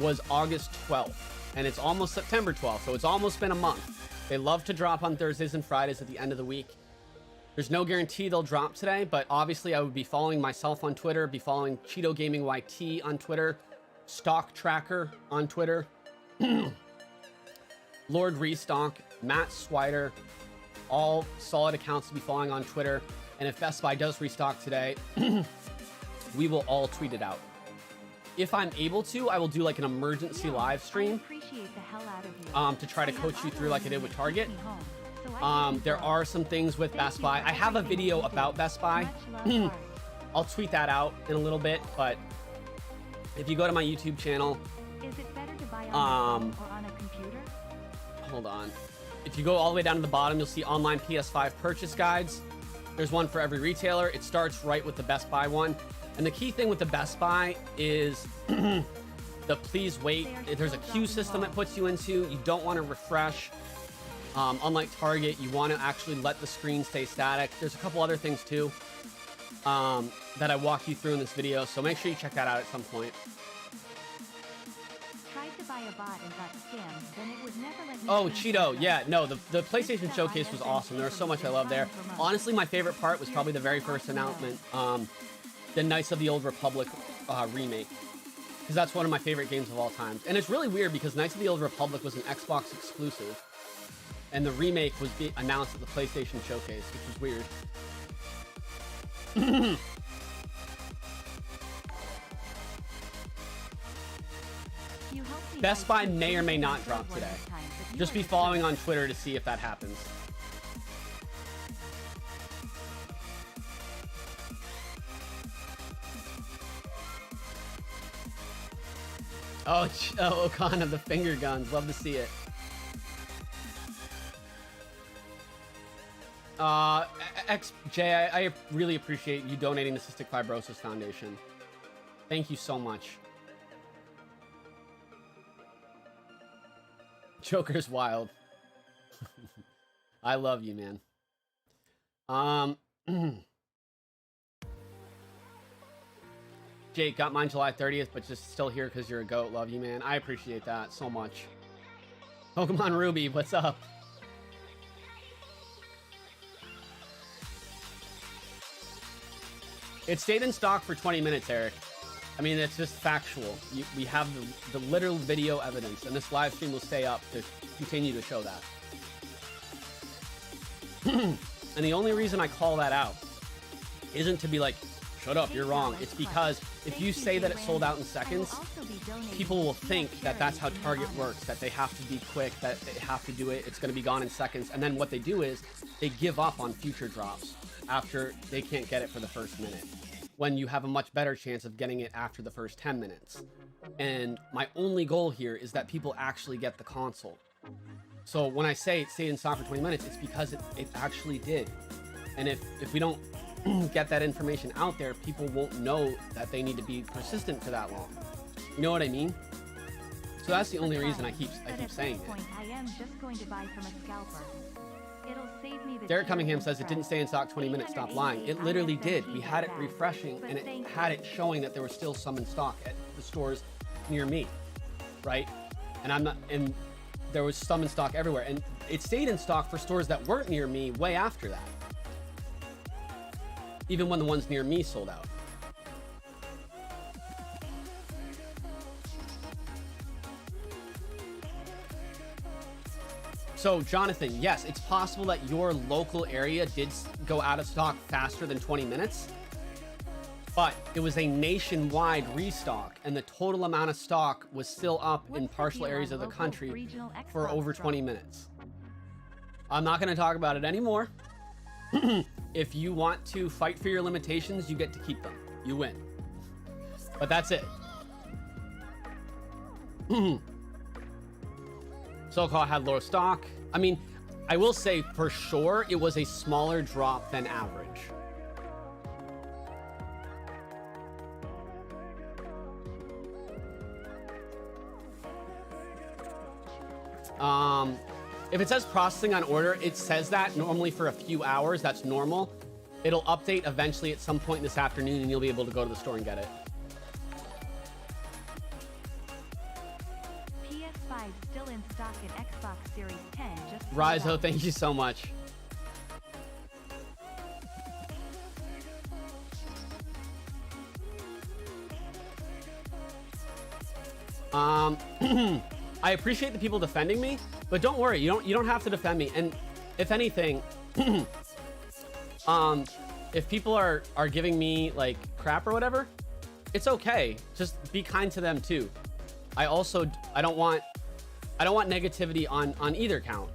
was August 12th. And it's almost September 12th, so it's almost been a month. They love to drop on Thursdays and Fridays at the end of the week. There's no guarantee they'll drop today, but obviously I would be following myself on Twitter, be following Cheeto Gaming YT on Twitter, Stock Tracker on Twitter, Lord Restock, Matt Swider, all solid accounts to be following on Twitter. And if Best Buy does restock today, we will all tweet it out. If I'm able to, I will do like an emergency live stream to try to coach you through like I did with Target. There are some things with Best Buy. I have a video about Best Buy. I'll tweet that out in a little bit, but If you go to my YouTube channel, Is it better to buy on the phone or on a computer? hold on. If you go all the way down to the bottom, you'll see online PS5 purchase guides. There's one for every retailer. It starts right with the Best Buy one. And the key thing with the Best Buy is the please wait. There's a queue system it puts you into. You don't want to refresh. Unlike Target, you want to actually let the screen stay static. There's a couple other things too that I walk you through in this video. So make sure you check that out at some point. Tried to buy a bot and got scammed, then it would never let me. Oh, change Cheeto. my Yeah, no, the PlayStation Showcase was awesome. There was so much I love there. Honestly, my favorite part was probably the very first announcement, the Knights of the Old Republic remake. Because that's one of my favorite games of all time. And it's really weird because Knights of the Old Republic was an Xbox exclusive. And the remake was announced at the PlayStation Showcase, which was weird. Best Buy may or may not drop today. Just be following on Twitter to see if that happens. Oh, Okana, the finger guns. Love to see it. XJ, I really appreciate you donating to Cystic Fibrosis Foundation. Thank you so much. Joker's wild. I love you, man. Jake, got mine July 30th, but just still here because you're a goat. Love you, man. I appreciate that so much. Pokemon Ruby, what's up? It stayed in stock for 20 minutes, Eric. I mean, it's just factual. We have the literal video evidence, and this live stream will stay up to continue to show that. And the only reason I call that out isn't to be like, shut up, you're wrong. It's because if you say that it sold out in seconds, people will think that that's how Target works, that they have to be quick, that they have to do it, it's going to be gone in seconds. And then what they do is they give up on future drops after they can't get it for the first minute, when you have a much better chance of getting it after the first 10 minutes. And my only goal here is that people actually get the console. So when I say it stayed in stock for 20 minutes, it's because it actually did. And if we don't get that information out there, people won't know that they need to be persistent for that long. You know what I mean? So that's the only reason I keep saying it. I am just going to buy from a scalper. It'll save me the Derek Cunningham says it didn't stay in stock 20 minutes, stop lying. It literally did. We had it refreshing and it had it showing that there was still some in stock at the stores near me, right? And there was some in stock everywhere. And it stayed in stock for stores that weren't near me way after that. Even when the ones near me sold out. So, Jonathan, yes, it's possible that your local area did go out of stock faster than 20 minutes, but it was a nationwide restock, and the total amount of stock was still up in partial areas of the country for over 20 minutes. I'm not going to talk about it anymore. If you want to fight for your limitations, you get to keep them. You win. But that's it. SoCal had lower stock. I mean, I will say for sure it was a smaller drop than average. If it says processing on order, it says that normally for a few hours. That's normal. It'll update eventually at some point this afternoon, and you'll be able to go to the store and get it. PS5 still in stock at Xbox Series 10. Just Rizo, thank you so much. I appreciate the people defending me, but don't worry, you don't have to defend me. And if anything, if people are giving me like crap or whatever, it's okay. Just be kind to them too. I don't want negativity on either count.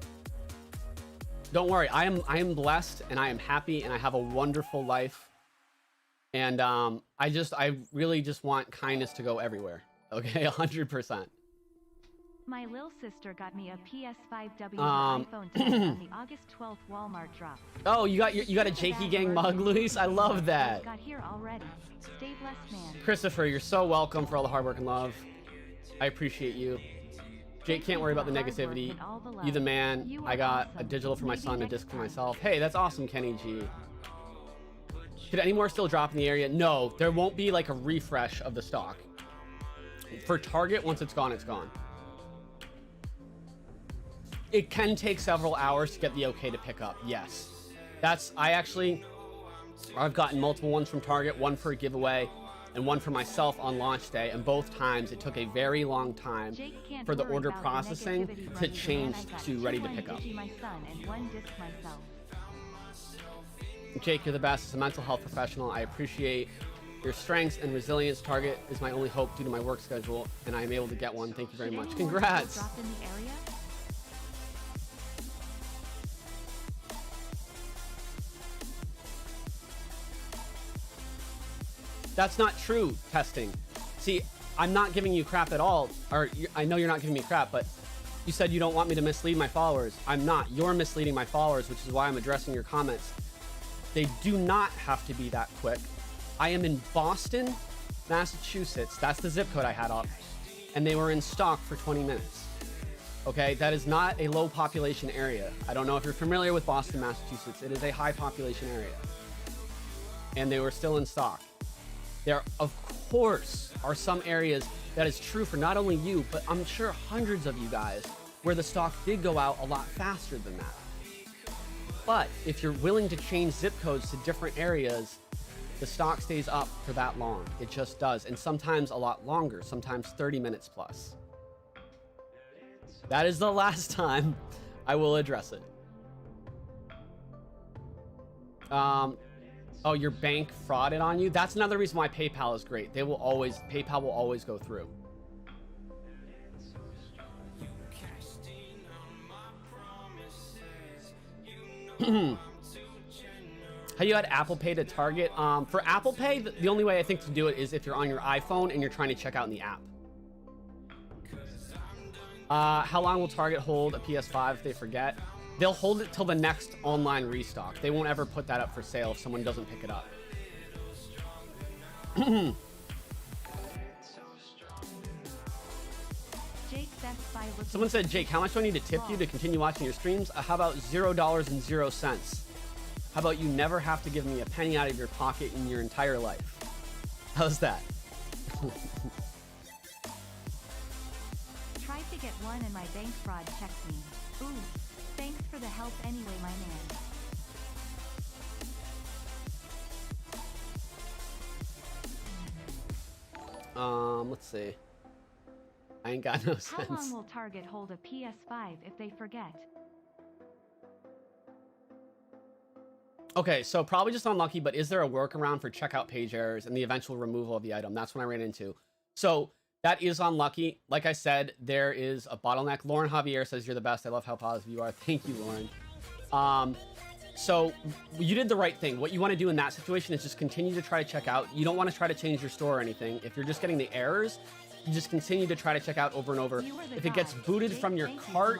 Don't worry, I am blessed and I am happy and I have a wonderful life. And I really just want kindness to go everywhere. Okay, 100%. My lil sister got me a PS5W iPhone 10 on the August 12th Walmart drop. Oh, you got a Jakey Gang mug, Luis? I love that. Got here already. Stay blessed, man. Christopher, you're so welcome for all the hard work and love. I appreciate you. Jake, can't worry about the negativity. You the man. I got a digital for my son, a disc for myself. Hey, that's awesome, Kenny G. Could any more still drop in the area? No, there won't be like a refresh of the stock. For Target, once it's gone, it's gone. It can take several hours to get the okay to pick up. Yes. I've gotten multiple ones from Target, one for a giveaway and one for myself on launch day, and both times it took a very long time for the order processing to change to ready to pick up. Jake, you're the best as a mental health professional. I appreciate your strengths and resilience. Target is my only hope due to my work schedule, and I am able to get one. Thank you very much. Congrats. That's not true, testing. See, I'm not giving you crap at all, or I know you're not giving me crap, but you said you don't want me to mislead my followers. I'm not. You're misleading my followers, which is why I'm addressing your comments. They do not have to be that quick. I am in Boston, Massachusetts. That's the zip code I had up, and they were in stock for 20 minutes. Okay, that is not a low population area. I don't know if you're familiar with Boston, Massachusetts. It is a high population area, and they were still in stock. There, of course, are some areas that is true for not only you, but I'm sure hundreds of you guys, where the stock did go out a lot faster than that. But if you're willing to change zip codes to different areas, the stock stays up for that long. It just does. And sometimes a lot longer, sometimes 30 minutes plus. That is the last time I will address it. Oh, your bank frauded on you? That's another reason why PayPal is great. PayPal will always go through. Have you had Apple Pay to Target? For Apple Pay, the only way I think to do it is if you're on your iPhone and you're trying to check out in the app. How long will Target hold a PS5 if they forget? They'll hold it till the next online restock. They won't ever put that up for sale if someone doesn't pick it up. Someone said, Jake, how much do I need to tip you to continue watching your streams? How about $0.00? How about you never have to give me a penny out of your pocket in your entire life? How's that? Tried to get one and my bank fraud checked me. Ooh. Thanks for the help anyway, my man. Let's see. I ain't got no sense. How long will Target hold a PS5 if they forget? Okay, so probably just unlucky, but is there a workaround for checkout page errors and the eventual removal of the item? That's what I ran into. So that is unlucky. Like I said, there is a bottleneck. Lauren Javier says, you're the best. I love how positive you are. Thank you, Lauren. So you did the right thing. What you want to do in that situation is just continue to try to check out. You don't want to try to change your store or anything. If you're just getting the errors, you just continue to try to check out over and over. If it gets booted from your cart,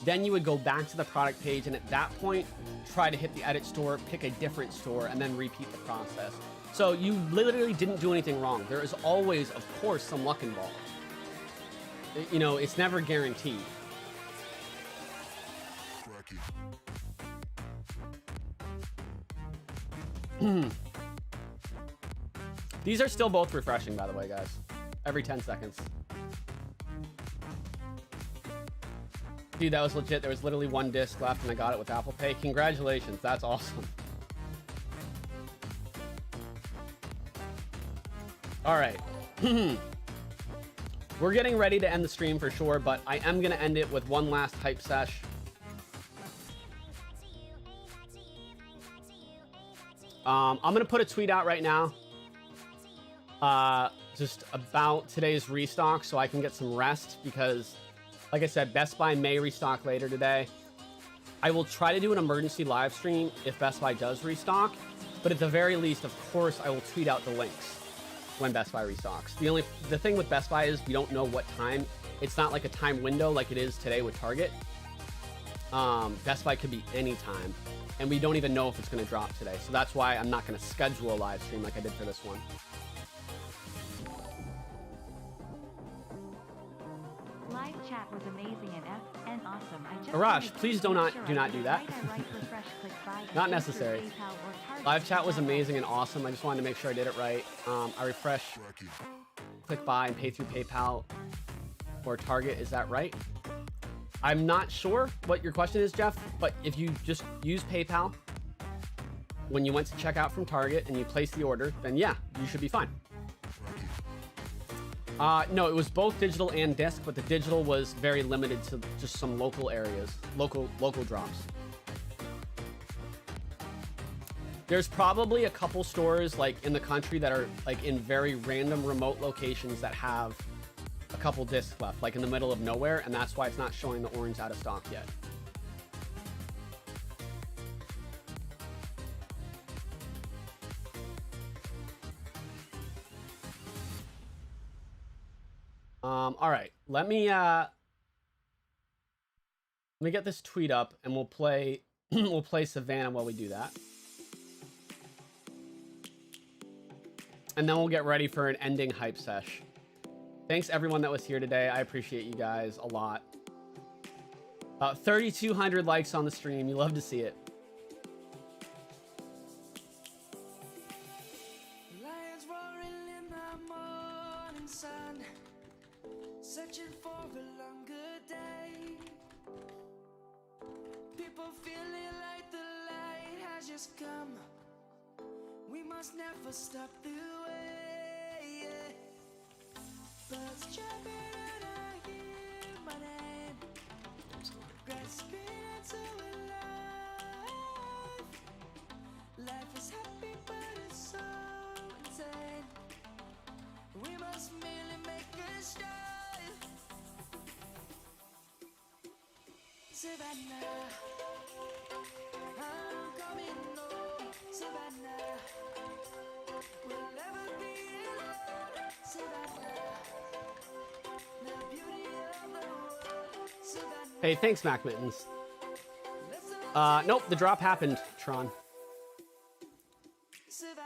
then you would go back to the product page, and at that point, try to hit the edit store, pick a different store, and then repeat the process. So you literally didn't do anything wrong. There is always, of course, some luck involved. You know, it's never guaranteed. These are still both refreshing, by the way, guys. Every 10 seconds. Dude, that was legit. There was literally one disc left, and I got it with Apple Pay. Congratulations. That's awesome. All right. We're getting ready to end the stream for sure, but I am going to end it with one last hype sesh. I'm going to put a tweet out right now. Just about today's restock so I can get some rest because, like I said, Best Buy may restock later today. I will try to do an emergency live stream if Best Buy does restock. But at the very least, of course, I will tweet out the links when Best Buy restocks. The thing with Best Buy is we don't know what time. It's not like a time window like it is today with Target. Best Buy could be any time, and we don't even know if it's going to drop today. So that's why I'm not going to schedule a live stream like I did for this one. Live chat was amazing and awesome. I just Arash, please do not do that. Not necessary. Live chat was amazing and awesome. I just wanted to make sure I did it right. I refresh, click buy, and pay through PayPal or Target. Is that right? I'm not sure what your question is, Jeff, but if you just use PayPal when you went to check out from Target and you place the order, then yeah, you should be fine. No, it was both digital and disc, but the digital was very limited to just some local areas, local drops. There's probably a couple stores like in the country that are like in very random remote locations that have a couple discs left, like in the middle of nowhere, and that's why it's not showing the orange out of stock yet. All right, let me get this tweet up and we'll play we'll play Savannah while we do that. And then we'll get ready for an ending hype sesh. Thanks everyone that was here today. I appreciate you guys a lot. 3,200 likes on the stream. You love to see it. Lions roaring in the morning sun, searching for a longer day. People feeling like the light has just come. We must never stop the way. Birds chirping and I hear my name, grasping into life. Life is happy but it's so insane. We must merely make a start. Savannah, I'm coming home. Savannah, we'll never be alone. Savannah, the beauty of the world. Savannah. Hey, thanks, Mac Mittens. Nope, the drop happened, Tron.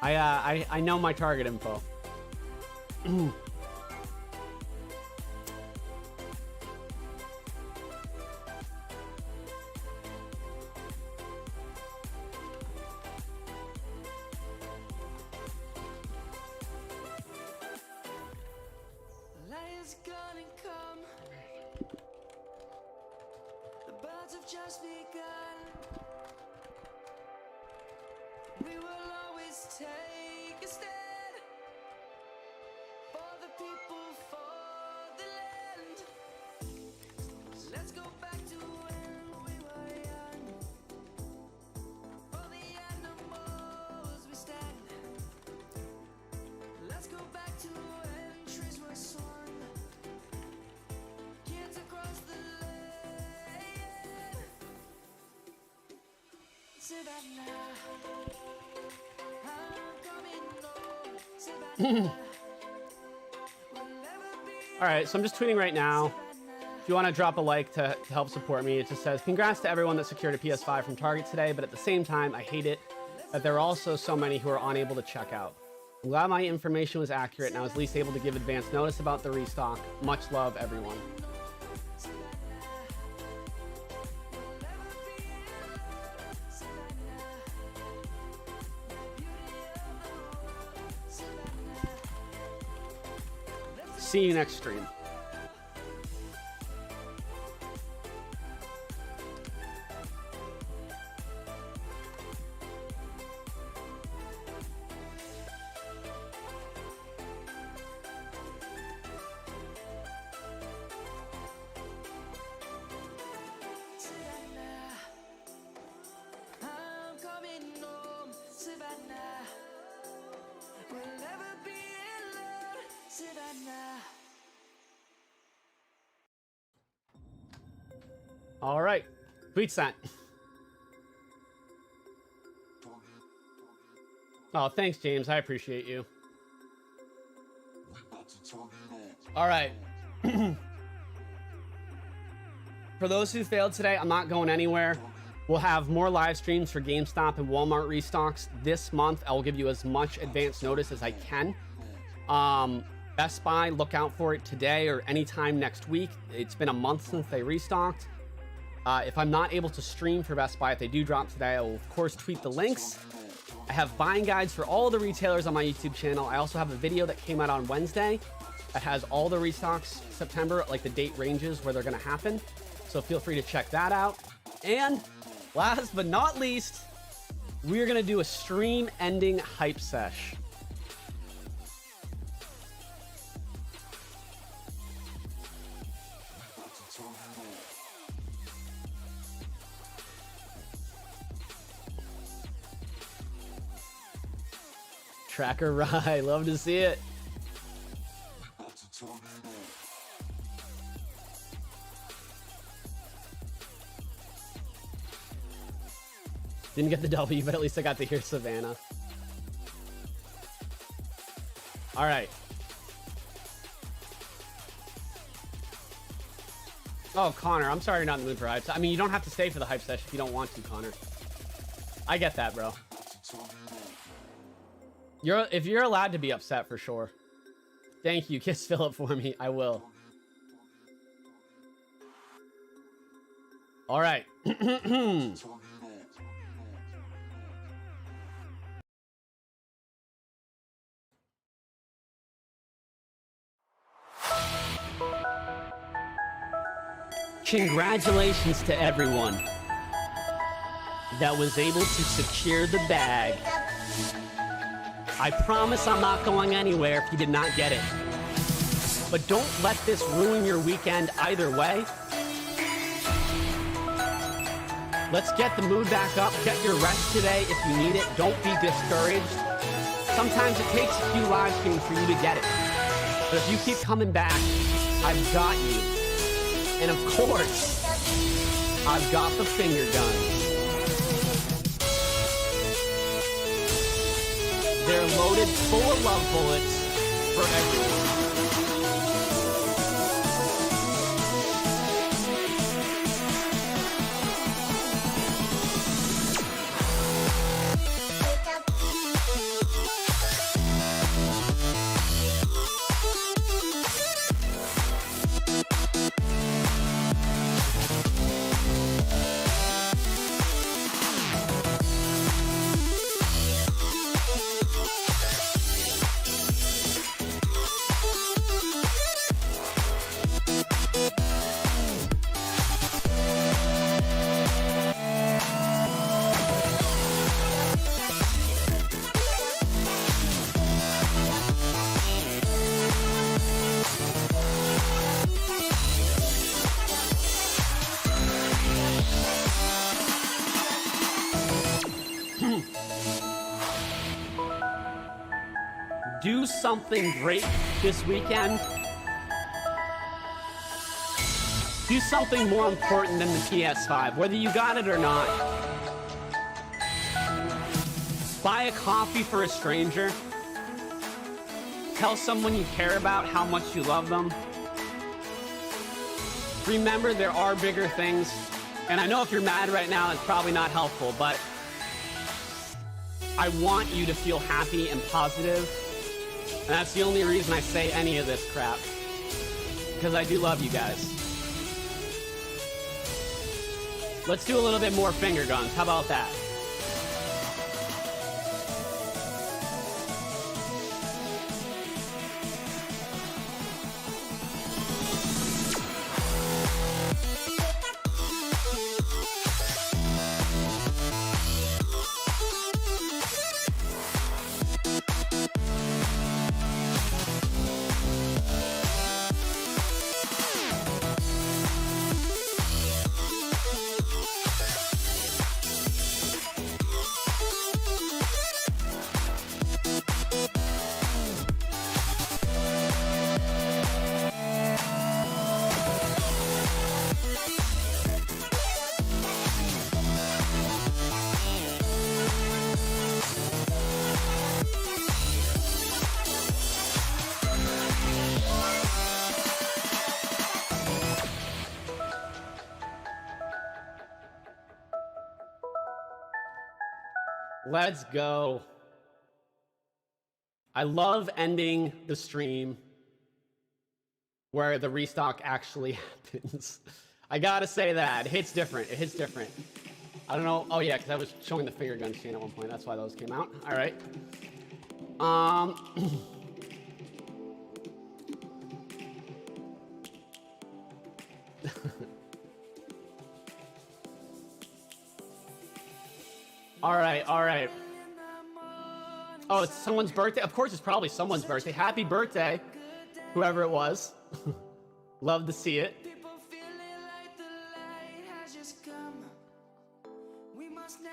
I know my Target info. Lions gonna come. The birds have just begun. We will always take a stand for the people, for the land. Let's go back to when we were young. For the animals we stand. Let's go back to when trees were swung. Kids across the land. Savannah, I'm coming home. Savannah, we'll never be All right, so I'm just tweeting right now. If you want to drop a like to help support me, it just says, congrats to everyone that secured a PS5 from Target today, but at the same time, I hate it that there are also so many who are unable to check out. I'm glad my information was accurate and I was at least able to give advance notice about the restock. Much love, everyone. See you next stream. Savannah, I'm coming home. Savannah, we'll never be alone. Savannah. All right, tweet sent. Oh, thanks, James. I appreciate you. All right. For those who failed today, I'm not going anywhere. We'll have more live streams for GameStop and Walmart restocks this month. I will give you as much advance notice as I can. Best Buy, look out for it today or anytime next week. It's been a month since they restocked. If I'm not able to stream for Best Buy, if they do drop today, I will of course tweet the links. I have buying guides for all the retailers on my YouTube channel. I also have a video that came out on Wednesday that has all the restocks September, like the date ranges where they're going to happen. So feel free to check that out. And last but not least, we're going to do a stream ending hype sesh. Tracker Rye, love to see it. Didn't get the W, but at least I got to hear Savannah. All right. Oh, Connor, I'm sorry you're not in the mood for hype. I mean, you don't have to stay for the hype session if you don't want to, Connor. I get that, bro. If you're allowed to be upset, for sure. Thank you. Kiss Philip for me. I will. All right. Congratulations to everyone that was able to secure the bag. I promise I'm not going anywhere if you did not get it. But don't let this ruin your weekend either way. Let's get the mood back up. Get your rest today if you need it. Don't be discouraged. Sometimes it takes a few live streams for you to get it. But if you keep coming back, I've got you. And of course, I've got the finger guns. They're loaded full of love bullets for everyone. Do something great this weekend. Do something more important than the PS5, whether you got it or not. Buy a coffee for a stranger. Tell someone you care about how much you love them. Remember, there are bigger things. And I know if you're mad right now, it's probably not helpful, but I want you to feel happy and positive. And that's the only reason I say any of this crap. Because I do love you guys. Let's do a little bit more finger guns. How about that? Let's go. I love ending the stream where the restock actually happens. I gotta say that. It hits different. It hits different. I don't know. Oh, yeah, because I was showing the finger gun chain at one point. That's why those came out. All right. All right, all right. Oh, it's someone's birthday? Of course, it's probably someone's birthday. Happy birthday, whoever it was. Love to see it.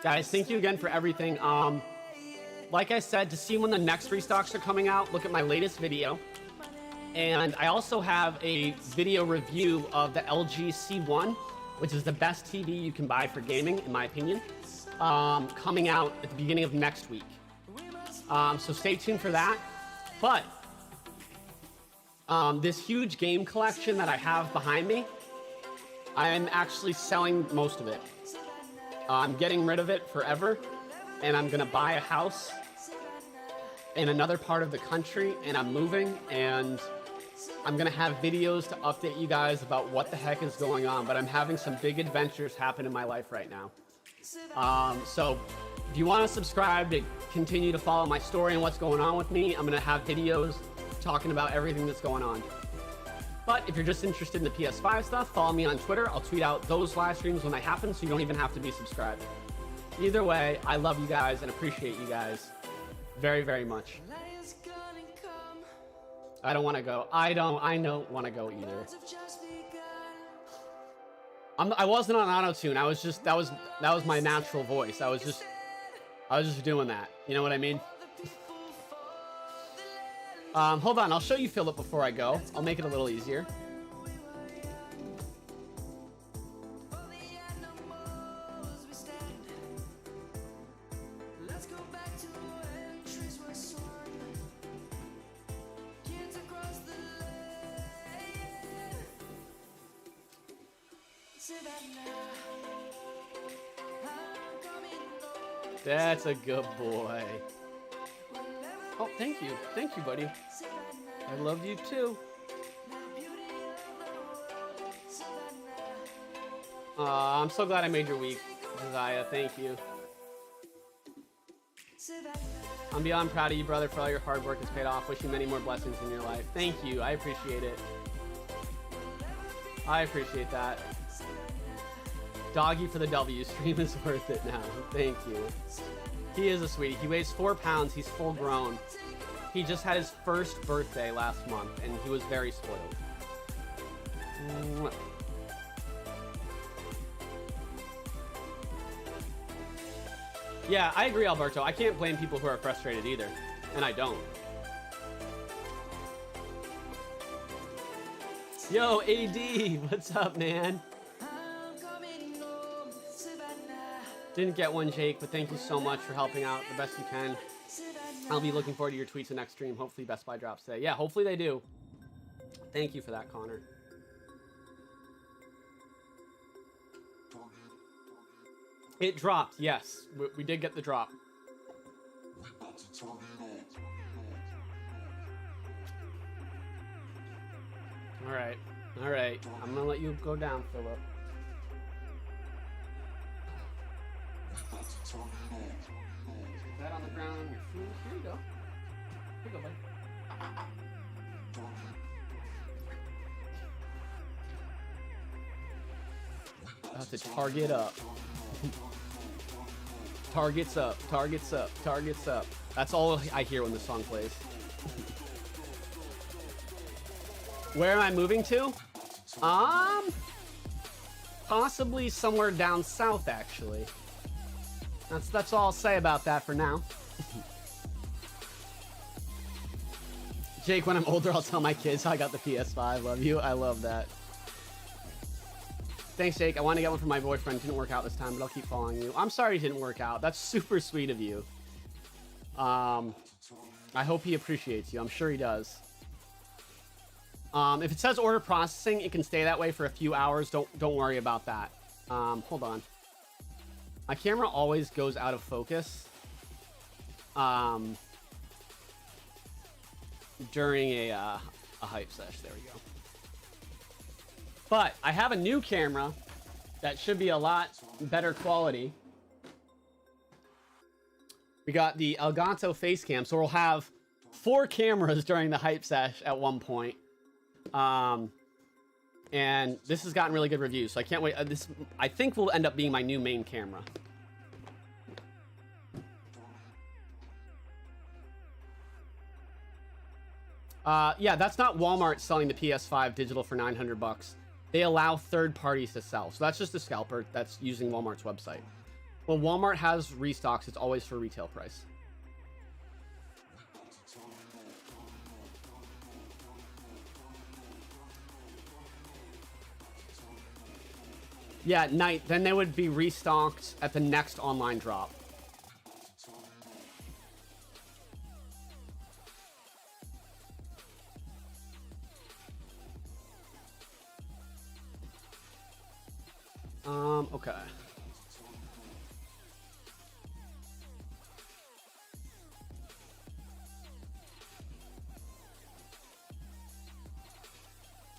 Guys, thank you again for everything. Like I said, to see when the next restocks are coming out, look at my latest video. And I also have a video review of the LG C1, which is the best TV you can buy for gaming, in my opinion, coming out at the beginning of next week. So stay tuned for that. But this huge game collection that I have behind me, I'm actually selling most of it. I'm getting rid of it forever, and I'm gonna buy a house in another part of the country, and I'm moving, and I'm gonna have videos to update you guys about what the heck is going on, but I'm having some big adventures happen in my life right now. So if you want to subscribe to continue to follow my story and what's going on with me, I'm gonna have videos talking about everything that's going on. But if you're just interested in the PS5 stuff, follow me on Twitter. I'll tweet out those live streams when they happen, so you don't even have to be subscribed. Either way, I love you guys and appreciate you guys very, very much. I don't want to go. I don't want to go either. I wasn't on auto-tune. I was just that was my natural voice. I was just doing that. You know what I mean? Hold on, I'll show you Philip before I go. I'll make it a little easier. That's a good boy. Oh, thank you. Thank you, buddy. I love you too. I'm so glad I made your week, Josiah. Thank you. I'm beyond proud of you, brother, for all your hard work has paid off. Wish you many more blessings in your life. Thank you. I appreciate it. I appreciate that. Doggy for the W. Stream is worth it now. Thank you. He is a sweetie. He weighs 4 pounds. He's full grown. He just had his first birthday last month, and he was very spoiled. Yeah, I agree, Alberto. I can't blame people who are frustrated either, and I don't. Yo, AD, what's up, man? Didn't get one, Jake, but thank you so much for helping out the best you can. I'll be looking forward to your tweets the next stream. Hopefully Best Buy drops today. Yeah, hopefully they do. Thank you for that, Connor. It dropped, yes. We did get the drop. All right. All right. I'm going to let you go down, Philip. That on the ground on your food. Here you go. Here you go, buddy. About to target up. Targets up. Targets up. Targets up. That's all I hear when the song plays. Where am I moving to? Possibly somewhere down south, actually. That's all I'll say about that for now. Jake, when I'm older, I'll tell my kids I got the PS5. Love you. I love that. Thanks, Jake. I want to get one for my boyfriend. Didn't work out this time, but I'll keep following you. I'm sorry it didn't work out. That's super sweet of you. I hope he appreciates you. I'm sure he does. If it says order processing, it can stay that way for a few hours. Don't worry about that. Hold on. My camera always goes out of focus during a hype sesh. There we go. But I have a new camera that should be a lot better quality. We got the Elgato face cam, so we'll have 4 cameras during the hype sesh at one point. And this has gotten really good reviews, so I can't wait. This, I think, will end up being my new main camera. Yeah, that's not Walmart selling the PS5 digital for $900. They allow third parties to sell. So that's just a scalper that's using Walmart's website. When Walmart has restocks, it's always for retail price. Yeah, night. Then they would be restocked at the next online drop. Okay.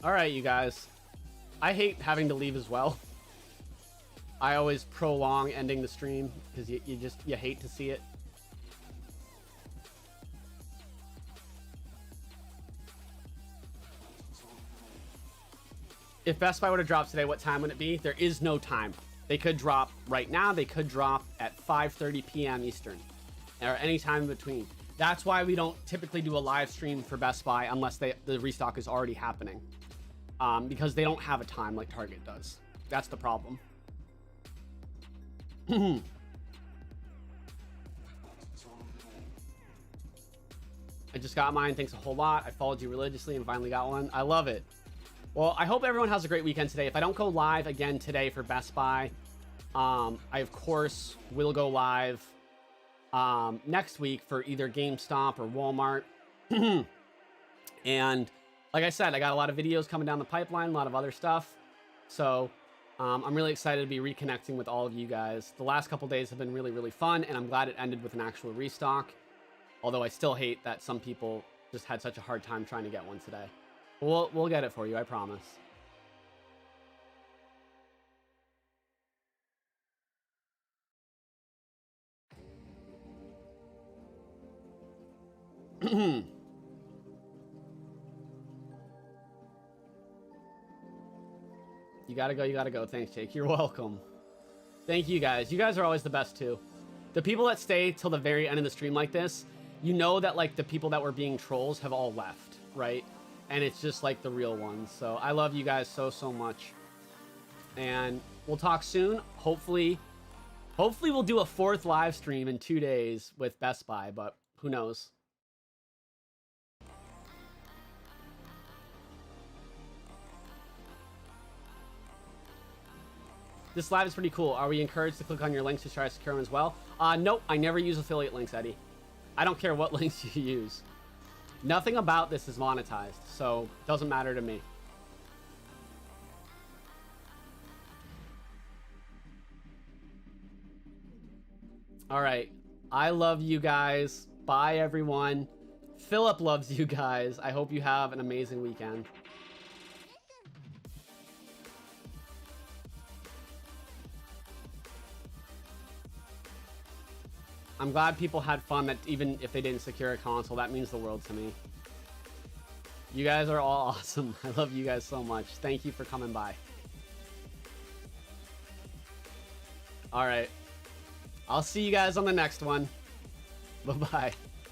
All right, you guys. I hate having to leave as well. I always prolong ending the stream because you hate to see it. If Best Buy would have dropped today, what time would it be? There is no time. They could drop right now. They could drop at 5:30 p.m. Eastern or any time in between. That's why we don't typically do a live stream for Best Buy unless the restock is already happening. Because they don't have a time like Target does. That's the problem. I just got mine. Thanks a whole lot. I followed you religiously and finally got one. I love it. Well, I hope everyone has a great weekend today. If I don't go live again today for Best Buy, I, of course, will go live next week for either GameStop or Walmart. And like I said, I got a lot of videos coming down the pipeline, a lot of other stuff. So I'm really excited to be reconnecting with all of you guys. The last couple days have been really, really fun, and I'm glad it ended with an actual restock. Although I still hate that some people just had such a hard time trying to get one today. We'll get it for you, I promise. You gotta go, you gotta go. Thanks, Jake. You're welcome. Thank you, guys. You guys are always the best, too. The people that stay till the very end of the stream like this, you know that, like, the people that were being trolls have all left, right? And it's just like the real ones. So I love you guys so, so much. And we'll talk soon. Hopefully we'll do a 4th live stream in 2 days with Best Buy, but who knows? This live is pretty cool. Are we encouraged to click on your links to try to secure them as well? Nope, I never use affiliate links, Eddie. I don't care what links you use. Nothing about this is monetized, so it doesn't matter to me. All right. I love you guys. Bye, everyone. Philip loves you guys. I hope you have an amazing weekend. I'm glad people had fun, that even if they didn't secure a console, that means the world to me. You guys are all awesome. I love you guys so much. Thank you for coming by. All right. I'll see you guys on the next one. Bye-bye.